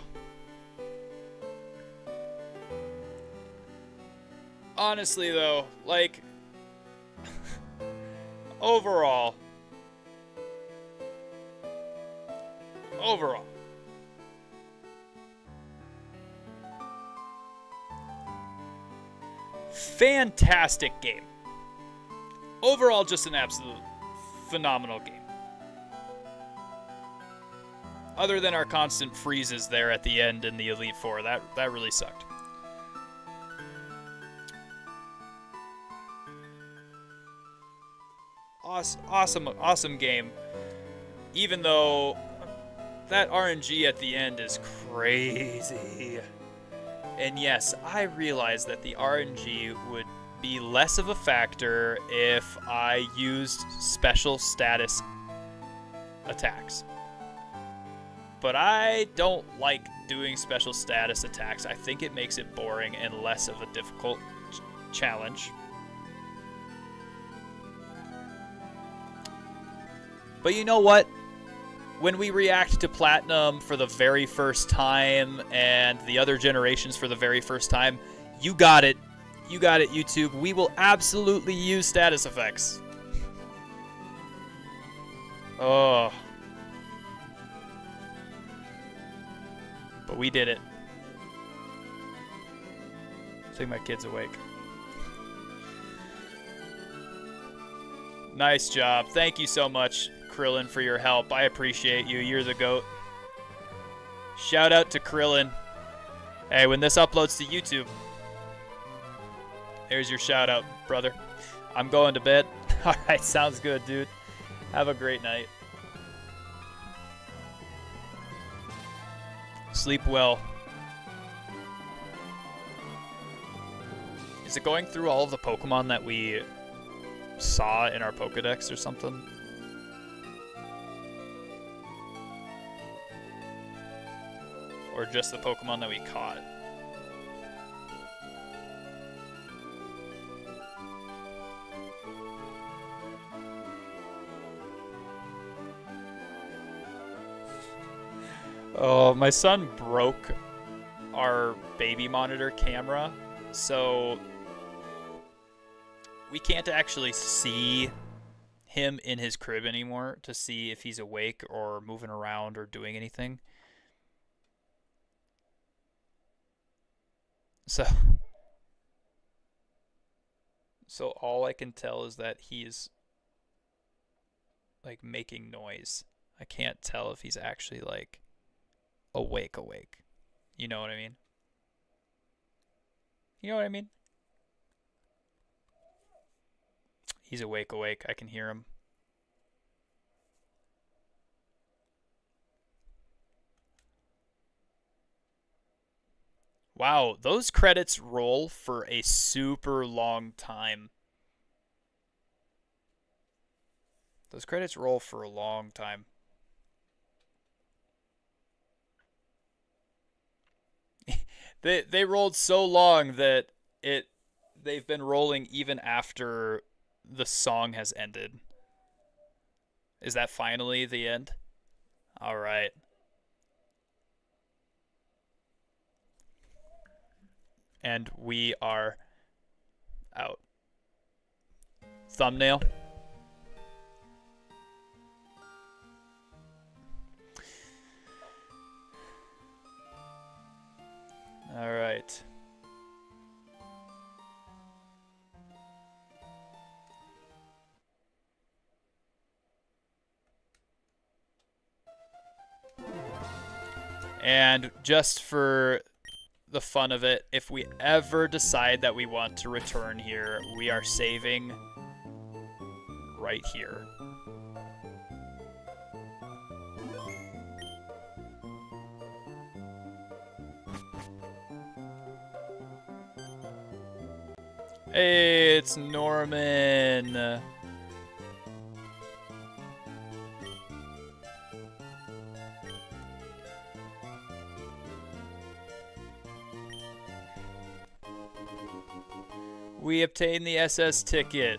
Honestly, though, like, overall, fantastic game. Overall, just an absolute phenomenal game. Other than our constant freezes there at the end in the Elite Four, that really sucked. Awesome game. Even though that RNG at the end is crazy. And yes, I realize that the RNG would be less of a factor if I used special status attacks. But I don't like doing special status attacks. I think it makes it boring and less of a difficult challenge. But you know what? When we react to Platinum for the very first time and the other generations for the very first time, you got it. You got it, YouTube. We will absolutely use status effects. Oh. But we did it. I think my kid's awake. Nice job. Thank you so much, Krillin, for your help. I appreciate you. You're the GOAT. Shout out to Krillin. Hey, when this uploads to YouTube, there's your shout out, brother. I'm going to bed. All right, sounds good, dude. Have a great night. Sleep well. Is it going through all of the Pokemon that we saw in our Pokedex or something? Or just the Pokemon that we caught? Oh, my son broke our baby monitor camera, so we can't actually see him in his crib anymore to see if he's awake or moving around or doing anything. So all I can tell is that he's like making noise. I can't tell if he's actually like awake. You know what I mean? You know what I mean? He's awake. I can hear him. Wow, those credits roll for a super long time. Those credits roll for a long time. They rolled so long that they've been rolling even after the song has ended. Is that finally the end? All right. And we are out. Thumbnail. All right. And just for the fun of it, if we ever decide that we want to return here, we are saving right here. Hey, it's Norman. We obtained the SS ticket.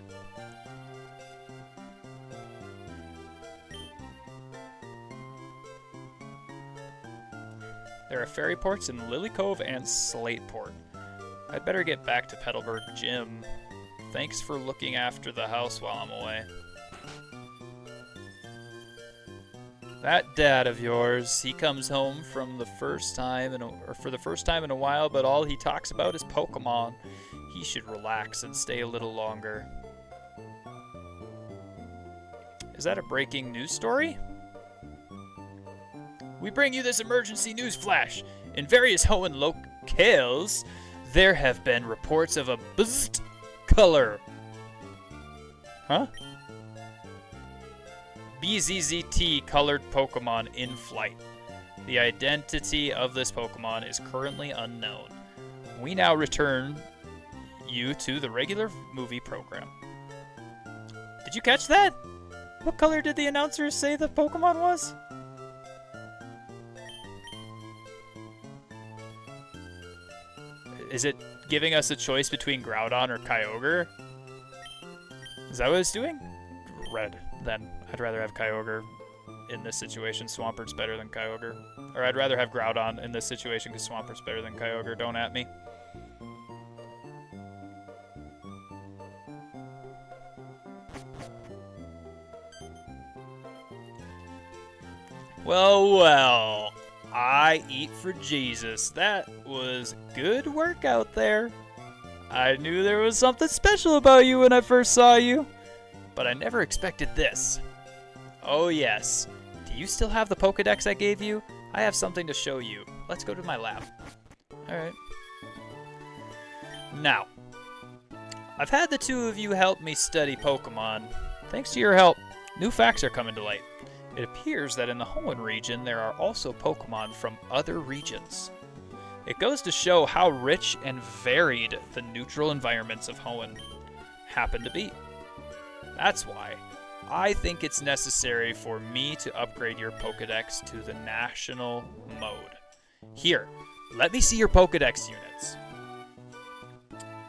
There are ferry ports in Lily Cove and Slateport. I'd better get back to Petalburg Gym. Thanks for looking after the house while I'm away. That dad of yours, he comes home from the first time for the first time in a while, but all he talks about is Pokemon. He should relax and stay a little longer. Is that a breaking news story? We bring you this emergency news flash. In various Hoenn locales, there have been reports of a buzzed color. Huh? BZZT colored Pokemon in flight. The identity of this Pokemon is currently unknown. We now return you to the regular movie program. Did you catch that? What color did the announcers say the Pokemon was? Is it giving us a choice between Groudon or Kyogre? Is that what it's doing? Red, then. I'd rather have Kyogre in this situation. Swampert's better than Kyogre. Or I'd rather have Groudon in this situation because Swampert's better than Kyogre. Don't at me. Well. I eat for Jesus. That was good work out there. I knew there was something special about you when I first saw you. but I never expected this. Oh yes. Do you still have the Pokedex I gave you? I have something to show you. Let's go to my lab. Alright. Now, I've had the two of you help me study Pokemon. Thanks to your help, new facts are coming to light. It appears that in the Hoenn region there are also Pokemon from other regions. It goes to show how rich and varied the neutral environments of Hoenn happen to be. That's why I think it's necessary for me to upgrade your Pokedex to the National mode. Here, let me see your Pokedex units.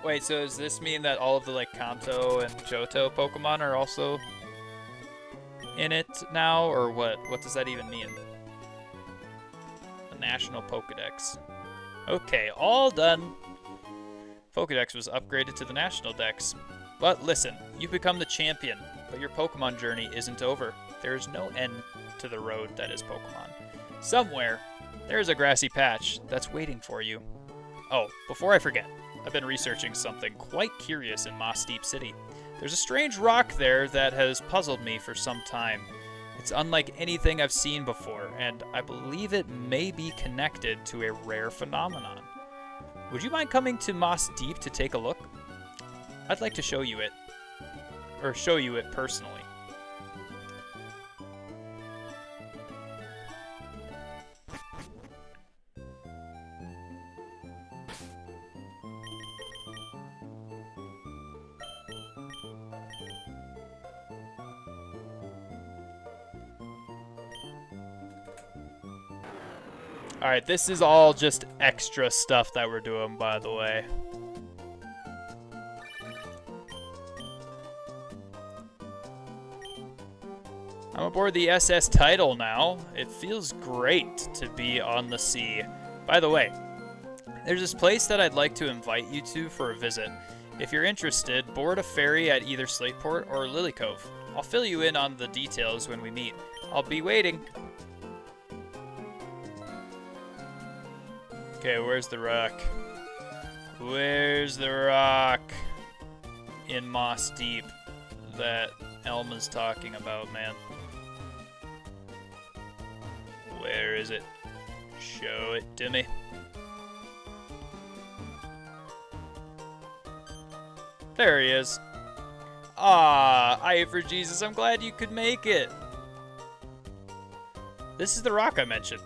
Wait, so does this mean that all of the like Kanto and Johto Pokemon are also in it now, or what? What does that even mean? The National Pokedex. Okay, all done. Pokedex was upgraded to the National Dex. But listen, you've become the champion, but your Pokemon journey isn't over. There is no end to the road that is Pokemon. Somewhere, there is a grassy patch that's waiting for you. Oh, before I forget, I've been researching something quite curious in Moss Deep City. There's a strange rock there that has puzzled me for some time. It's unlike anything I've seen before, and I believe it may be connected to a rare phenomenon. Would you mind coming to Moss Deep to take a look? I'd like to show you it, or show you it personally. Alright, this is all just extra stuff that we're doing, by the way. I'm aboard the SS Tidal now. It feels great to be on the sea. By the way, there's this place that I'd like to invite you to for a visit. If you're interested, board a ferry at either Slateport or Lily Cove. I'll fill you in on the details when we meet. I'll be waiting. Okay, where's the rock? Where's the rock in Moss Deep that Elma's talking about, man? Where is it? Show it to me. There he is. Ah, I for Jesus, I'm glad you could make it. This is the rock I mentioned.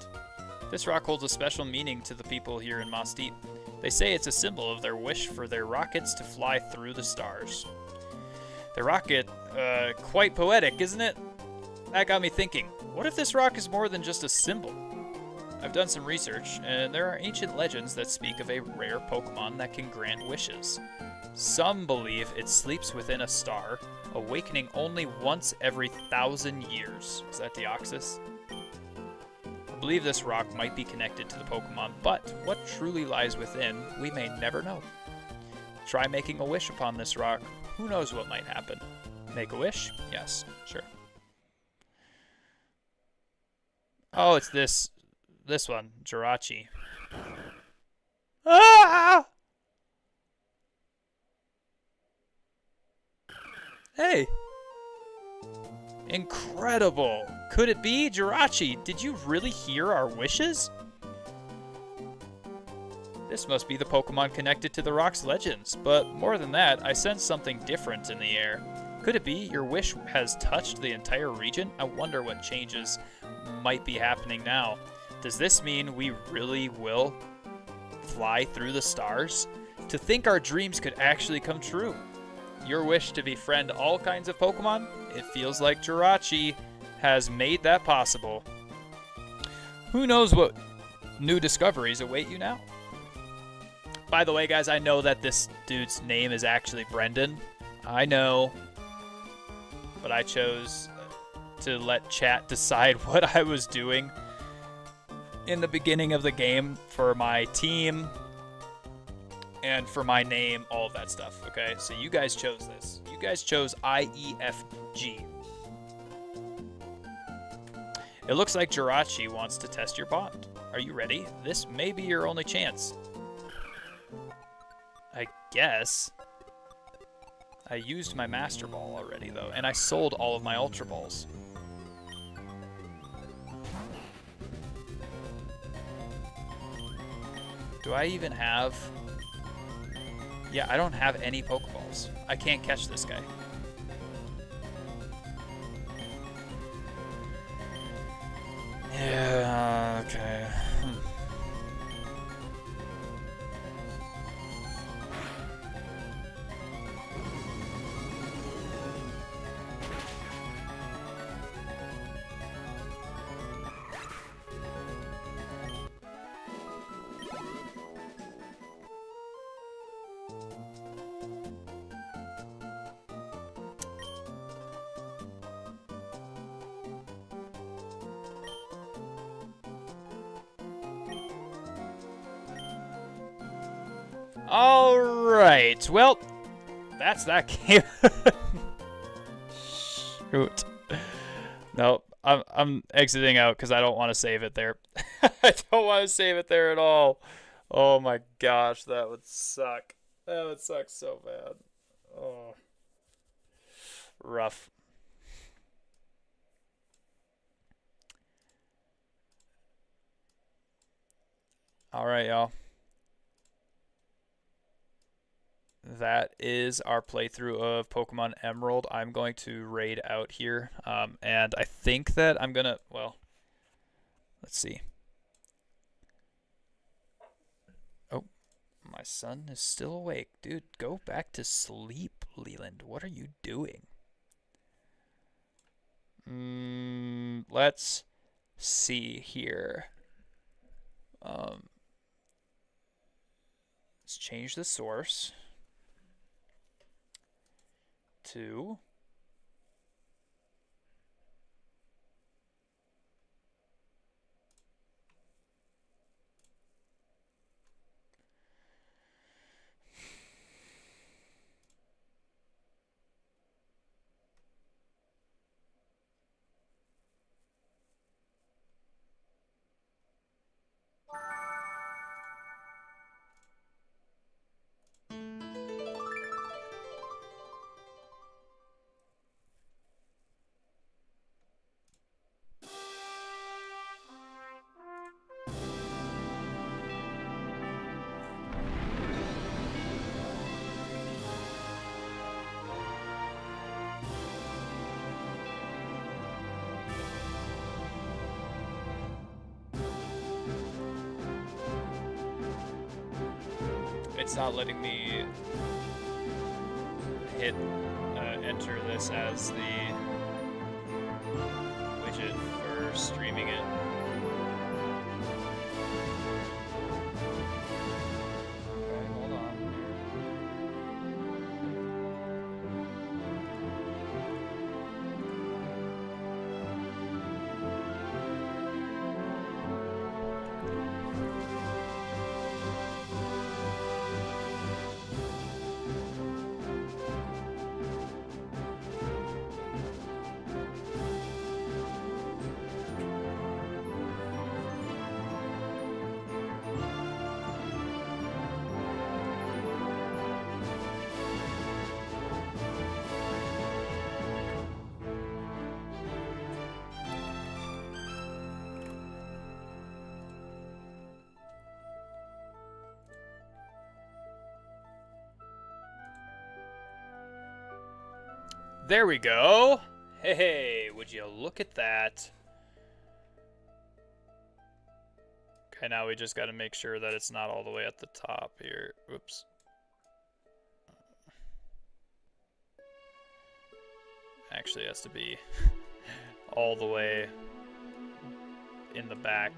This rock holds a special meaning to the people here in Moss Deep. They say it's a symbol of their wish for their rockets to fly through the stars. The rocket, quite poetic, isn't it? That got me thinking, what if this rock is more than just a symbol? I've done some research, and there are ancient legends that speak of a rare Pokemon that can grant wishes. Some believe it sleeps within a star, awakening only once every 1,000 years. Is that Deoxys? I believe this rock might be connected to the Pokemon, but what truly lies within, we may never know. Try making a wish upon this rock. Who knows what might happen? Make a wish? Yes, sure. Oh, it's this one, Jirachi. Ah! Hey! Incredible! Could it be? Jirachi, did you really hear our wishes? This must be the Pokemon connected to the rock's legends, but more than that, I sense something different in the air. Could it be your wish has touched the entire region? I wonder what changes might be happening now. Does this mean we really will fly through the stars? To think our dreams could actually come true. Your wish to befriend all kinds of Pokemon? It feels like Jirachi has made that possible. Who knows what new discoveries await you now? By the way, guys, I know that this dude's name is actually Brendan. I know. But I chose to let chat decide what I was doing in the beginning of the game for my team and for my name, all of that stuff, okay? So you guys chose this. You guys chose IEFG. It looks like Jirachi wants to test your bond. Are you ready? This may be your only chance. I guess. I used my Master Ball already, though, and I sold all of my Ultra Balls. Do I even have... Yeah, I don't have any Pokeballs. I can't catch this guy. Yeah, okay. Alright, well, that's that game. Shoot. Nope, I'm exiting out because I don't want to save it there. I don't want to save it there at all. Oh my gosh, that would suck. That would suck so bad. Oh. Rough. Alright, y'all. That is our playthrough of Pokemon Emerald. I'm going to raid out here, and I think that I'm gonna, well, let's see. Oh, my son is still awake. Dude, go back to sleep, Leland. What are you doing? Let's see here. Let's change the source to it's not letting me hit enter this as the widget for streaming it. Okay, hold on. There we go. Hey, would you look at that? Okay, now we just got to make sure that it's not all the way at the top here. Oops. Actually, it has to be all the way in the back.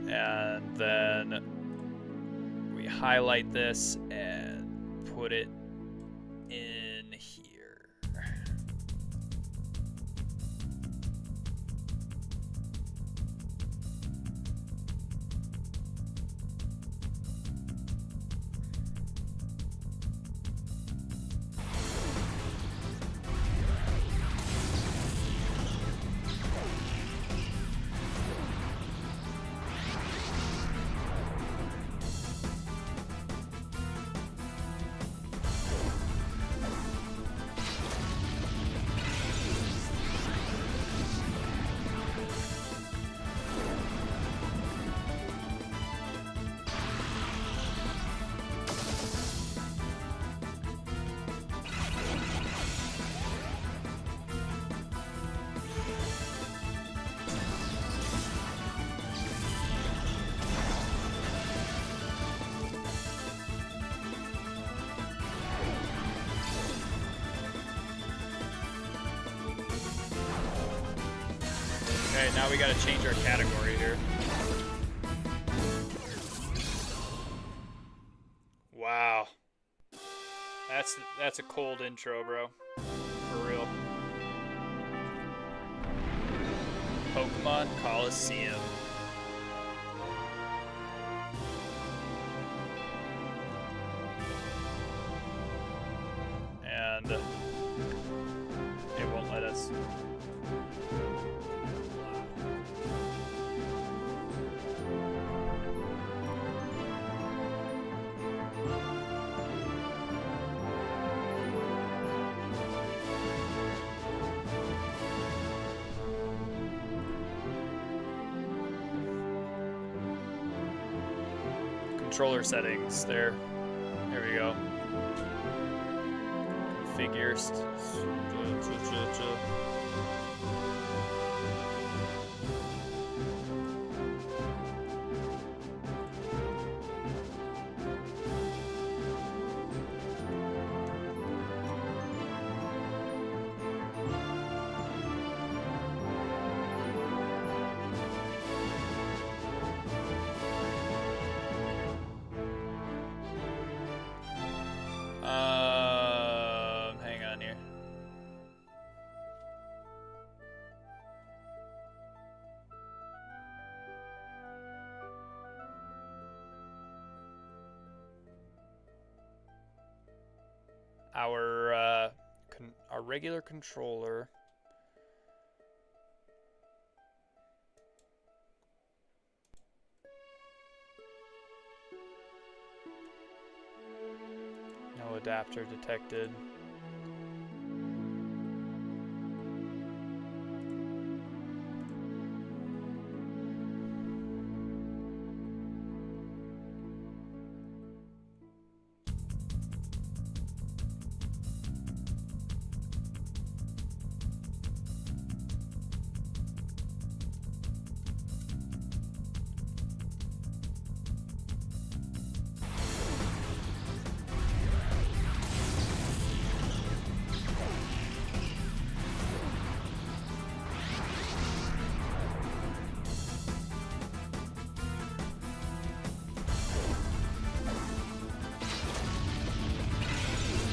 And then we highlight this and put it in here. Alright, now we gotta change our category here. Wow. That's a cold intro, bro. For real. Pokemon Coliseum. And it won't let us. Controller settings. There we go. Configure. Hang on here. Our regular controller. No adapter detected.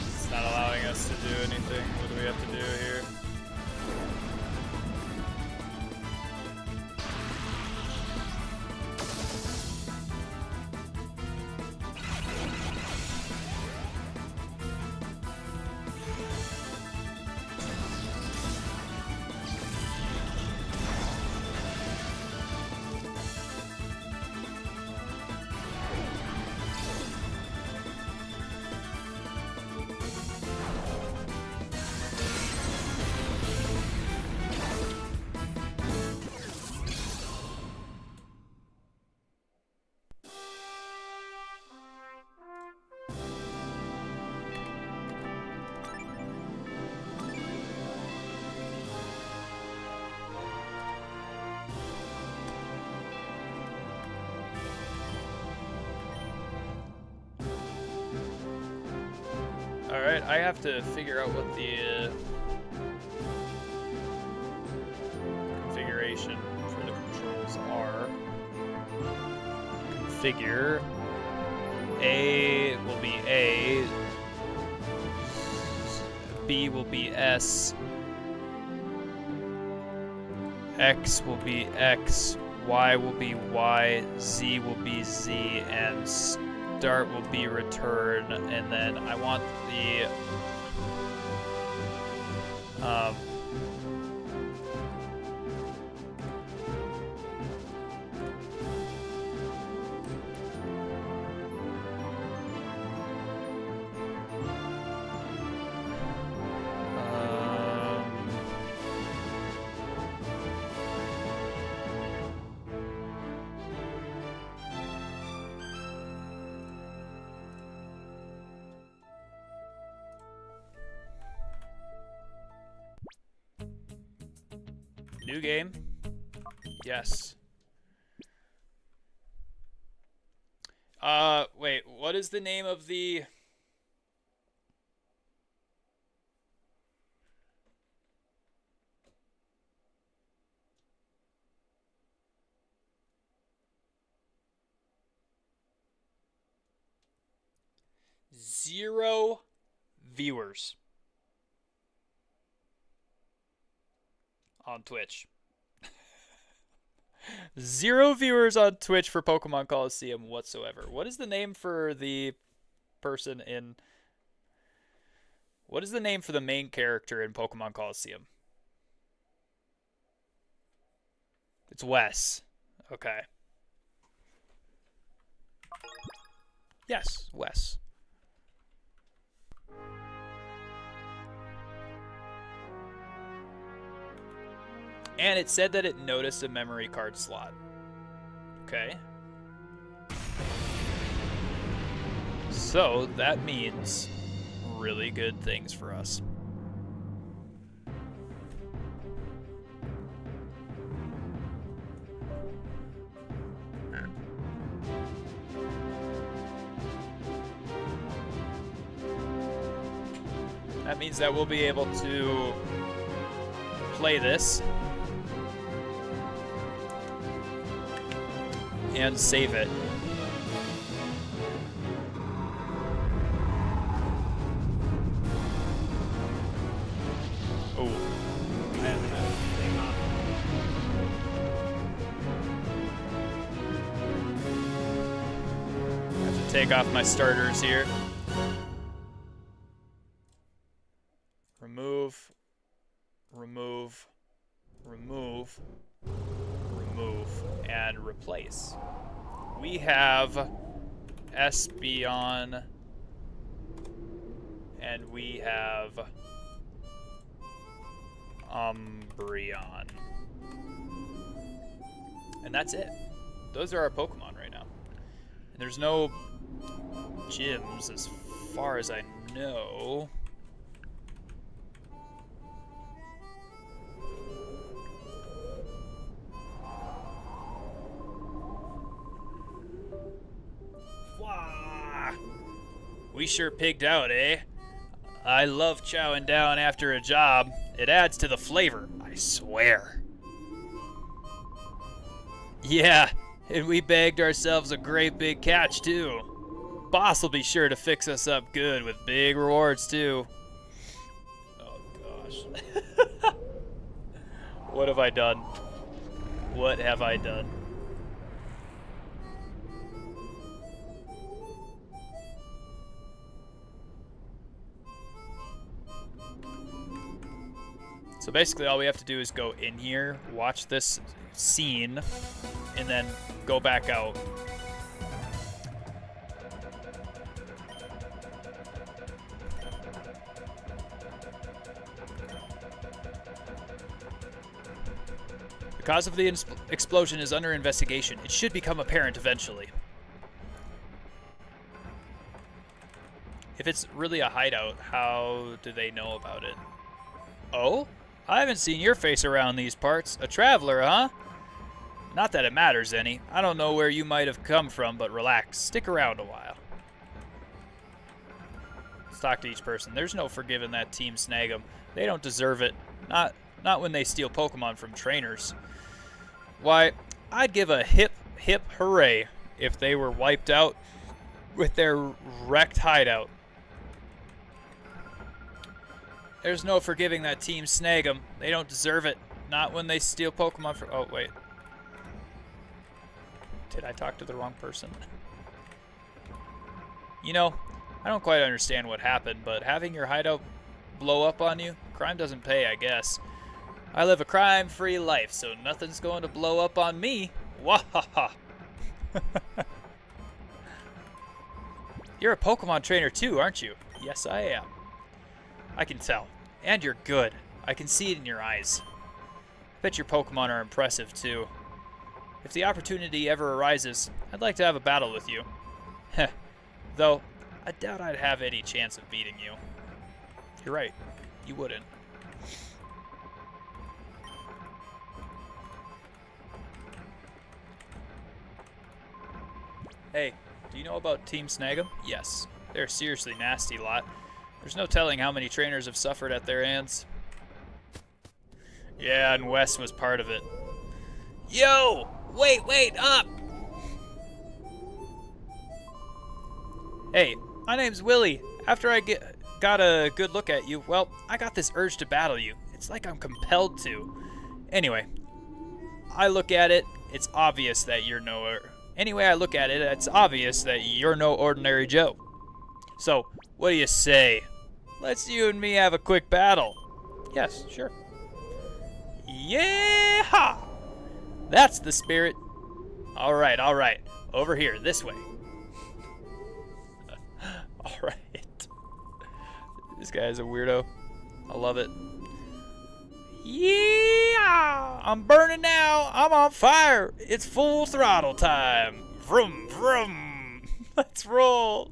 It's not allowing us to do anything. What do we have to do here? Alright, I have to figure out what the configuration for the controls are. Configure. A will be A. B will be S. X will be X. Y will be Y. Z will be Z. And start will be return, and then I want the new game. Yes. Wait, what is the name of the... 0 viewers on Twitch. 0 viewers on Twitch for Pokemon Coliseum whatsoever. What is the name for the person in... What is the name for the main character in Pokemon Coliseum? It's Wes. Okay. Yes, Wes. And it said that it noticed a memory card slot. Okay. So that means really good things for us. That means that we'll be able to play this and save it. Oh, I have that thing on. I have to take off my starters here. Remove, remove, remove, remove, and replace. We have Espeon, and we have Umbreon. And that's it. Those are our Pokemon right now. And there's no gyms as far as I know. We sure pigged out, eh? I love chowing down after a job. It adds to the flavor, I swear. Yeah, and we bagged ourselves a great big catch, too. Boss will be sure to fix us up good with big rewards, too. Oh, gosh. What have I done? What have I done? So basically all we have to do is go in here, watch this scene, and then go back out. The cause of the explosion is under investigation. It should become apparent eventually. If it's really a hideout, how do they know about it? Oh? I haven't seen your face around these parts. A traveler, huh? Not that it matters any. I don't know where you might have come from, but relax. Stick around a while. Let's talk to each person. There's no forgiving that Team Snag'em. They don't deserve it. Not when they steal Pokemon from trainers. Why, I'd give a hip, hip hooray if they were wiped out with their wrecked hideout. There's no forgiving that Team Snag'em. They don't deserve it. Not when they steal Pokemon from... Oh, wait. Did I talk to the wrong person? You know, I don't quite understand what happened, but having your hideout blow up on you, crime doesn't pay, I guess. I live a crime-free life, so nothing's going to blow up on me. Wahaha. You're a Pokemon trainer too, aren't you? Yes, I am. I can tell. And you're good. I can see it in your eyes. I bet your Pokemon are impressive, too. If the opportunity ever arises, I'd like to have a battle with you. Heh. Though, I doubt I'd have any chance of beating you. You're right. You wouldn't. Hey, do you know about Team Snag'em? Yes. They're a seriously nasty lot. There's no telling how many trainers have suffered at their hands. Yeah, and Wes was part of it. Yo! Wait up! Hey, my name's Willie. After I got a good look at you, well, I got this urge to battle you. It's like I'm compelled to. Anyway, I look at it, it's obvious that you're no... Anyway, I look at it, it's obvious that you're no ordinary Joe. So, what do you say? Let's you and me have a quick battle. Yes, sure. Yeah! That's the spirit. All right. Over here, this way. All right. This guy's a weirdo. I love it. Yeah! I'm burning now. I'm on fire. It's full throttle time. Vroom, vroom. Let's roll.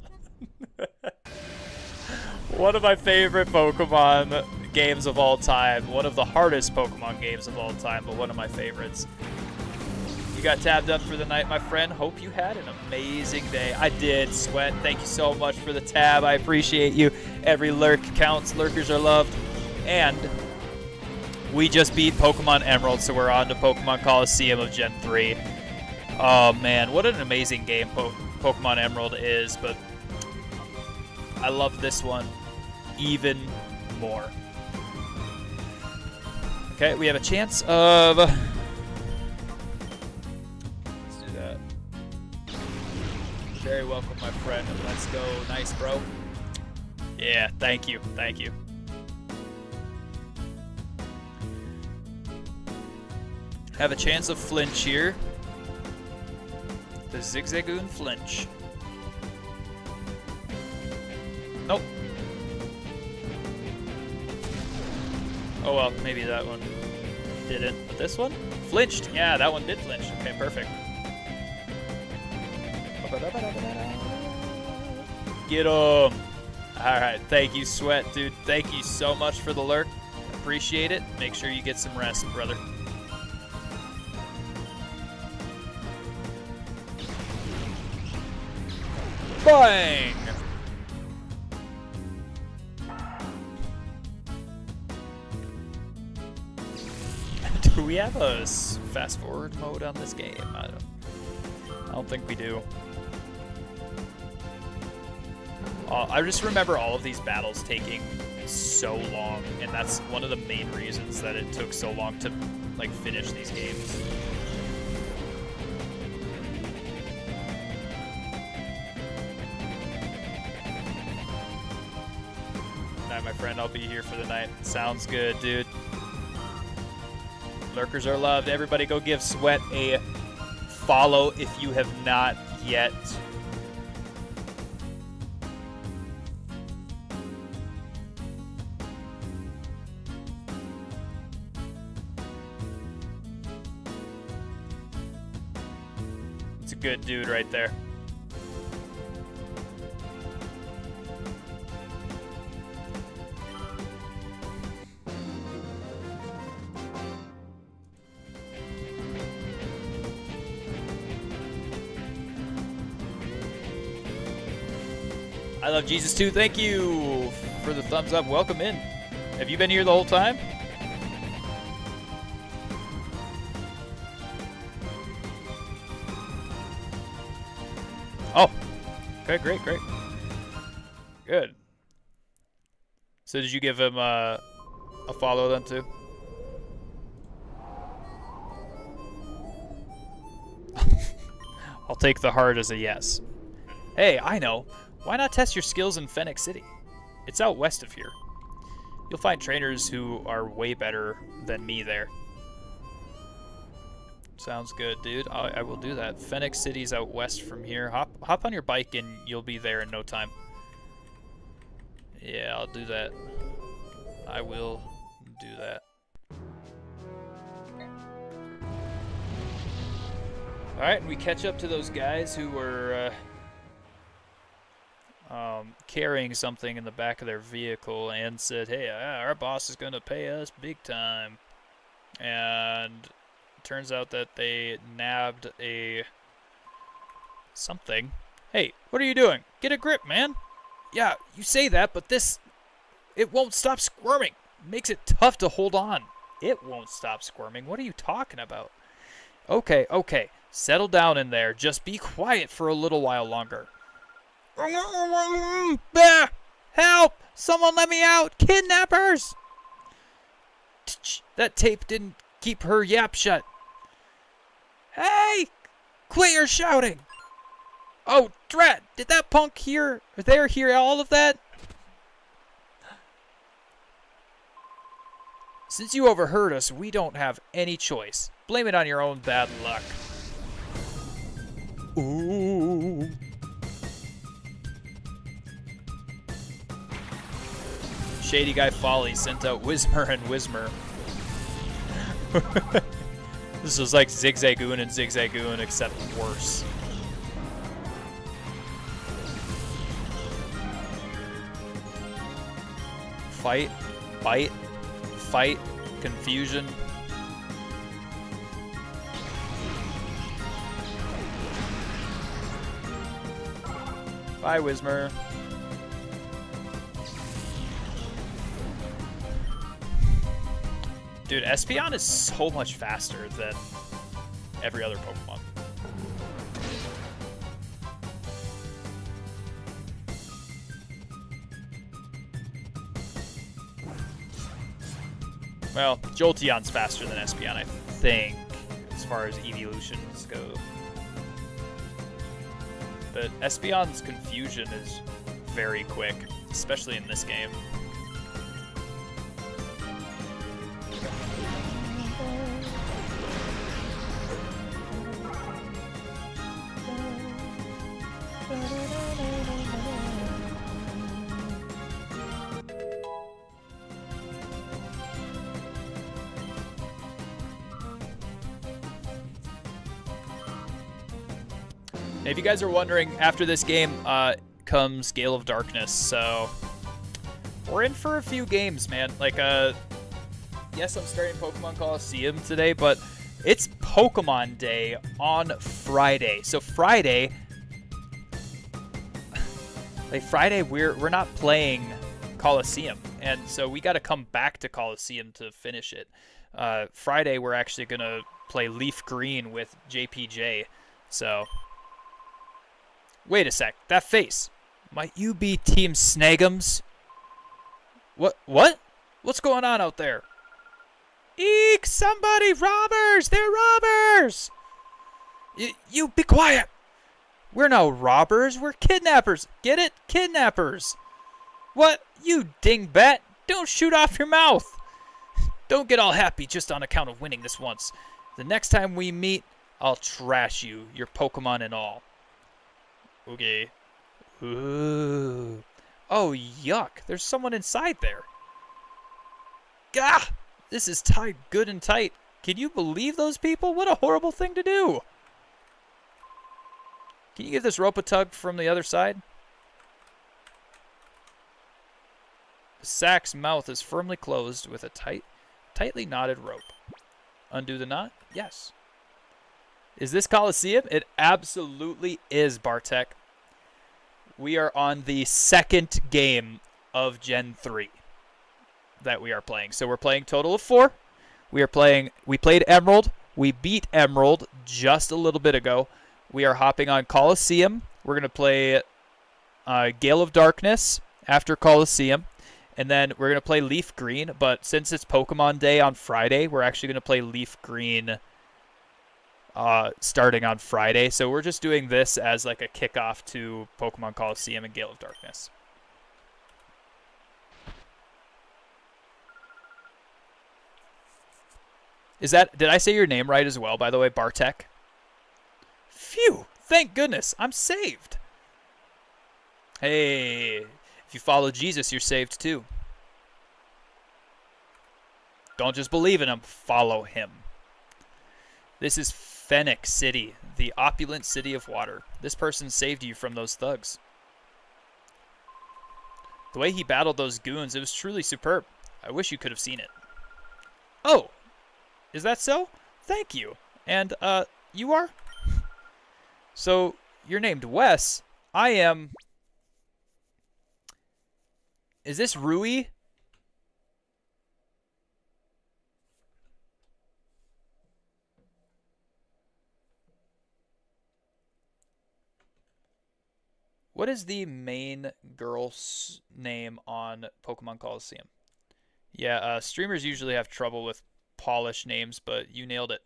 One of my favorite Pokemon games of all time. One of the hardest Pokemon games of all time, but one of my favorites. You got tabbed up for the night, my friend. Hope you had an amazing day. I did, Sweat. Thank you so much for the tab. I appreciate you. Every lurk counts. Lurkers are loved. And we just beat Pokemon Emerald, so we're on to Pokemon Coliseum of Gen 3. Oh, man. What an amazing game Pokemon Emerald is, but I love this one even more. Okay, we have a chance of... Let's do that. Very welcome, my friend. Let's go. Nice, bro. Yeah, thank you. Thank you. Have a chance of flinch here. The Zigzagoon flinch. Nope. Oh well, maybe that one didn't. But this one? Flinched. Yeah, that one did flinch. Okay, perfect. Get him. Alright, thank you, Sweat, dude. Thank you so much for the lurk. Appreciate it. Make sure you get some rest, brother. Bang! Do we have a fast forward mode on this game? I don't think we do. I just remember all of these battles taking so long, and that's one of the main reasons that it took so long to like finish these games. Alright, my friend, I'll be here for the night. Sounds good, dude. Lurkers are loved. Everybody go give Sweat a follow if you have not yet. It's a good dude right there. I love Jesus too. Thank you for the thumbs up. Welcome in. Have you been here the whole time? Oh. Okay, great. Good. So did you give him a follow then too? I'll take the heart as a yes. Hey, I know. Why not test your skills in Phoenix City? It's out west of here. You'll find trainers who are way better than me there. Sounds good, dude. I will do that. Phoenix City's out west from here. Hop on your bike and you'll be there in no time. Yeah, I'll do that. I will do that. Alright, and we catch up to those guys who were carrying something in the back of their vehicle and said, hey, our boss is going to pay us big time. And turns out that they nabbed a something. Hey, what are you doing? Get a grip, man. Yeah, you say that, but it won't stop squirming. Makes it tough to hold on. It won't stop squirming. What are you talking about? Okay. Settle down in there. Just be quiet for a little while longer. Help! Someone let me out! Kidnappers! That tape didn't keep her yap shut. Hey! Quit your shouting! Oh, drat! Did that punk hear all of that? Since you overheard us, we don't have any choice. Blame it on your own bad luck. Ooh. Shady Guy Folly sent out Whismer and Whismer. This was like Zigzagoon and Zigzagoon, except worse. Fight, bite, fight, confusion. Bye, Whismer. Dude, Espeon is so much faster than every other Pokemon. Well, Jolteon's faster than Espeon, I think, as far as evolutions go. But Espeon's confusion is very quick, especially in this game. If you guys are wondering, after this game comes Gale of Darkness, so we're in for a few games, man. Like, yes, I'm starting Pokemon Coliseum today, but it's Pokemon Day on Friday. So Friday, we're not playing Coliseum, and so we got to come back to Coliseum to finish it. Friday, we're actually gonna play Leaf Green with JPJ. So. Wait a sec. That face. Might you be Team Snagums? What? What's going on out there? Eek! Somebody! Robbers! They're robbers! You be quiet! We're no robbers. We're kidnappers. Get it? Kidnappers. What? You dingbat! Don't shoot off your mouth! Don't get all happy just on account of winning this once. The next time we meet, I'll trash you, your Pokemon and all. Okay. Ooh. Oh, yuck. There's someone inside there. Gah! This is tied good and tight. Can you believe those people? What a horrible thing to do. Can you give this rope a tug from the other side? The sack's mouth is firmly closed with a tightly knotted rope. Undo the knot? Yes. Is this Coliseum? It absolutely is, Bartek. We are on the second game of Gen 3 that we are playing. So we're playing total of 4. We played Emerald. We beat Emerald just a little bit ago. We are hopping on Coliseum. We're going to play Gale of Darkness after Coliseum. And then we're going to play Leaf Green. But since it's Pokemon Day on Friday, we're actually going to play Leaf Green starting on Friday. So we're just doing this as like a kickoff to Pokemon Coliseum and Gale of Darkness. Did I say your name right as well, by the way, Bartek? Phew, thank goodness, I'm saved. Hey, if you follow Jesus, you're saved too. Don't just believe in him, follow him. This is Fennec City, the opulent city of water. This person saved you from those thugs. The way he battled those goons, it was truly superb. I wish you could have seen it. Oh, is that so? Thank you. And, you are? So, you're named Wes. I am... Is this Rui? What is the main girl's name on Pokemon Coliseum? Yeah, streamers usually have trouble with Polish names, but you nailed it.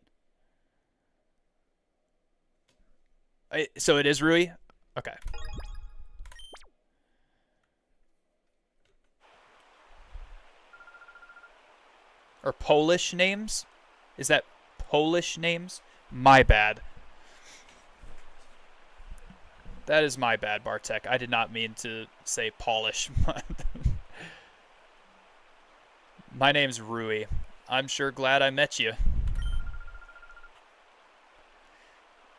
So it is Rui? Okay. Or Polish names? Is that Polish names? My bad. That is my bad, Bartek. I did not mean to say Polish. My name's Rui. I'm sure glad I met you.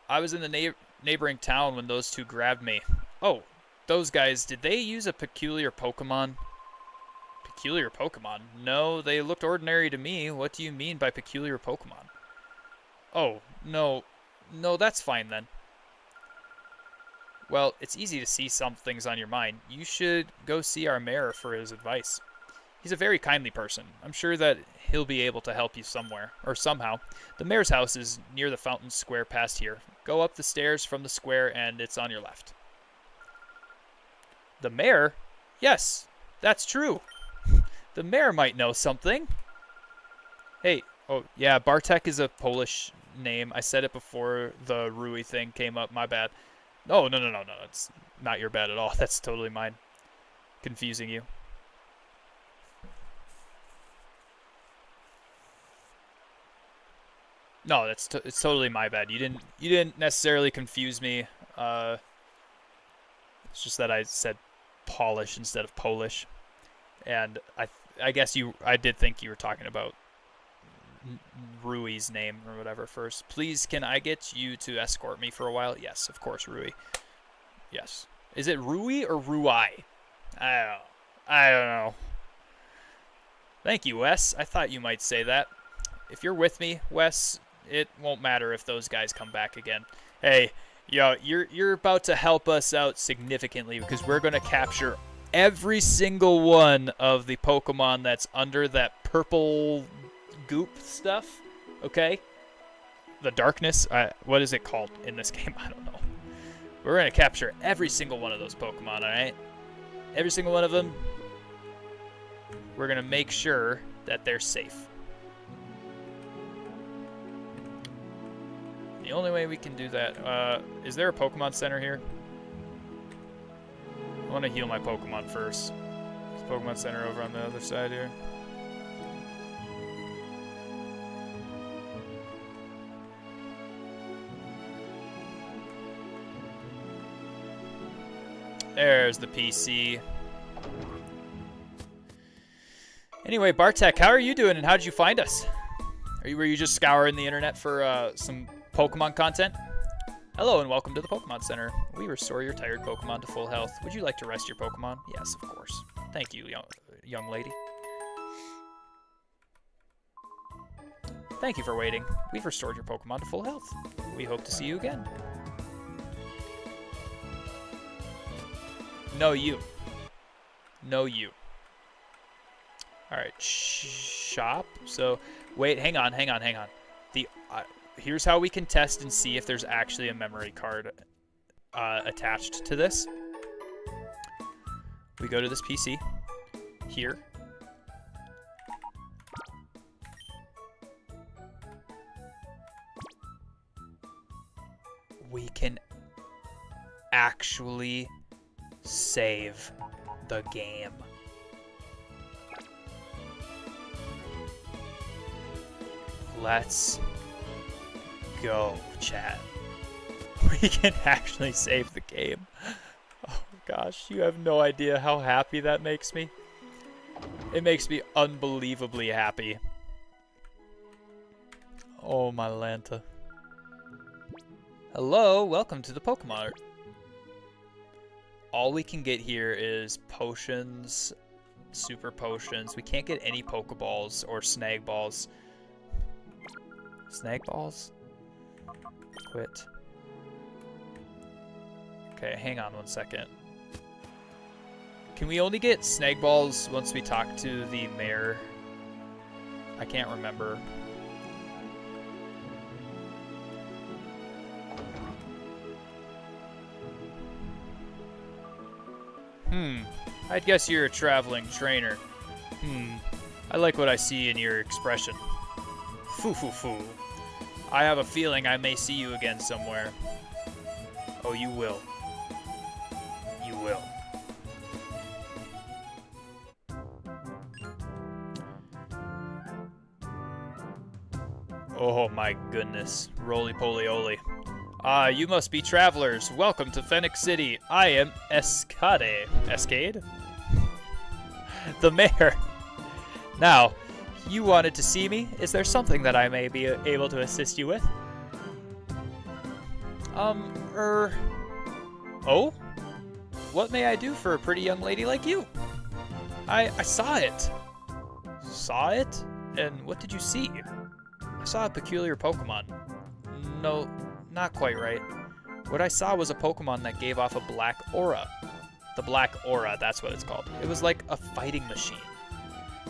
I was in the neighboring town when those two grabbed me. Oh, those guys, did they use a peculiar Pokemon? Peculiar Pokemon? No, they looked ordinary to me. What do you mean by peculiar Pokemon? Oh, no. No, that's fine then. Well, it's easy to see some things on your mind. You should go see our mayor for his advice. He's a very kindly person. I'm sure that he'll be able to help you somewhere, or somehow. The mayor's house is near the fountain square past here. Go up the stairs from the square and it's on your left. The mayor? Yes, that's true. The mayor might know something. Hey, oh yeah, Bartek is a Polish name. I said it before the Rui thing came up, my bad. No, no. It's not your bad at all. That's totally mine. Confusing you. No, it's totally my bad. You didn't necessarily confuse me. It's just that I said Polish instead of Polish, and I guess I did think you were talking about Rui's name or whatever first. Please, can I get you to escort me for a while? Yes, of course, Rui. Yes. Is it Rui or Rui? I don't know. Thank you, Wes. I thought you might say that. If you're with me, Wes, it won't matter if those guys come back again. Hey, yo, you're about to help us out significantly because we're going to capture every single one of the Pokemon that's under that purple goop stuff, okay? The darkness, what is it called in this game? I don't know. We're going to capture every single one of those Pokemon, alright? Every single one of them. We're going to make sure that they're safe. The only way we can do that, is there a Pokemon Center here? I want to heal my Pokemon first. There's a Pokemon Center over on the other side here. There's the PC. Anyway, Bartek, how are you doing and how did you find us? Were you just scouring the internet for some Pokemon content? Hello and welcome to the Pokemon Center. We restore your tired Pokemon to full health. Would you like to rest your Pokemon? Yes, of course. Thank you, young lady. Thank you for waiting. We've restored your Pokemon to full health. We hope to see you again. No, you. No, you. Alright, shop. So, wait, hang on. Here's how we can test and see if there's actually a memory card attached to this. We go to this PC. Here. We can actually save the game. Let's go, chat. We can actually save the game. Oh gosh, you have no idea how happy that makes me. It makes me unbelievably happy. Oh my Lanta. Hello, welcome to the Pokemon Art. All we can get here is potions, super potions. We can't get any Pokeballs or Snag Balls. Snag Balls? Quit. Okay, hang on one second. Can we only get Snag Balls once we talk to the mayor? I can't remember. I'd guess you're a traveling trainer. I like what I see in your expression. Foo foo foo. I have a feeling I may see you again somewhere. Oh, you will. You will. Oh my goodness. Roly-poly-oly. Ah, you must be travelers. Welcome to Phoenix City. I am Escade. Escade? The mayor. Now, you wanted to see me? Is there something that I may be able to assist you with? Oh? What may I do for a pretty young lady like you? I saw it. Saw it? And what did you see? I saw a peculiar Pokemon. No, not quite right. What I saw was a Pokemon that gave off a black aura. The black aura, that's what it's called. It was like a fighting machine.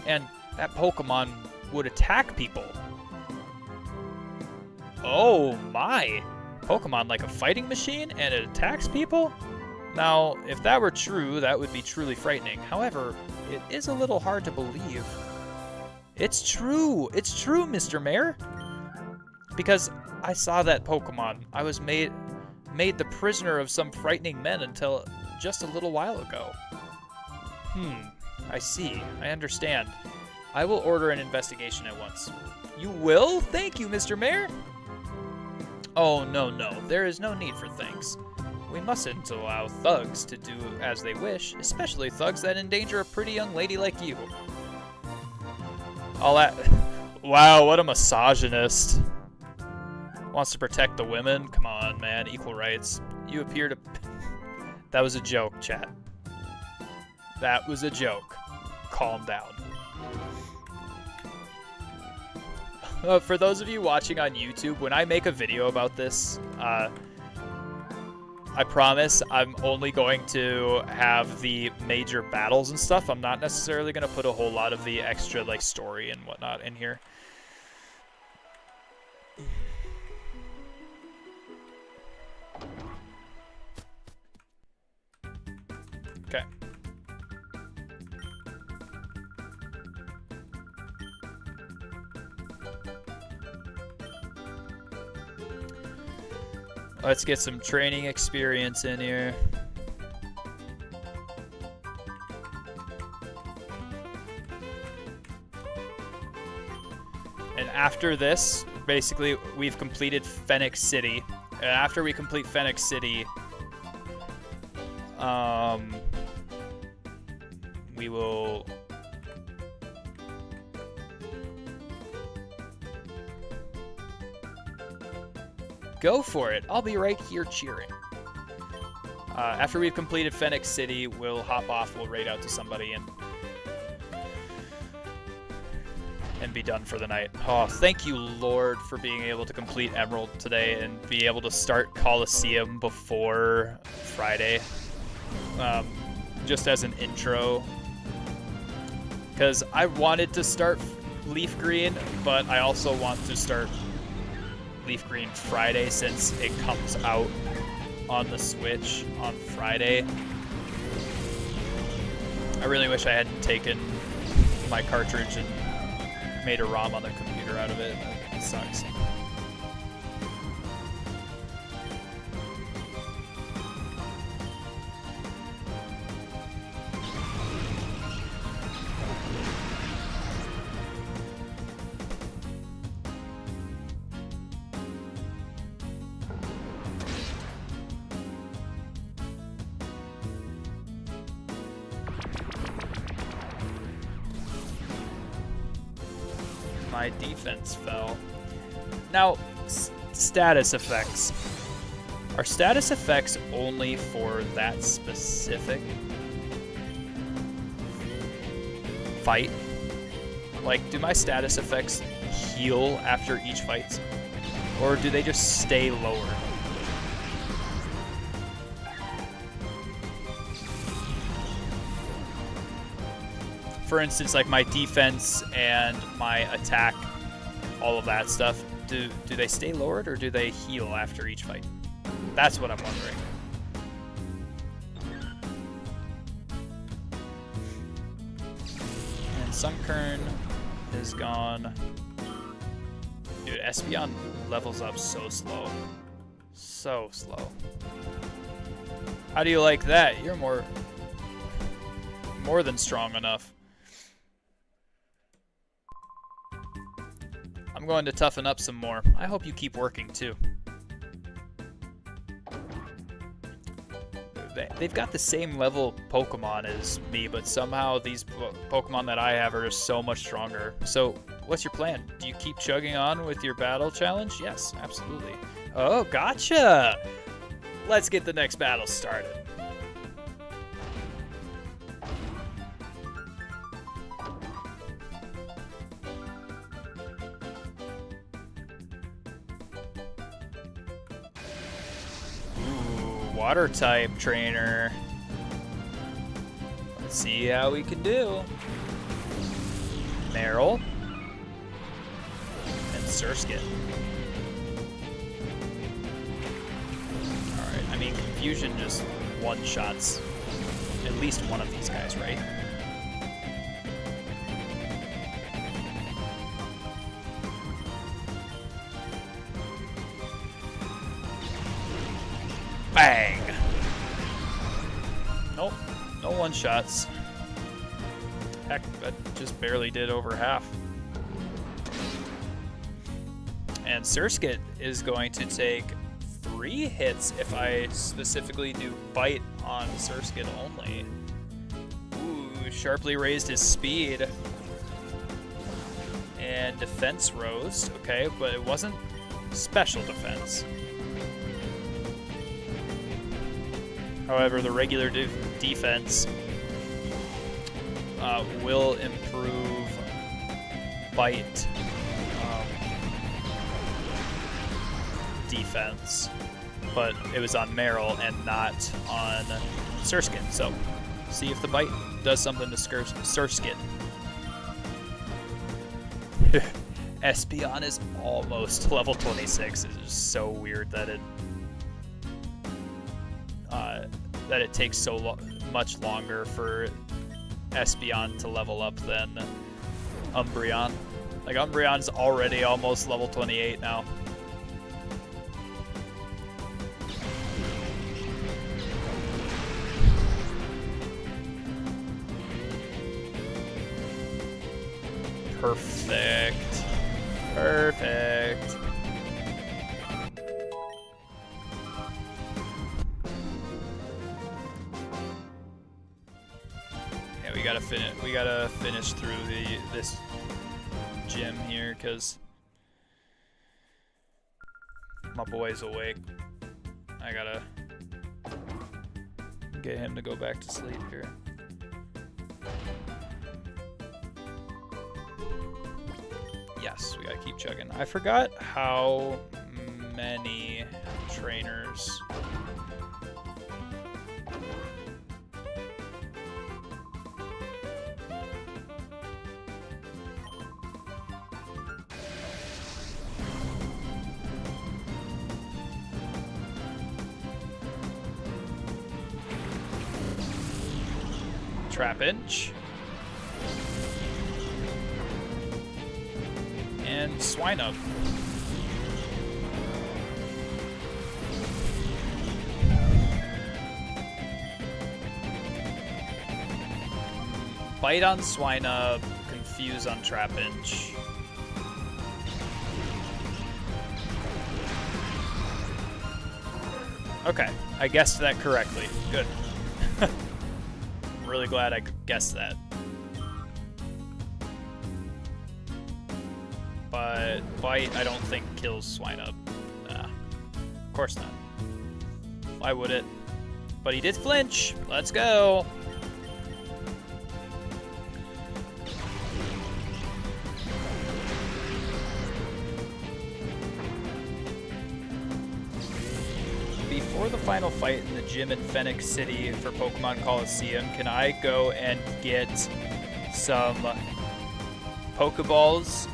And that Pokemon would attack people. Oh my! Pokemon like a fighting machine and it attacks people? Now, if that were true, that would be truly frightening. However, it is a little hard to believe. It's true! It's true, Mr. Mayor! Because I saw that Pokemon. I was made the prisoner of some frightening men until just a little while ago. I see. I understand. I will order an investigation at once. You will? Thank you, Mr. Mayor! Oh, no. There is no need for thanks. We mustn't allow thugs to do as they wish, especially thugs that endanger a pretty young lady like you. All that... Wow, what a misogynist. Wants to protect the women? Come on, man. Equal rights. You appear to... That was a joke, chat. That was a joke. Calm down. For those of you watching on YouTube, when I make a video about this, I promise I'm only going to have the major battles and stuff. I'm not necessarily going to put a whole lot of the extra like story and whatnot in here. Okay. Let's get some training experience in here. And after this, basically, we've completed Phoenix City. And after we complete Phoenix City, we will... Go for it. I'll be right here cheering. After we've completed Phoenix City, we'll hop off, we'll raid out to somebody, and be done for the night. Oh, thank you, Lord, for being able to complete Emerald today and be able to start Coliseum before Friday. Just as an intro. Because I wanted to start Leaf Green, but I also want to start Leaf Green Friday since it comes out on the Switch on Friday. I really wish I hadn't taken my cartridge and made a ROM on the computer out of it. It sucks. My defense fell. Now, status effects. Are status effects only for that specific fight? Like, do my status effects heal after each fight? Or do they just stay lower? For instance, like my defense and my attack, all of that stuff, do they stay lowered or do they heal after each fight? That's what I'm wondering. Sunkern is gone. Dude, Espeon levels up so slow. So slow. How do you like that? You're more than strong enough. I'm going to toughen up some more. I hope you keep working too. They've got the same level Pokemon as me, but somehow these Pokemon that I have are so much stronger. So, what's your plan? Do you keep chugging on with your battle challenge? Yes, absolutely. Oh, gotcha! Let's get the next battle started. Water type trainer. Let's see how we can do. Meryl and Surskit. Alright, I mean, Confusion just one-shots at least one of these guys, right? Bang! Nope, no one-shots. Heck, that just barely did over half. And Surskit is going to take 3 hits if I specifically do Bite on Surskit only. Ooh, sharply raised his speed. And defense rose, okay, but it wasn't special defense. However, the regular defense will improve Bite defense, but it was on Meryl and not on Surskit. So, see if the Bite does something to Surskit. Espeon is almost level 26. It's just so weird that it takes so much longer for Espeon to level up than Umbreon. Like, Umbreon's already almost level 28 now. Perfect. Perfect. We gotta finish through this gym here, cause my boy's awake. I gotta get him to go back to sleep here. Yes, we gotta keep chugging. I forgot how many trainers. Trapinch. And Swinub. Bite on Swinub, Confuse on Trapinch. Okay, I guessed that correctly. Good. I'm really glad I guessed that. But Bite, I don't think kills Swinub. Nah, of course not. Why would it? But he did flinch. Let's go. Before the final fight in the gym in Phoenix City for Pokemon Coliseum, can I go and get some Pokeballs?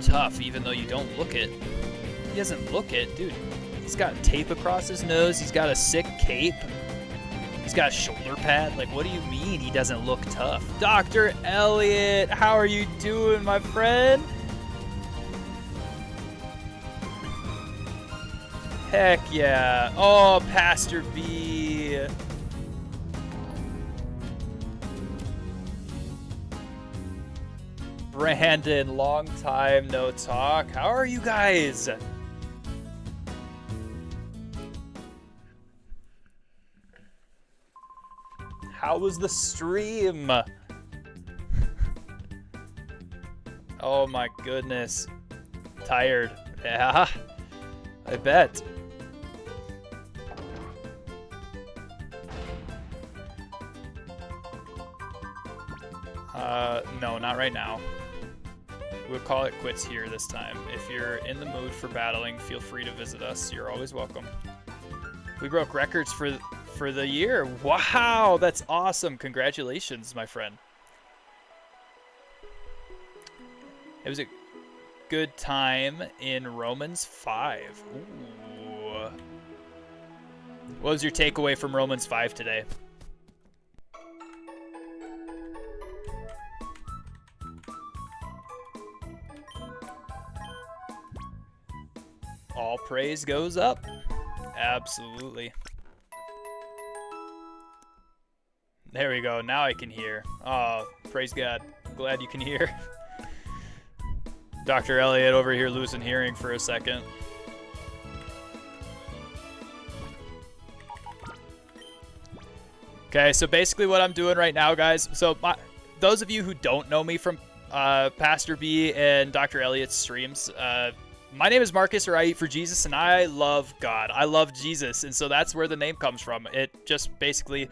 tough, even though you don't look it. He doesn't look it, dude. He's got tape across his nose. He's got a sick cape. He's got a shoulder pad. Like, what do you mean he doesn't look tough? Dr. Elliot, how are you doing, my friend? Heck yeah. Oh, Pastor B. Brandon, long time no talk. How are you guys? How was the stream? Oh my goodness. Tired. Yeah, I bet. No, not right now. We'll call it quits here this time. If you're in the mood for battling, feel free to visit us. You're always welcome. We broke records for the year. Wow, that's awesome. Congratulations, my friend. It was a good time in Romans 5. Ooh. What was your takeaway from Romans 5 today? All praise goes up. Absolutely. There we go. Now I can hear. Oh, praise God. Glad you can hear. Dr. Elliot over here losing hearing for a second. Okay, so basically what I'm doing right now, guys, so those of you who don't know me from Pastor B and Dr. Elliot's streams, my name is Marcus, or I Eat for Jesus, and I love God. I love Jesus, and so that's where the name comes from. It just basically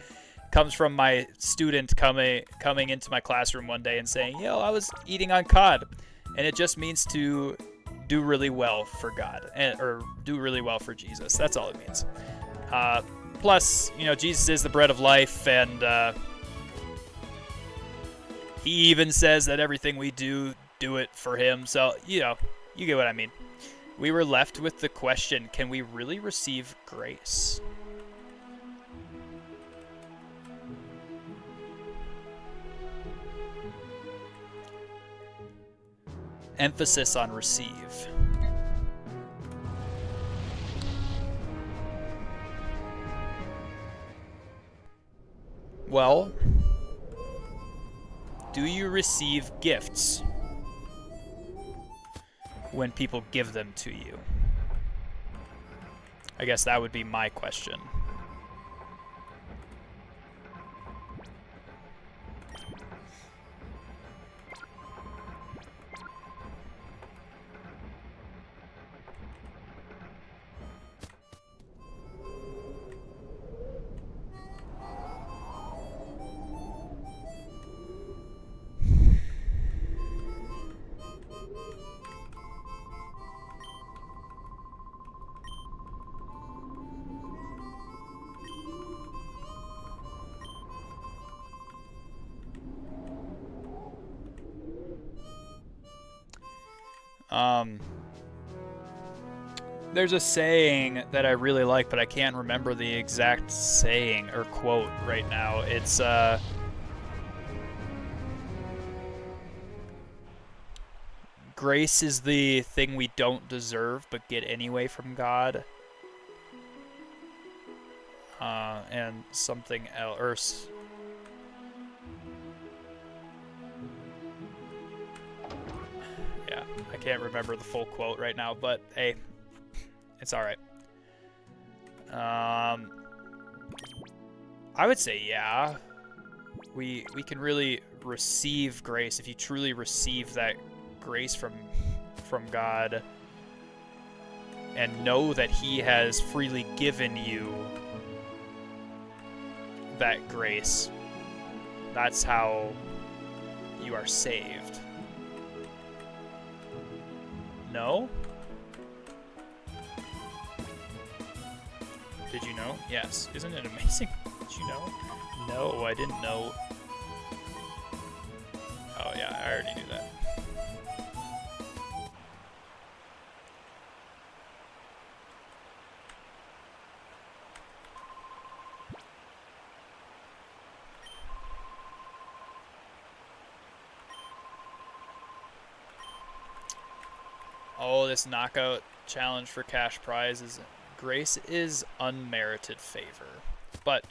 comes from my student coming into my classroom one day and saying, yo, I was eating on cod. And it just means to do really well for God, or do really well for Jesus. That's all it means. Plus, you know, Jesus is the bread of life, and he even says that everything we do it for him. So, you know, you get what I mean. We were left with the question, can we really receive grace? Emphasis on receive. Well, do you receive gifts when people give them to you? I guess that would be my question. There's a saying that I really like, but I can't remember the exact saying or quote right now. It's, grace is the thing we don't deserve but get anyway from God. And something else. Yeah, I can't remember the full quote right now, but hey, it's all right. I would say yeah. We can really receive grace if you truly receive that grace from God and know that he has freely given you that grace. That's how you are saved. No? Did you know? Yes. Isn't it amazing? Did you know? No, I didn't know. Oh yeah, I already knew that. Oh, this knockout challenge for cash prize is grace is unmerited favor, but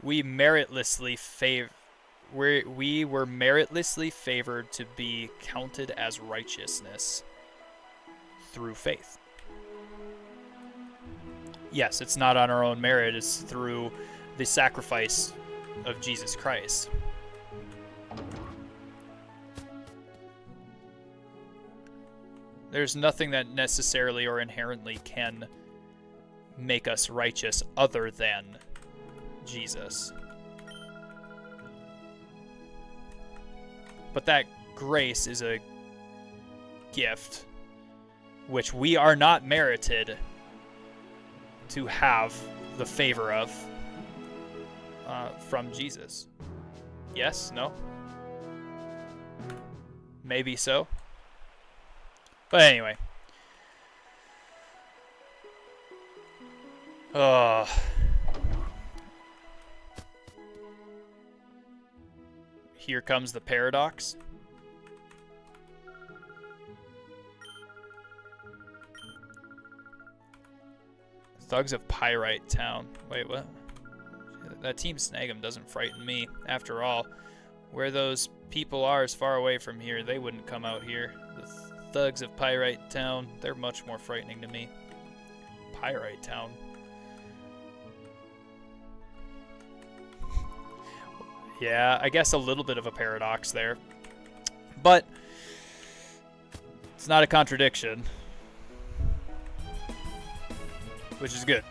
we were meritlessly favored to be counted as righteousness through faith. Yes, it's not on our own merit, it's through the sacrifice of Jesus Christ. There's nothing that necessarily or inherently can make us righteous other than Jesus. But that grace is a gift which we are not merited to have the favor of from Jesus. Yes? No? Maybe so. But anyway. Here comes the paradox. Thugs of Pyrite Town. Wait, what? That Team Snag'em doesn't frighten me. After all, where those people are is far away from here. They wouldn't come out here. The Thugs of Pyrite Town, they're much more frightening to me. Pyrite Town. Yeah, I guess a little bit of a paradox there. But it's not a contradiction. Which is good.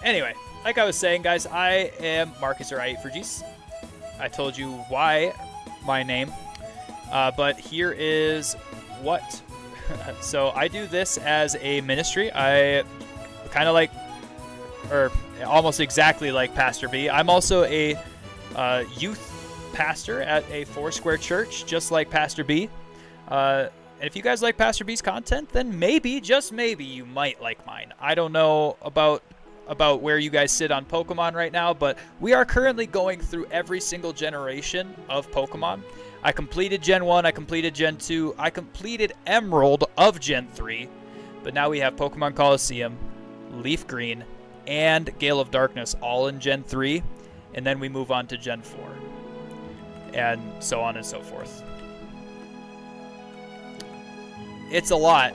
Anyway, like I was saying, guys, I am Marcus, or I Eat for Jesus. I told you why my name. But here is what. So I do this as a ministry. I kind of like, or almost exactly like Pastor B. I'm also a youth pastor at a Foursquare church, just like Pastor B. And if you guys like Pastor B's content, then maybe, just maybe, you might like mine. I don't know about where you guys sit on Pokemon right now, but we are currently going through every single generation of Pokemon. I completed Gen 1, I completed Gen 2, I completed Emerald of Gen 3, but now we have Pokemon Coliseum, Leaf Green, and Gale of Darkness all in Gen 3, and then we move on to Gen 4, and so on and so forth. It's a lot,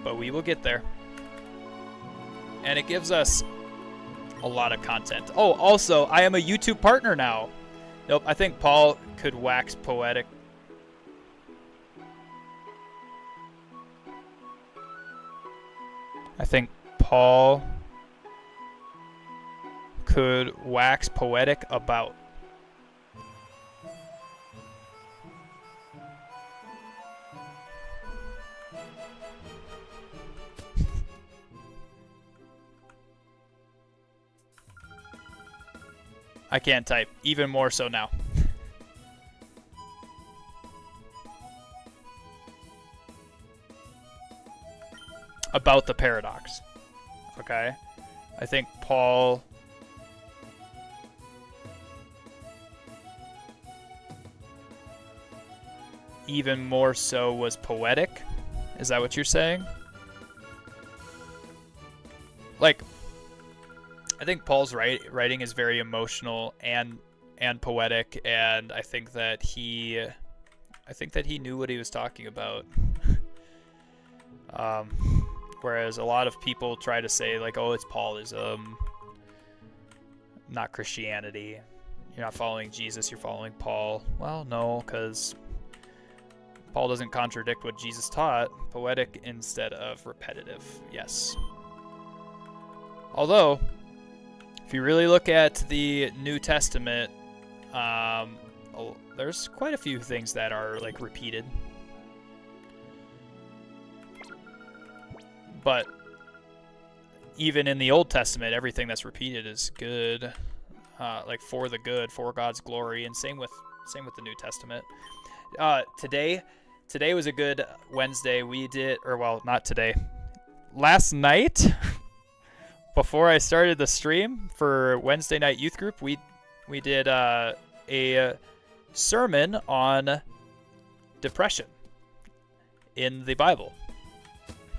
but we will get there. And it gives us a lot of content. Oh, also, I am a YouTube partner now. Nope, I think Paul could wax poetic. I think Paul could wax poetic about. I can't type, even more so now. About the paradox. Okay. I think Paul even more so was poetic. Is that what you're saying? Like, I think Paul's writing is very emotional and poetic, and I think that he knew what he was talking about. Whereas a lot of people try to say, like, oh, it's Paulism, not Christianity. You're not following Jesus, you're following Paul. Well, no, because Paul doesn't contradict what Jesus taught. Poetic instead of repetitive, yes. Although, if you really look at the New Testament, there's quite a few things that are, like, repeated. But even in the Old Testament, everything that's repeated is good, like for the good, for God's glory, and same with the New Testament. Today was a good Wednesday. We did, or well, not today. Last night, before I started the stream for Wednesday night youth group, we did a sermon on depression in the Bible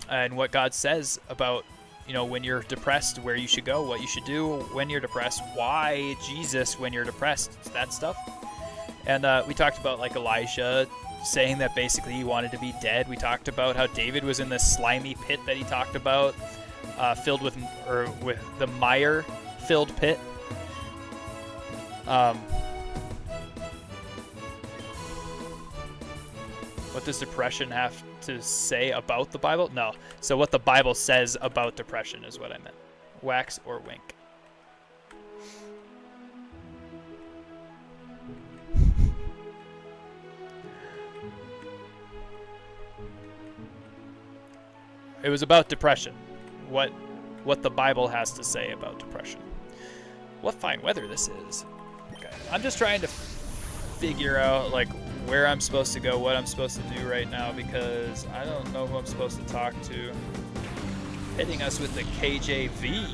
and what God says about, you know, when you're depressed, where you should go, what you should do when you're depressed, why Jesus when you're depressed, that stuff. And we talked about like Elijah saying that basically he wanted to be dead. We talked about how David was in this slimy pit that he talked about, filled with the mire-filled pit. What does depression have to say about the Bible? No. So what the Bible says about depression is what I meant. Wax or wink. It was about depression. What the Bible has to say about depression. What fine weather this is. Okay. I'm just trying to figure out like where I'm supposed to go, what I'm supposed to do right now, because I don't know who I'm supposed to talk to. Hitting us with the KJV.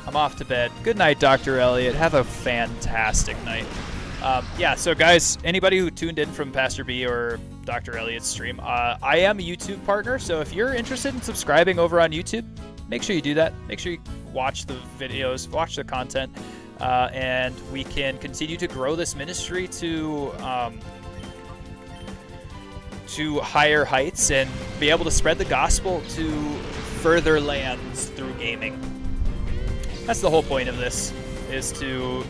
I'm off to bed. Good night, Dr. Elliott. Have a fantastic night. Yeah, so guys, anybody who tuned in from Pastor B or Dr. Elliott's stream, I am a YouTube partner, so if you're interested in subscribing over on YouTube, make sure you do that. Make sure you watch the videos, watch the content, and we can continue to grow this ministry to higher heights and be able to spread the gospel to further lands through gaming. That's the whole point of this, is to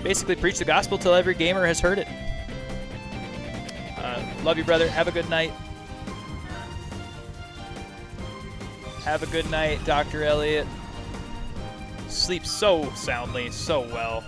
basically preach the gospel till every gamer has heard it. Love you, brother. Have a good night. Have a good night, Dr. Elliott. Sleep so soundly, so well.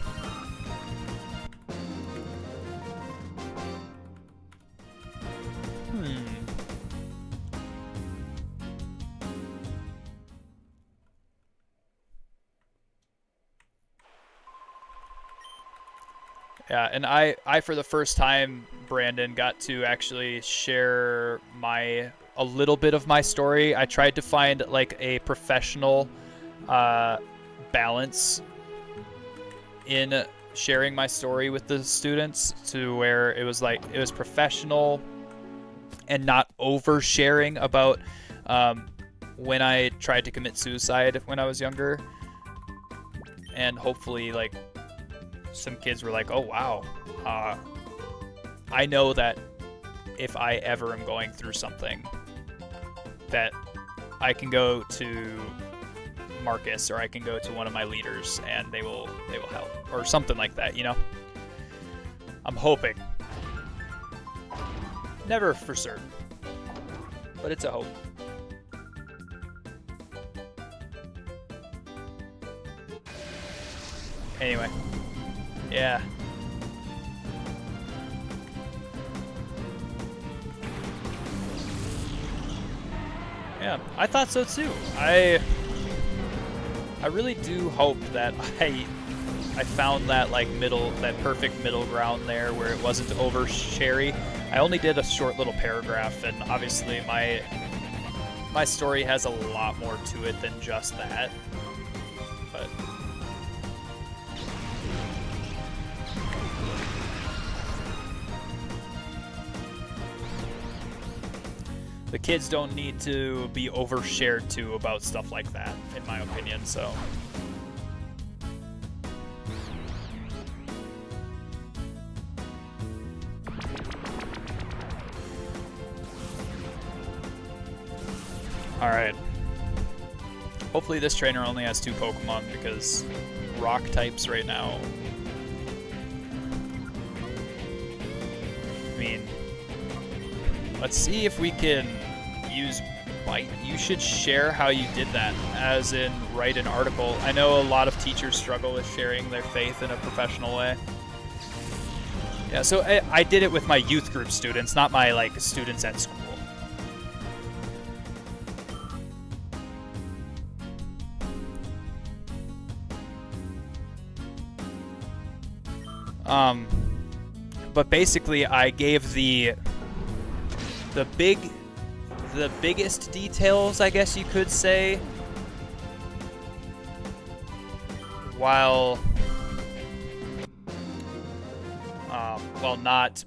Yeah, and I for the first time, Brandon, got to actually share a little bit of my story. I tried to find like a professional balance in sharing my story with the students, to where it was professional and not oversharing about when I tried to commit suicide when I was younger, and hopefully like some kids were like, oh wow, I know that if I ever am going through something, that I can go to Marcus or I can go to one of my leaders and they will help, or something like that, you know. I'm hoping. Never for certain, but it's a hope. Anyway. Yeah. Yeah, I thought so too. I really do hope that I found that that perfect middle ground there where it wasn't oversharey. I only did a short little paragraph, and obviously my story has a lot more to it than just that. But the kids don't need to be overshared to about stuff like that, in my opinion, so. Alright. Hopefully this trainer only has 2 Pokemon, because rock types right now. I mean, let's see if we can use Bite. You should share how you did that, as in write an article. I know a lot of teachers struggle with sharing their faith in a professional way. Yeah, so I did it with my youth group students, not my students at school. But basically, I gave the biggest details, I guess you could say, while not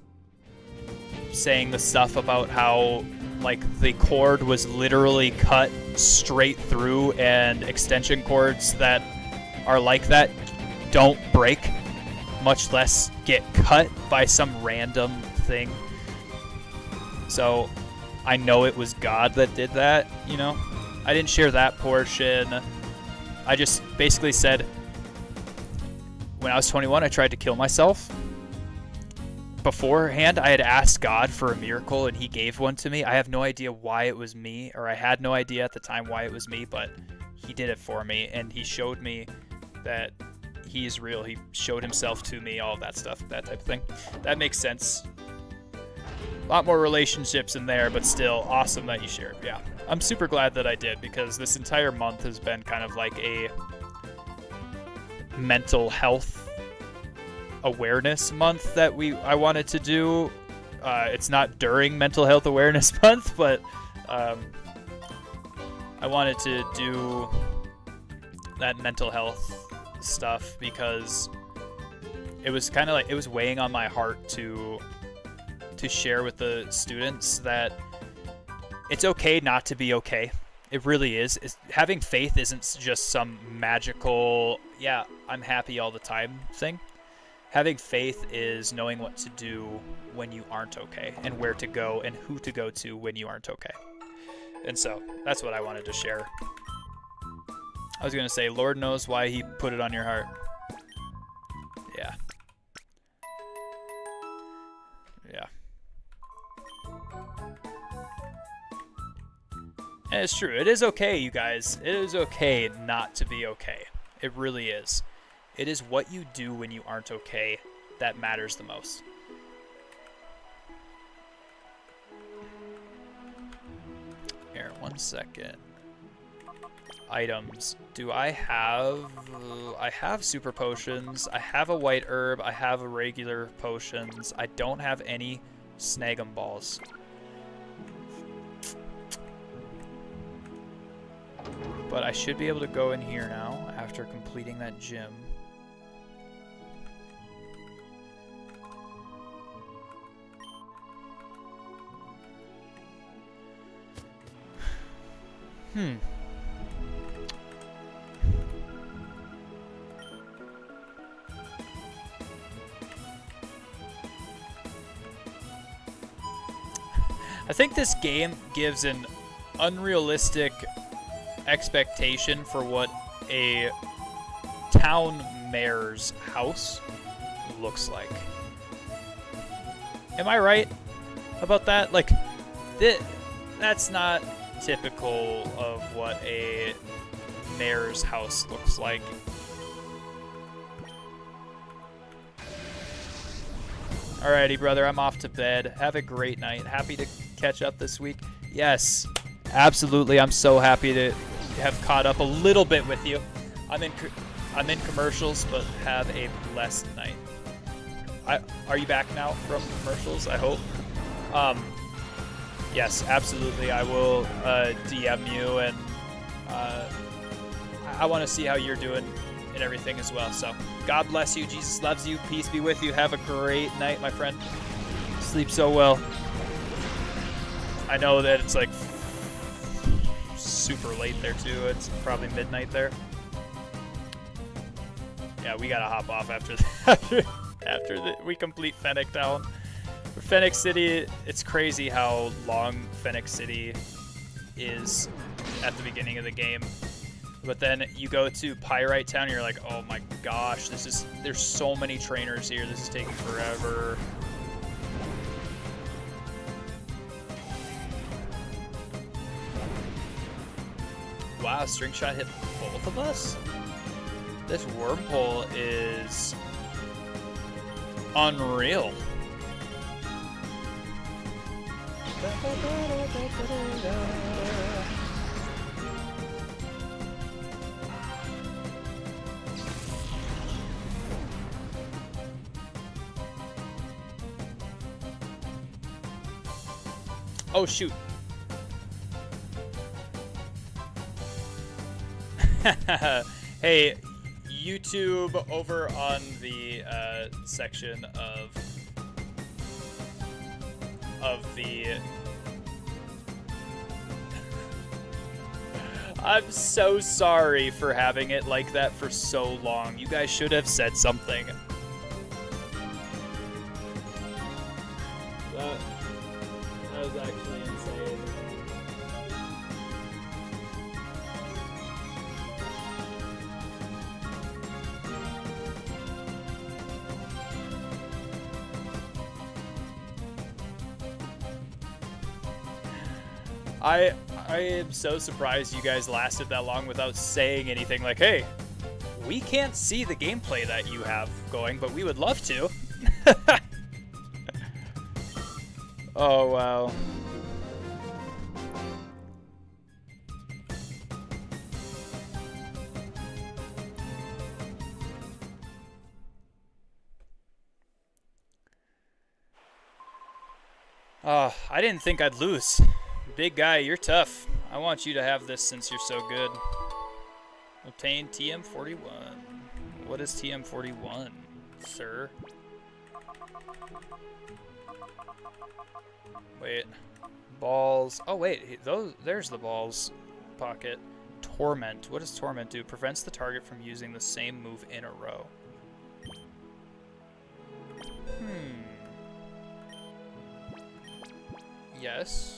saying the stuff about how like the cord was literally cut straight through, and extension cords that are like that don't break, much less get cut by some random thing. So I know it was God that did that, you know? I didn't share that portion. I just basically said, when I was 21, I tried to kill myself. Beforehand, I had asked God for a miracle, and he gave one to me. I have no idea why it was me, or I had no idea at the time why it was me, but he did it for me, and he showed me that he is real. He showed himself to me, all of that stuff, that type of thing. That makes sense. A lot more relationships in there, but still awesome that you shared. Yeah, I'm super glad that I did, because this entire month has been kind of like a mental health awareness month that I wanted to do. It's not during Mental Health Awareness Month, but I wanted to do that mental health stuff because it was kind of like, it was weighing on my heart to share with the students that it's okay not to be okay. It really is. Having faith isn't just some magical, yeah, I'm happy all the time thing. Having faith is knowing what to do when you aren't okay, and where to go and who to go to when you aren't okay. And so that's what I wanted to share. I was going to say, Lord knows why he put it on your heart. Yeah. Yeah. And it's true. It is okay, you guys. It is okay not to be okay. It really is. It is what you do when you aren't okay that matters the most. Here, 1 second. Items. Do I have... I have super potions. I have a white herb. I have a regular potions. I don't have any snag 'em balls. But I should be able to go in here now after completing that gym. I think this game gives an unrealistic expectation for what a town mayor's house looks like. Am I right about that? Like, that's not typical of what a mayor's house looks like. Alrighty, brother, I'm off to bed. Have a great night. Happy to catch up this week. Yes, absolutely. I'm so happy to have caught up a little bit with you. I'm in commercials, but have a blessed night. Are you back now from commercials? I hope. Yes, absolutely. I will DM you, and I want to see how you're doing and everything as well. So God bless you. Jesus loves you. Peace be with you. Have a great night, my friend. Sleep so well. I know that it's like super late there too. It's probably midnight there. Yeah, we gotta hop off after we complete Fennec Town. For Fennec City, it's crazy how long Fennec City is at the beginning of the game. But then you go to Pyrite Town and you're like, oh my gosh, there's so many trainers here, this is taking forever. Wow, string shot hit both of us? This wormhole is unreal. Oh, shoot. Hey, YouTube over on the section of the... I'm so sorry for having it like that for so long. You guys should have said something. That was actually insane. I am so surprised you guys lasted that long without saying anything like, hey, we can't see the gameplay that you have going, but we would love to. Oh, wow. I didn't think I'd lose. Big guy, you're tough. I want you to have this since you're so good. Obtain TM41. What is TM41, sir? Wait. Balls. Oh, wait. There's the balls pocket. Torment. What does Torment do? Prevents the target from using the same move in a row. Yes.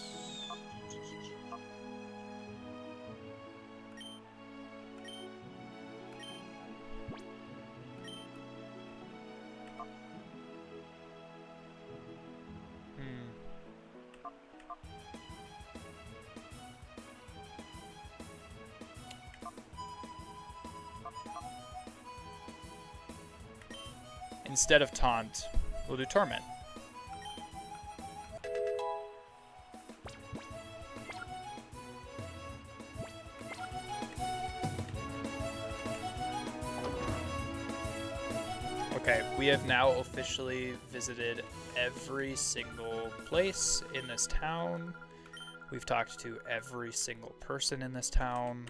Instead of Taunt, we'll do Torment. Okay, we have now officially visited every single place in this town. We've talked to every single person in this town.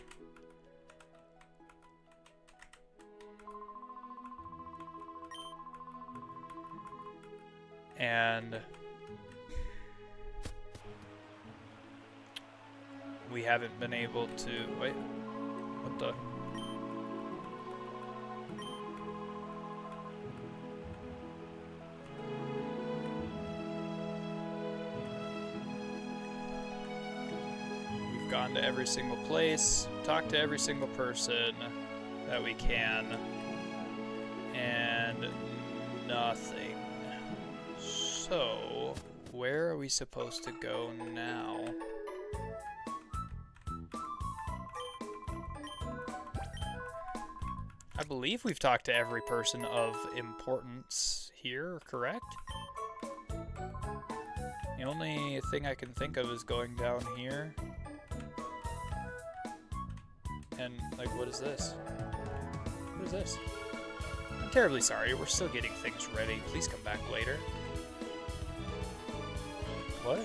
And we haven't been able to... Wait, what the... We've gone to every single place, talked to every single person that we can, and nothing. So, where are we supposed to go now? I believe we've talked to every person of importance here, correct? The only thing I can think of is going down here. And, like, what is this? What is this? I'm terribly sorry, we're still getting things ready. Please come back later. What?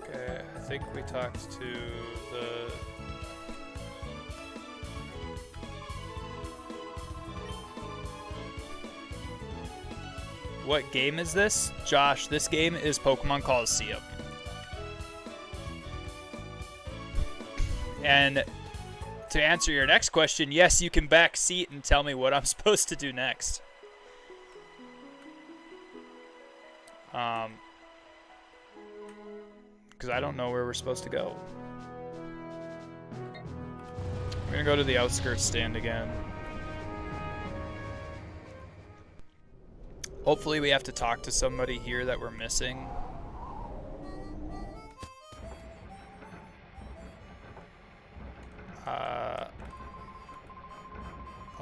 Okay, I think we talked to the... What game is this? Josh, this game is Pokemon Coliseum. And to answer your next question, yes, you can back seat and tell me what I'm supposed to do next. Because I don't know where we're supposed to go. We're gonna go to the outskirts stand again. Hopefully we have to talk to somebody here that we're missing.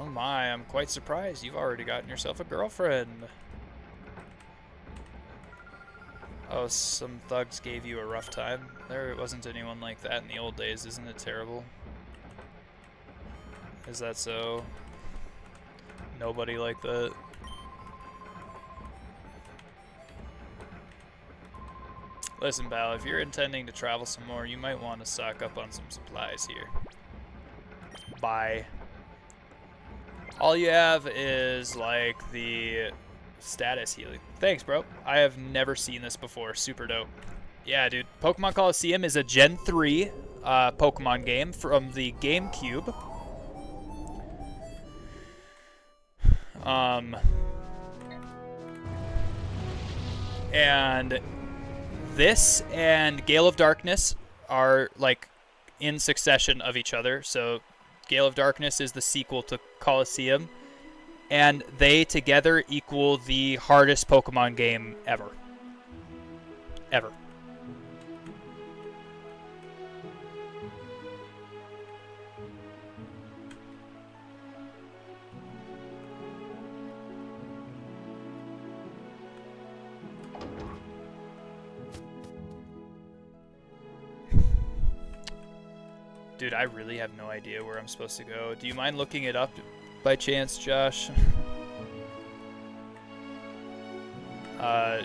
Oh my, I'm quite surprised. You've already gotten yourself a girlfriend. Oh, some thugs gave you a rough time. There wasn't anyone like that in the old days. Isn't it terrible? Is that so? Nobody like that. Listen, pal, if you're intending to travel some more, you might want to stock up on some supplies here. Bye. All you have is, like, the status healing. Thanks, bro. I have never seen this before. Super dope. Yeah, dude. Pokemon Coliseum is a Gen 3 Pokemon game from the GameCube. And this and Gale of Darkness are, like, in succession of each other. So Gale of Darkness is the sequel to Coliseum, and they together equal the hardest Pokemon game ever. Ever. Dude, I really have no idea where I'm supposed to go. Do you mind looking it up by chance, Josh?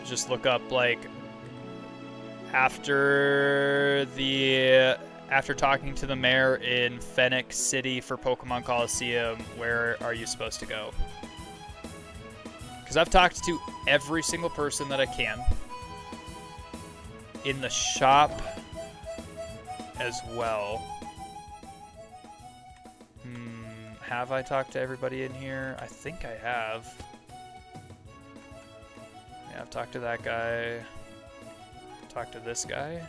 Just look up, like, after talking to the mayor in Phoenix City for Pokemon Coliseum, where are you supposed to go? Because I've talked to every single person that I can. In the shop as well. Have I talked to everybody in here? I think I have. Yeah, I've talked to that guy. Talked to this guy.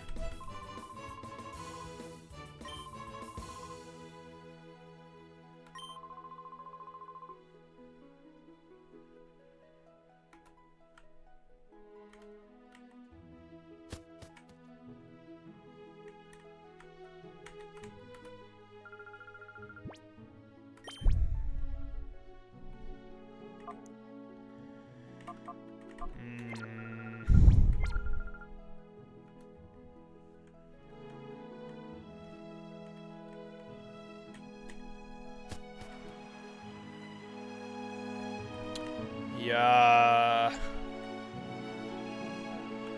Yeah.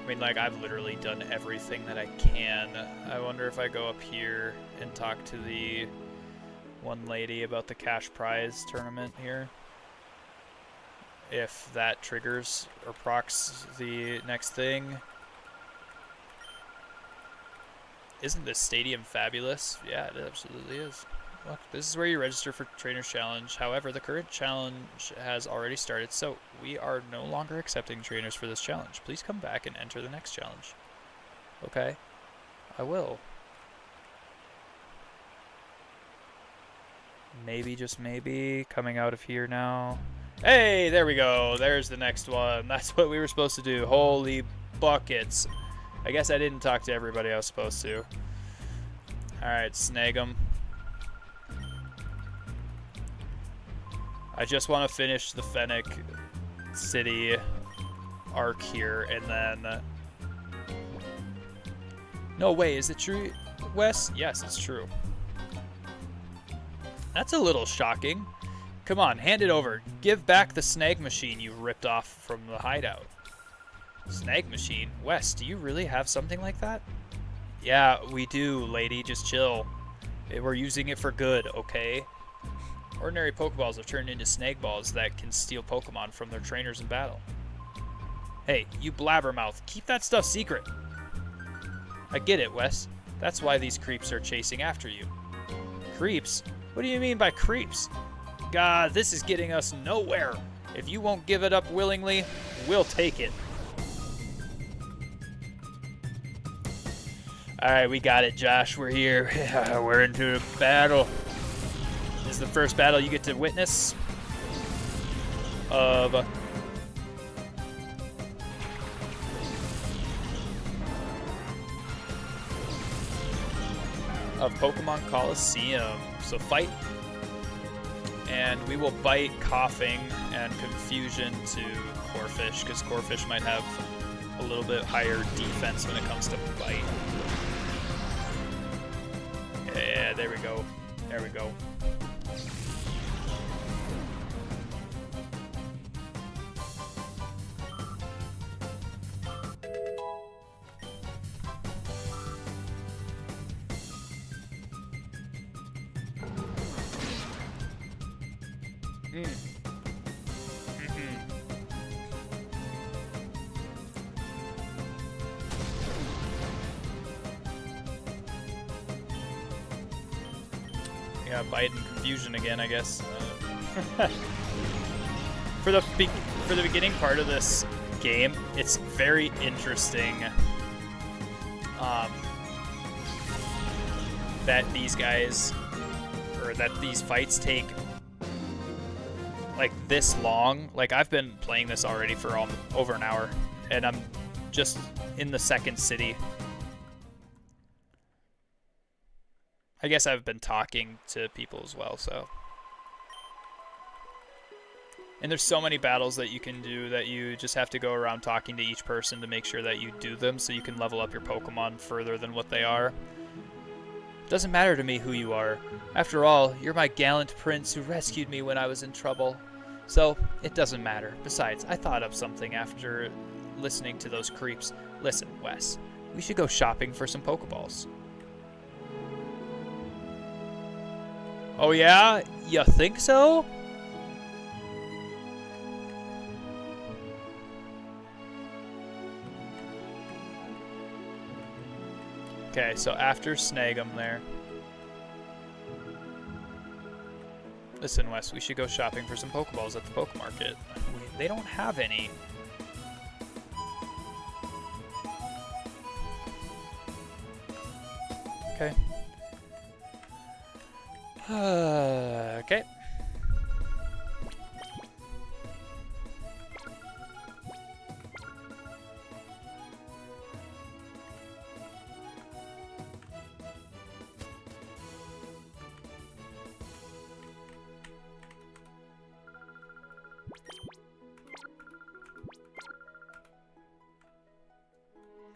I mean, like, I've literally done everything that I can. I wonder if I go up here and talk to the one lady about the cash prize tournament here. If that triggers or procs the next thing. Isn't this stadium fabulous? Yeah, it absolutely is. Look, this is where you register for Trainer's Challenge. However, the current challenge has already started, so we are no longer accepting trainers for this challenge. Please come back and enter the next challenge. Okay, I will. Maybe, just maybe, coming out of here now. Hey, there we go. There's the next one. That's what we were supposed to do. Holy buckets. I guess I didn't talk to everybody I was supposed to. Alright, snag them. I just want to finish the Fennec City arc here, and then... No way, is it true, Wes? Yes, it's true. That's a little shocking. Come on, hand it over. Give back the snag machine you ripped off from the hideout. Snag machine? Wes, do you really have something like that? Yeah, we do, lady. Just chill. We're using it for good, okay? Ordinary Pokeballs have turned into snake balls that can steal Pokemon from their trainers in battle. Hey, you blabbermouth, keep that stuff secret. I get it, Wes. That's why these creeps are chasing after you. Creeps? What do you mean by creeps? God, this is getting us nowhere. If you won't give it up willingly, we'll take it. Alright, we got it, Josh. We're here. We're into a battle. This is the first battle you get to witness of Pokemon Coliseum. So fight. And we will bite, coughing, and confusion to Corefish, because Corefish might have a little bit higher defense when it comes to bite. Yeah, there we go. There we go. Yeah, bite and confusion again, I guess. For the beginning part of this game, it's very interesting that these guys, or that these fights take like this long. Like, I've been playing this already for over an hour, and I'm just in the second city. I guess I've been talking to people as well, so. And there's so many battles that you can do that you just have to go around talking to each person to make sure that you do them so you can level up your Pokemon further than what they are. Doesn't matter to me who you are. After all, you're my gallant prince who rescued me when I was in trouble. So, it doesn't matter. Besides, I thought of something after listening to those creeps. Listen, Wes, we should go shopping for some Pokeballs. Oh yeah? You think so? Okay, so after snag 'em there. Listen, Wes, we should go shopping for some Pokeballs at the Poke Market. They don't have any. Okay. Okay.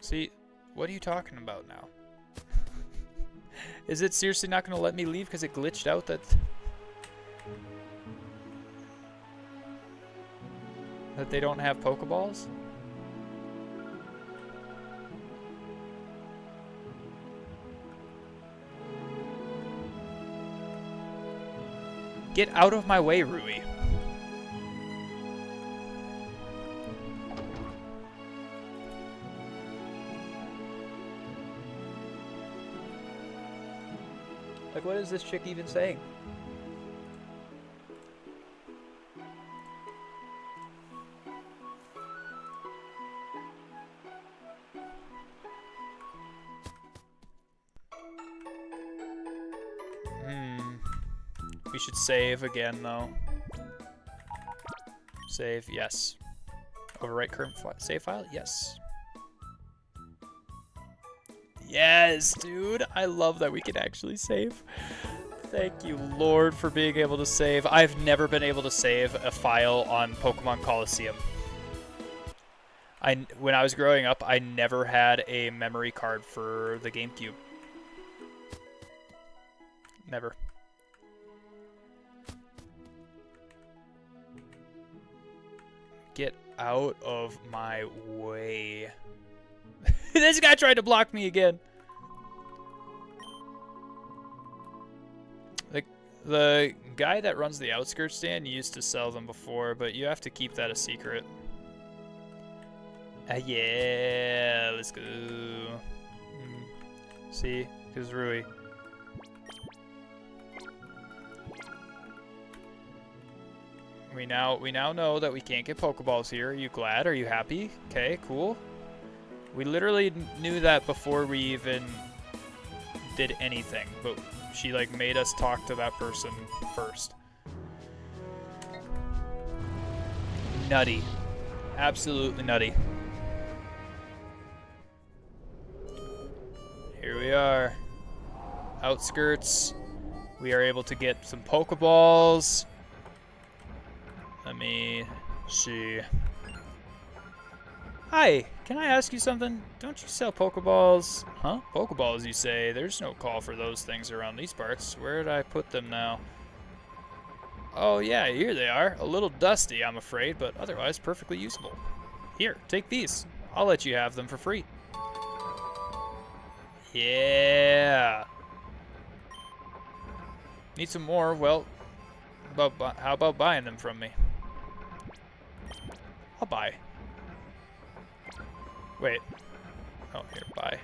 See, what are you talking about now? Is it seriously not going to let me leave because it glitched out that they don't have Pokeballs? Get out of my way, Rui. Like, what is this chick even saying? We should save again, though. Save, yes. Overwrite current save file? Yes. Yes, dude. I love that we can actually save. Thank you, Lord, for being able to save. I've never been able to save a file on Pokemon Coliseum. When I was growing up, I never had a memory card for the GameCube. Never. Get out of my way. This guy tried to block me again. The guy that runs the outskirts stand used to sell them before, but you have to keep that a secret. Yeah, let's go. See, because Rui. We now know that we can't get Pokeballs here. Are you glad? Are you happy? Okay, cool. We literally knew that before we even did anything, but she like made us talk to that person first. Nutty. Absolutely nutty. Here we are. Outskirts. We are able to get some Pokeballs. me see. Hi, can I ask you something? Don't you sell Pokeballs? Huh? Pokeballs, you say? There's no call for those things around these parts. Where did I put them now? Oh yeah, here they are. A little dusty, I'm afraid, but otherwise perfectly usable. Here, take these. I'll let you have them for free. Yeah. Need some more? Well, how about buying them from me? I'll buy. Wait. Oh, here, buy.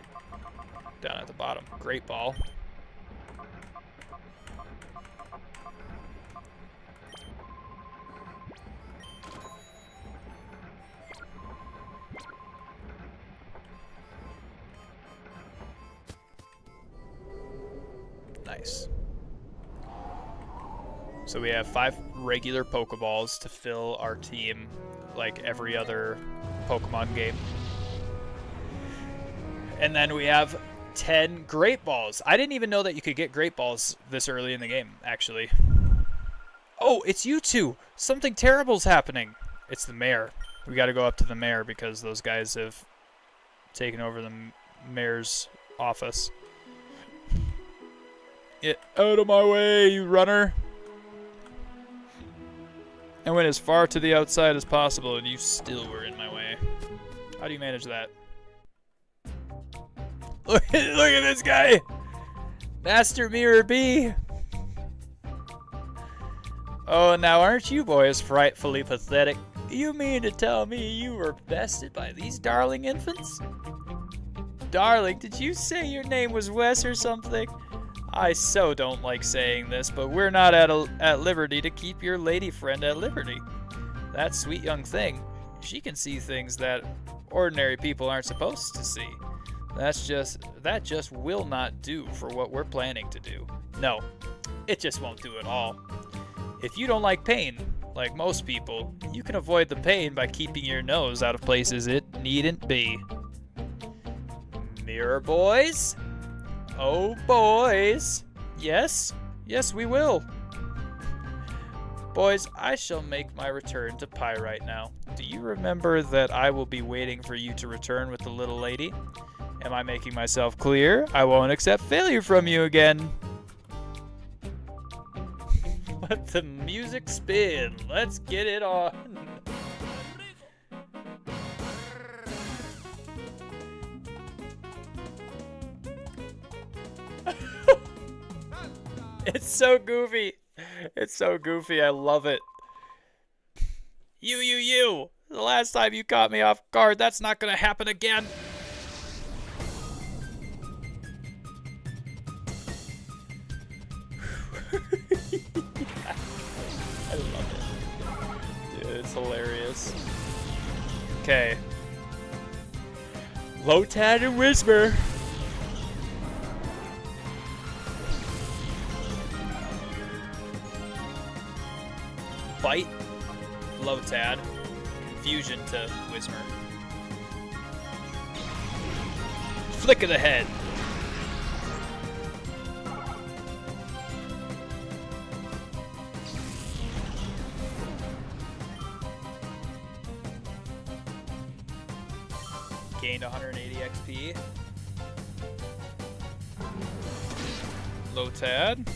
Down at the bottom. Great ball. Nice. So we have 5 regular Pokeballs to fill our team like every other Pokemon game. And then we have 10 Great Balls. I didn't even know that you could get Great Balls this early in the game, actually. Oh, it's you two! Something terrible's happening! It's the mayor. We gotta go up to the mayor because those guys have taken over the mayor's office. Get out of my way, you runner! I went as far to the outside as possible, and you still were in my way. How do you manage that? Look at this guy! Master Mirror B! Oh, now aren't you boys frightfully pathetic? You mean to tell me you were bested by these darling infants? Darling, did you say your name was Wes or something? I so don't like saying this, but we're not at liberty to keep your lady friend at liberty. That sweet young thing, she can see things that ordinary people aren't supposed to see. That just will not do for what we're planning to do. No, it just won't do at all. If you don't like pain, like most people, you can avoid the pain by keeping your nose out of places it needn't be. Mirror boys? Oh, boys. Yes, we will. Boys, I shall make my return to Pyrite now. Do you remember that I will be waiting for you to return with the little lady? Am I making myself clear? I won't accept failure from you again. Let the music spin. Let's get it on. It's so goofy. It's so goofy. I love it. You. The last time you caught me off guard, that's not gonna happen again. I love it. Dude, it's hilarious. Okay. Lotad and Whisper. Bite, Lotad, Confusion to Whismer. Flick of the head. Gained 180 XP. Lotad.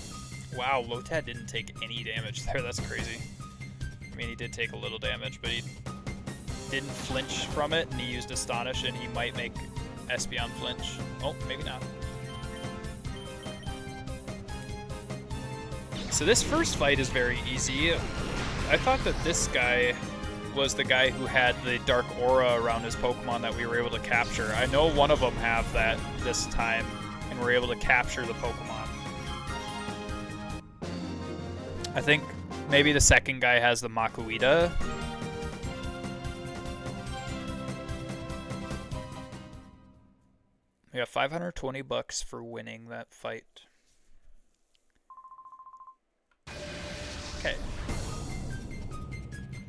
Wow, Lotad didn't take any damage there. That's crazy. I mean, he did take a little damage, but he didn't flinch from it, and he used Astonish, and he might make Espeon flinch. Oh, maybe not. So this first fight is very easy. I thought that this guy was the guy who had the dark aura around his Pokemon that we were able to capture. I know one of them have that this time, and we're able to capture the Pokemon. I think maybe the second guy has the Makuita. We got $520 for winning that fight. Okay.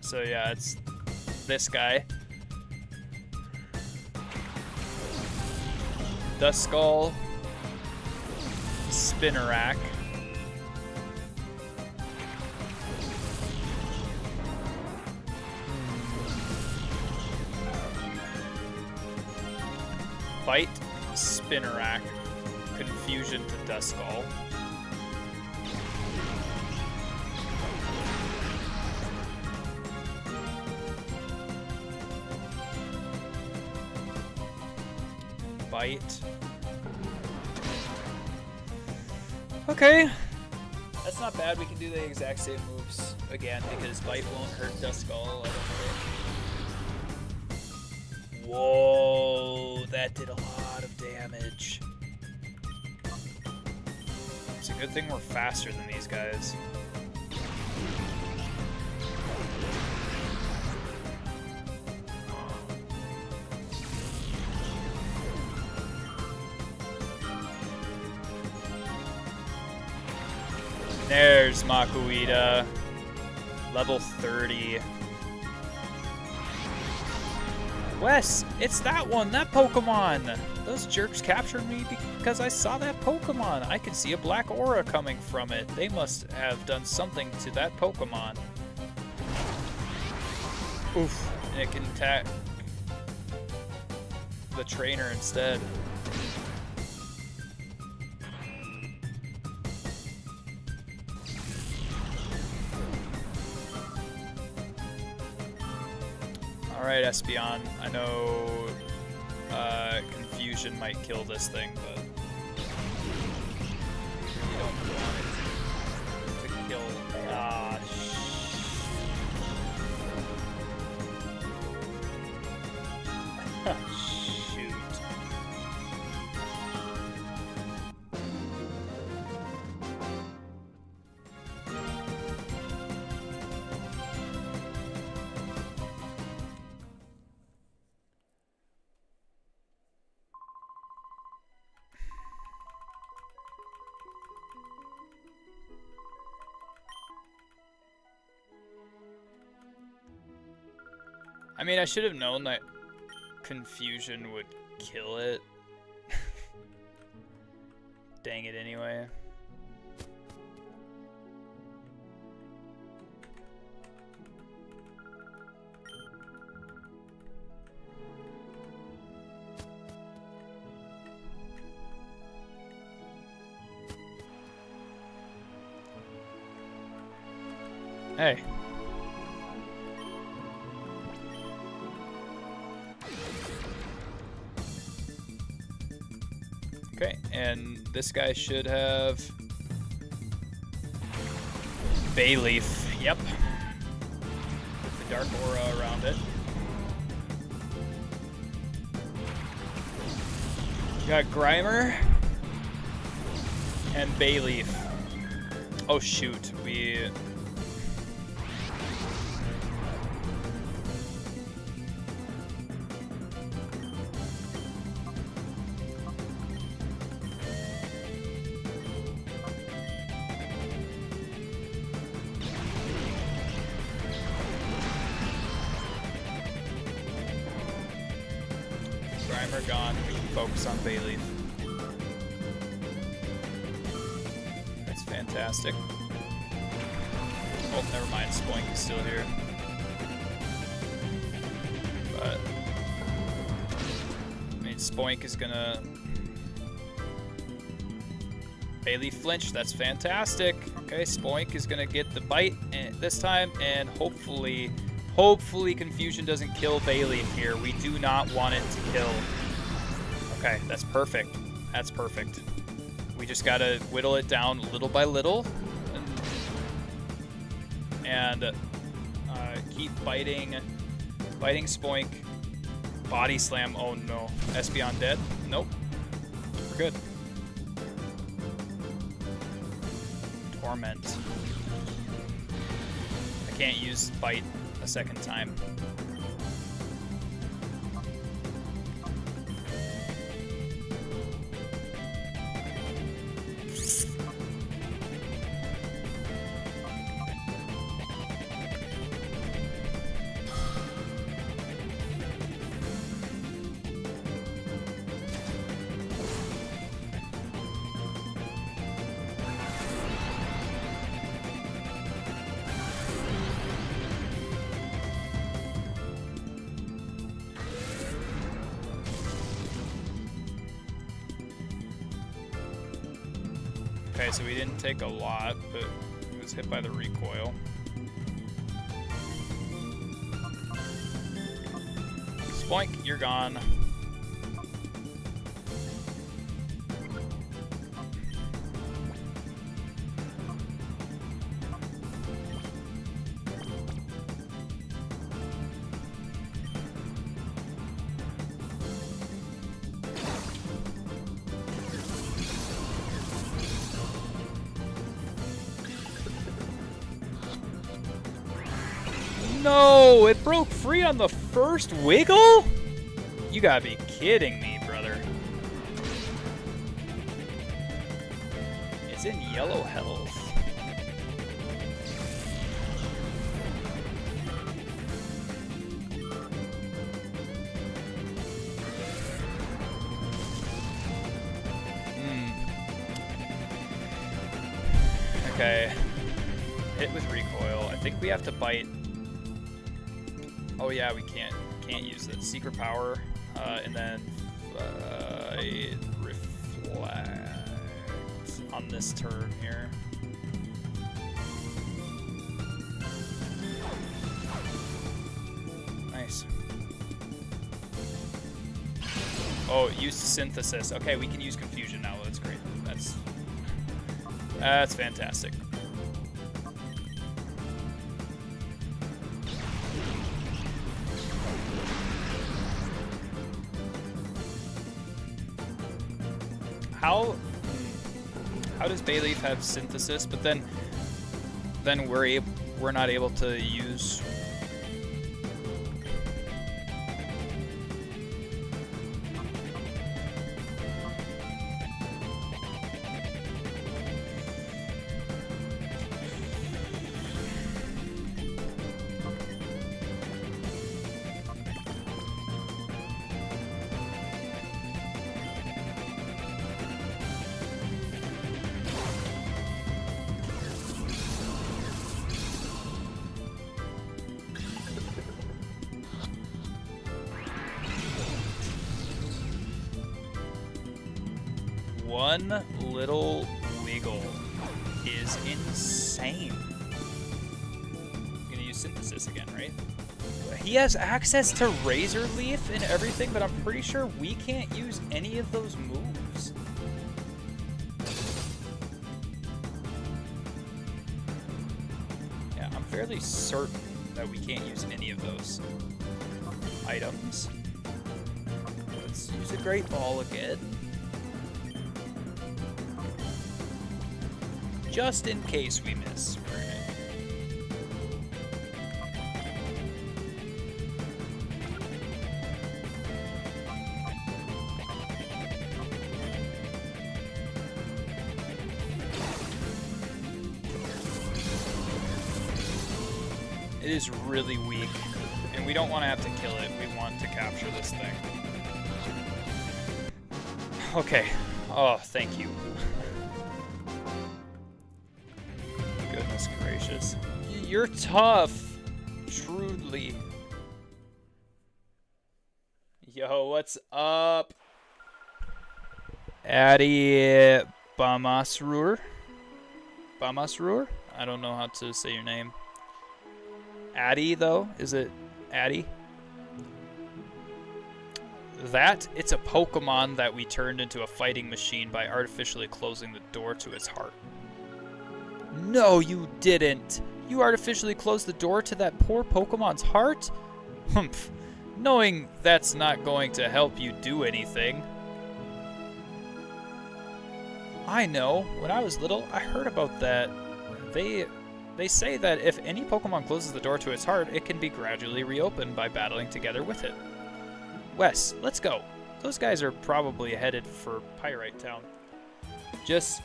So yeah, it's this guy. Duskull. Spinnerack. Bite, Spinnerack, Confusion to Duskull. Bite. Okay. That's not bad. We can do the exact same moves again because Bite won't hurt Duskull, I don't think. Whoa, that did a lot of damage. It's a good thing we're faster than these guys. There's Makuita, level 30. Wes, it's that one, that Pokemon. Those jerks captured me because I saw that Pokemon. I could see a black aura coming from it. They must have done something to that Pokemon. Oof, and it can attack the trainer instead. Alright, Espeon. I know Confusion might kill this thing, but you don't want it to kill. Ah, shoot. I mean, I should have known that Confusion would kill it. Dang it anyway. Hey. Okay, and this guy should have Bayleaf. Yep. With the dark aura around it. We got Grimer and Bayleaf. Oh shoot, we... Grimer gone, we can focus on Bayleaf. That's fantastic. Oh, never mind, Spoink is still here. But, I mean, Spoink is gonna... Bayleaf flinch, that's fantastic. Okay, Spoink is gonna get the bite this time, and hopefully Confusion doesn't kill Bayleaf here. We do not want it to kill. Okay, that's perfect. That's perfect. We just gotta whittle it down little by little. And keep biting Spoink. Body slam, oh no. Espeon dead? Nope. We're good. Torment. I can't use bite a second time. Okay, so we didn't take a lot, but it was hit by the recoil. Spoink, you're gone. No, it broke free on the first wiggle? You gotta be kidding me, brother. It's in yellow health. Okay. Hit with recoil. I think we have to bite. Oh yeah, we can't use it. Secret power, and then reflect on this turn here. Nice. Oh, use synthesis. Okay, we can use confusion now. That's great. That's fantastic. How does Bayleaf have synthesis, but then we're not able to use? One little wiggle is insane. I'm gonna use synthesis again, right? He has access to Razor Leaf and everything, but I'm pretty sure we can't use any of those moves. Yeah, I'm fairly certain that we can't use any of those items. Let's use a Great Ball again. Just in case we miss. It is really weak, and we don't want to have to kill it. We want to capture this thing. Okay. Oh, thank you. Goodness gracious. You're tough. Truly. Yo, what's up? Addy Bamasrur? Bamasrur? I don't know how to say your name. Addy, though? Is it Addy? It's a Pokemon that we turned into a fighting machine by artificially closing the door to its heart. No, you didn't. You artificially closed the door to that poor Pokemon's heart? Humph. Knowing that's not going to help you do anything. I know. When I was little, I heard about that. They say that if any Pokemon closes the door to its heart, it can be gradually reopened by battling together with it. Wes, let's go. Those guys are probably headed for Pyrite Town. Just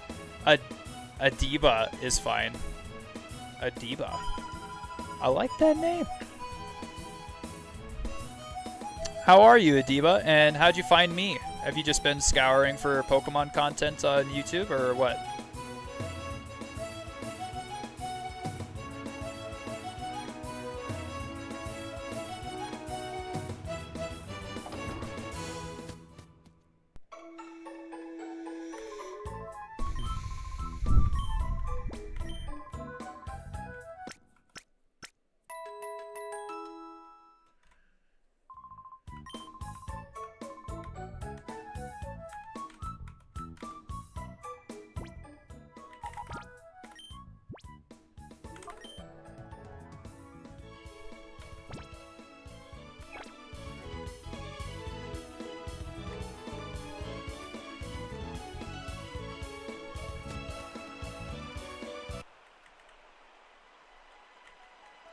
Adiba is fine. Adiba. I like that name. How are you, Adiba? And how'd you find me? Have you just been scouring for Pokemon content on YouTube or what?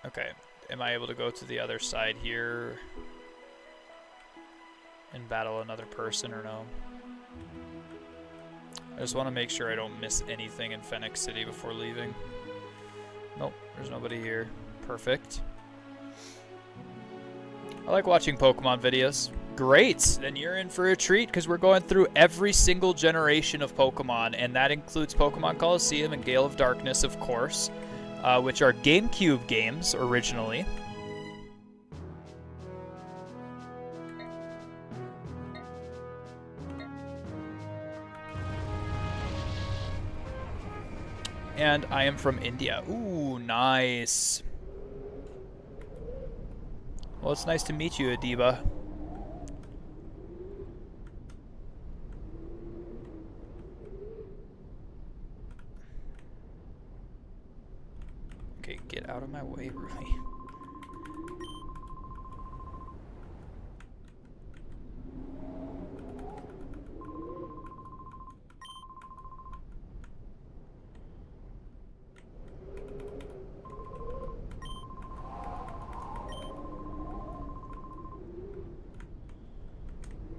Okay, am I able to go to the other side here and battle another person or no? I just want to make sure I don't miss anything in Fennec City before leaving. Nope, there's nobody here. Perfect. I like watching Pokemon videos. Great, then you're in for a treat because we're going through every single generation of Pokemon, and that includes Pokemon Coliseum and Gale of Darkness, of course, which are GameCube games originally. And I am from India. Ooh, nice. Well, it's nice to meet you, Adiba. Okay, get out of my way, Ruby.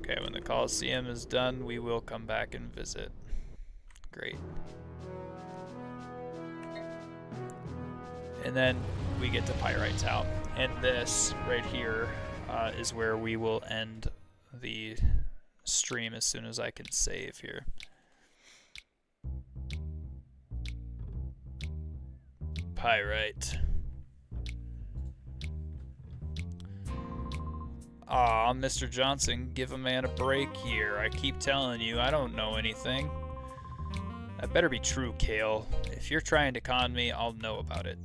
Okay, when the Coliseum is done, we will come back and visit. Great. And then we get to Pyrite Town. And this right here is where we will end the stream as soon as I can save here. Pyrite. Aw, Mr. Johnson, give a man a break here. I keep telling you, I don't know anything. That better be true, Kale. If you're trying to con me, I'll know about it.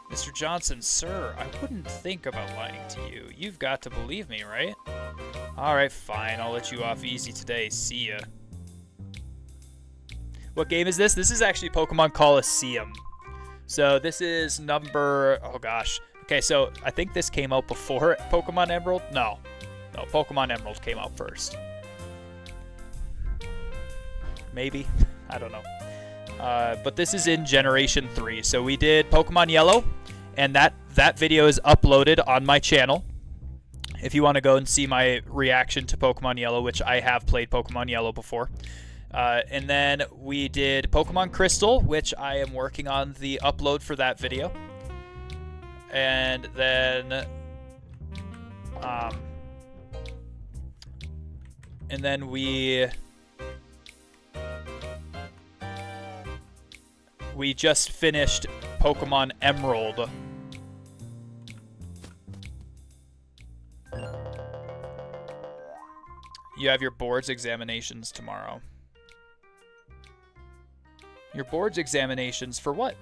Mr. Johnson, sir, I wouldn't think about lying to you. You've got to believe me, right? Alright, fine. I'll let you off easy today. See ya. What game is this? This is actually Pokemon Coliseum. So this is number... Oh, gosh. Okay, so I think this came out before Pokemon Emerald. No, Pokemon Emerald came out first. Maybe. I don't know. But this is in Generation 3. So we did Pokemon Yellow, and that video is uploaded on my channel. If you want to go and see my reaction to Pokemon Yellow, which I have played Pokemon Yellow before. And then we did Pokemon Crystal, which I am working on the upload for that video. And then we just finished Pokemon Emerald. You have your boards examinations tomorrow. Your boards examinations for what?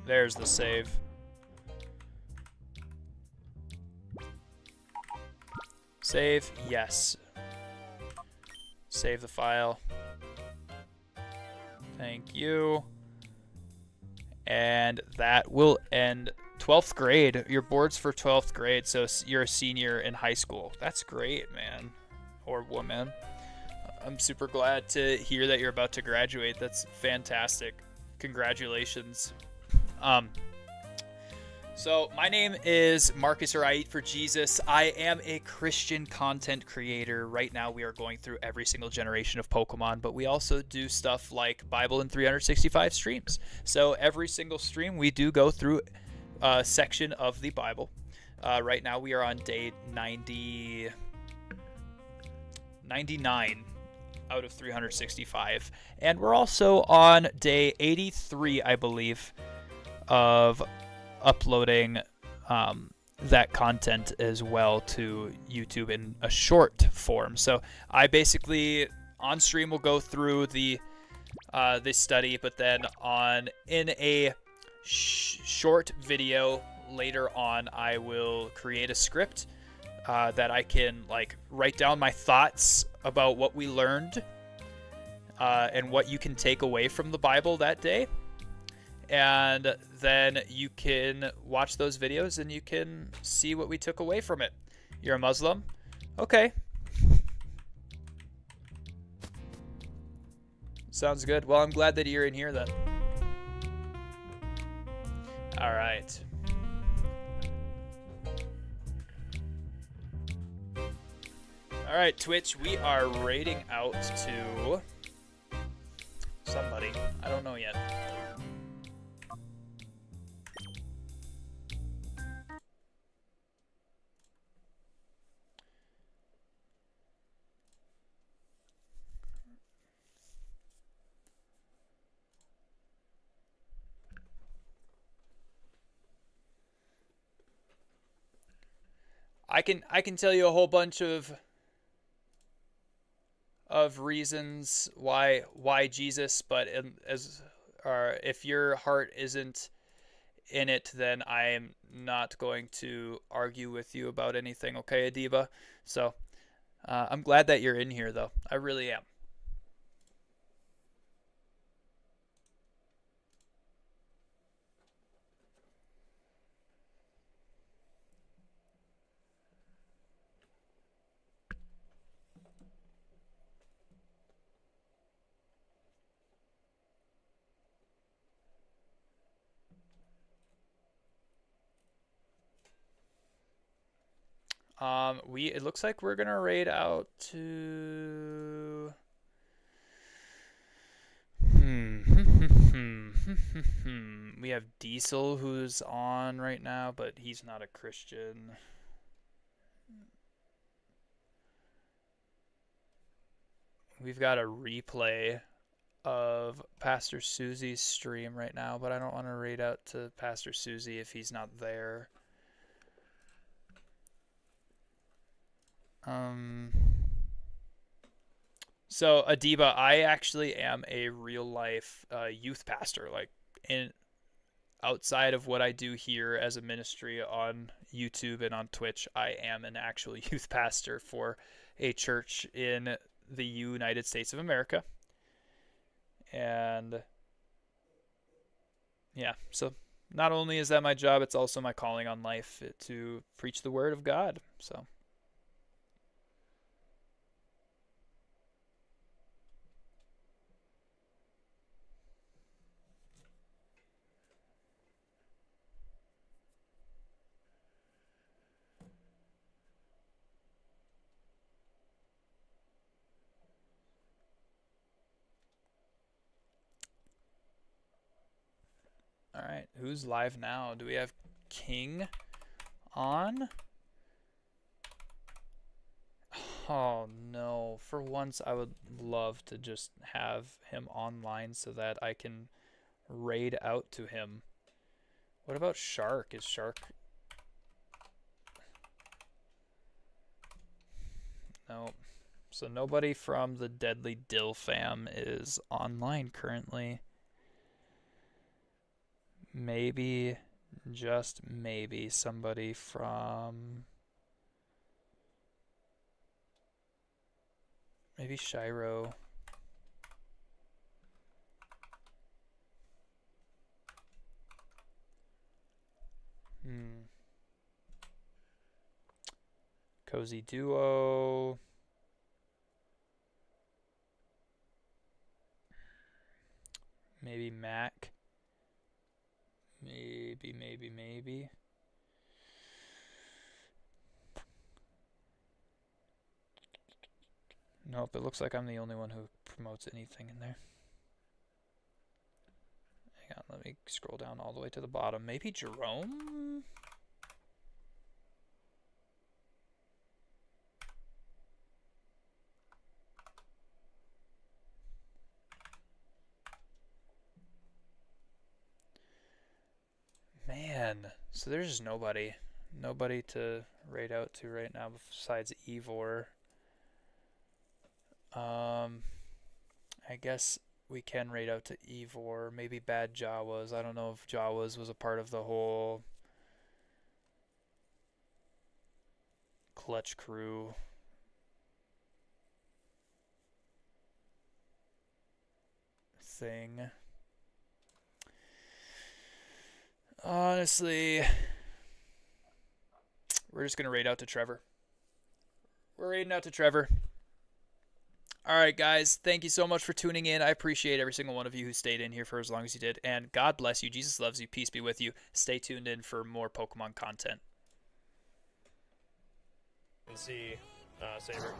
There's the save. Save, yes. Save the file. Thank you. And that will end 12th grade. Your board's for 12th grade, so you're a senior in high school. That's great, man. Or woman. I'm super glad to hear that you're about to graduate. That's fantastic. Congratulations. So my name is Marcus, or I Eat for Jesus. I am a Christian content creator. Right now we are going through every single generation of Pokemon, but we also do stuff like Bible in 365 streams. So every single stream we do go through a section of the Bible. Right now we are on day 99 out of 365. And we're also on day 83, I believe, of uploading that content as well to YouTube in a short form. So I basically on stream will go through the this study, but then in a short video later on I will create a script that I can like write down my thoughts about what we learned and what you can take away from the Bible that day. And then you can watch those videos and you can see what we took away from it. You're a Muslim? Okay. Sounds good. Well, I'm glad that you're in here then. All right. All right, Twitch, we are raiding out to somebody. I don't know yet. I can tell you a whole bunch of reasons why Jesus, but if your heart isn't in it, then I am not going to argue with you about anything. Okay, Adiba. So I'm glad that you're in here, though. I really am. It looks like we're gonna raid out to. We have Diesel who's on right now, but he's not a Christian. We've got a replay of Pastor Susie's stream right now, but I don't want to raid out to Pastor Susie if he's not there. So Adiba, I actually am a real life youth pastor. Like outside of what I do here as a ministry on YouTube and on Twitch, I am an actual youth pastor for a church in the United States of America. And yeah, so not only is that my job, it's also my calling on life to preach the word of God. So all right, who's live now? Do we have King on? Oh no, for once I would love to just have him online so that I can raid out to him. What about Shark? Is Shark... No. So nobody from the Deadly Dill fam is online currently. Maybe, just maybe, somebody from... Maybe Shiro. Cozy Duo. Maybe Mac. Maybe. Nope, it looks like I'm the only one who promotes anything in there. Hang on, let me scroll down all the way to the bottom. Maybe Jerome? Man, so there's just nobody to raid out to right now besides Evor. I guess we can raid out to Evor. Maybe Bad Jawas. I don't know if Jawas was a part of the whole Clutch Crew. Thing. Honestly, we're just going to raid out to Trevor. We're raiding out to Trevor. All right, guys. Thank you so much for tuning in. I appreciate every single one of you who stayed in here for as long as you did. And God bless you. Jesus loves you. Peace be with you. Stay tuned in for more Pokemon content. And see Saber.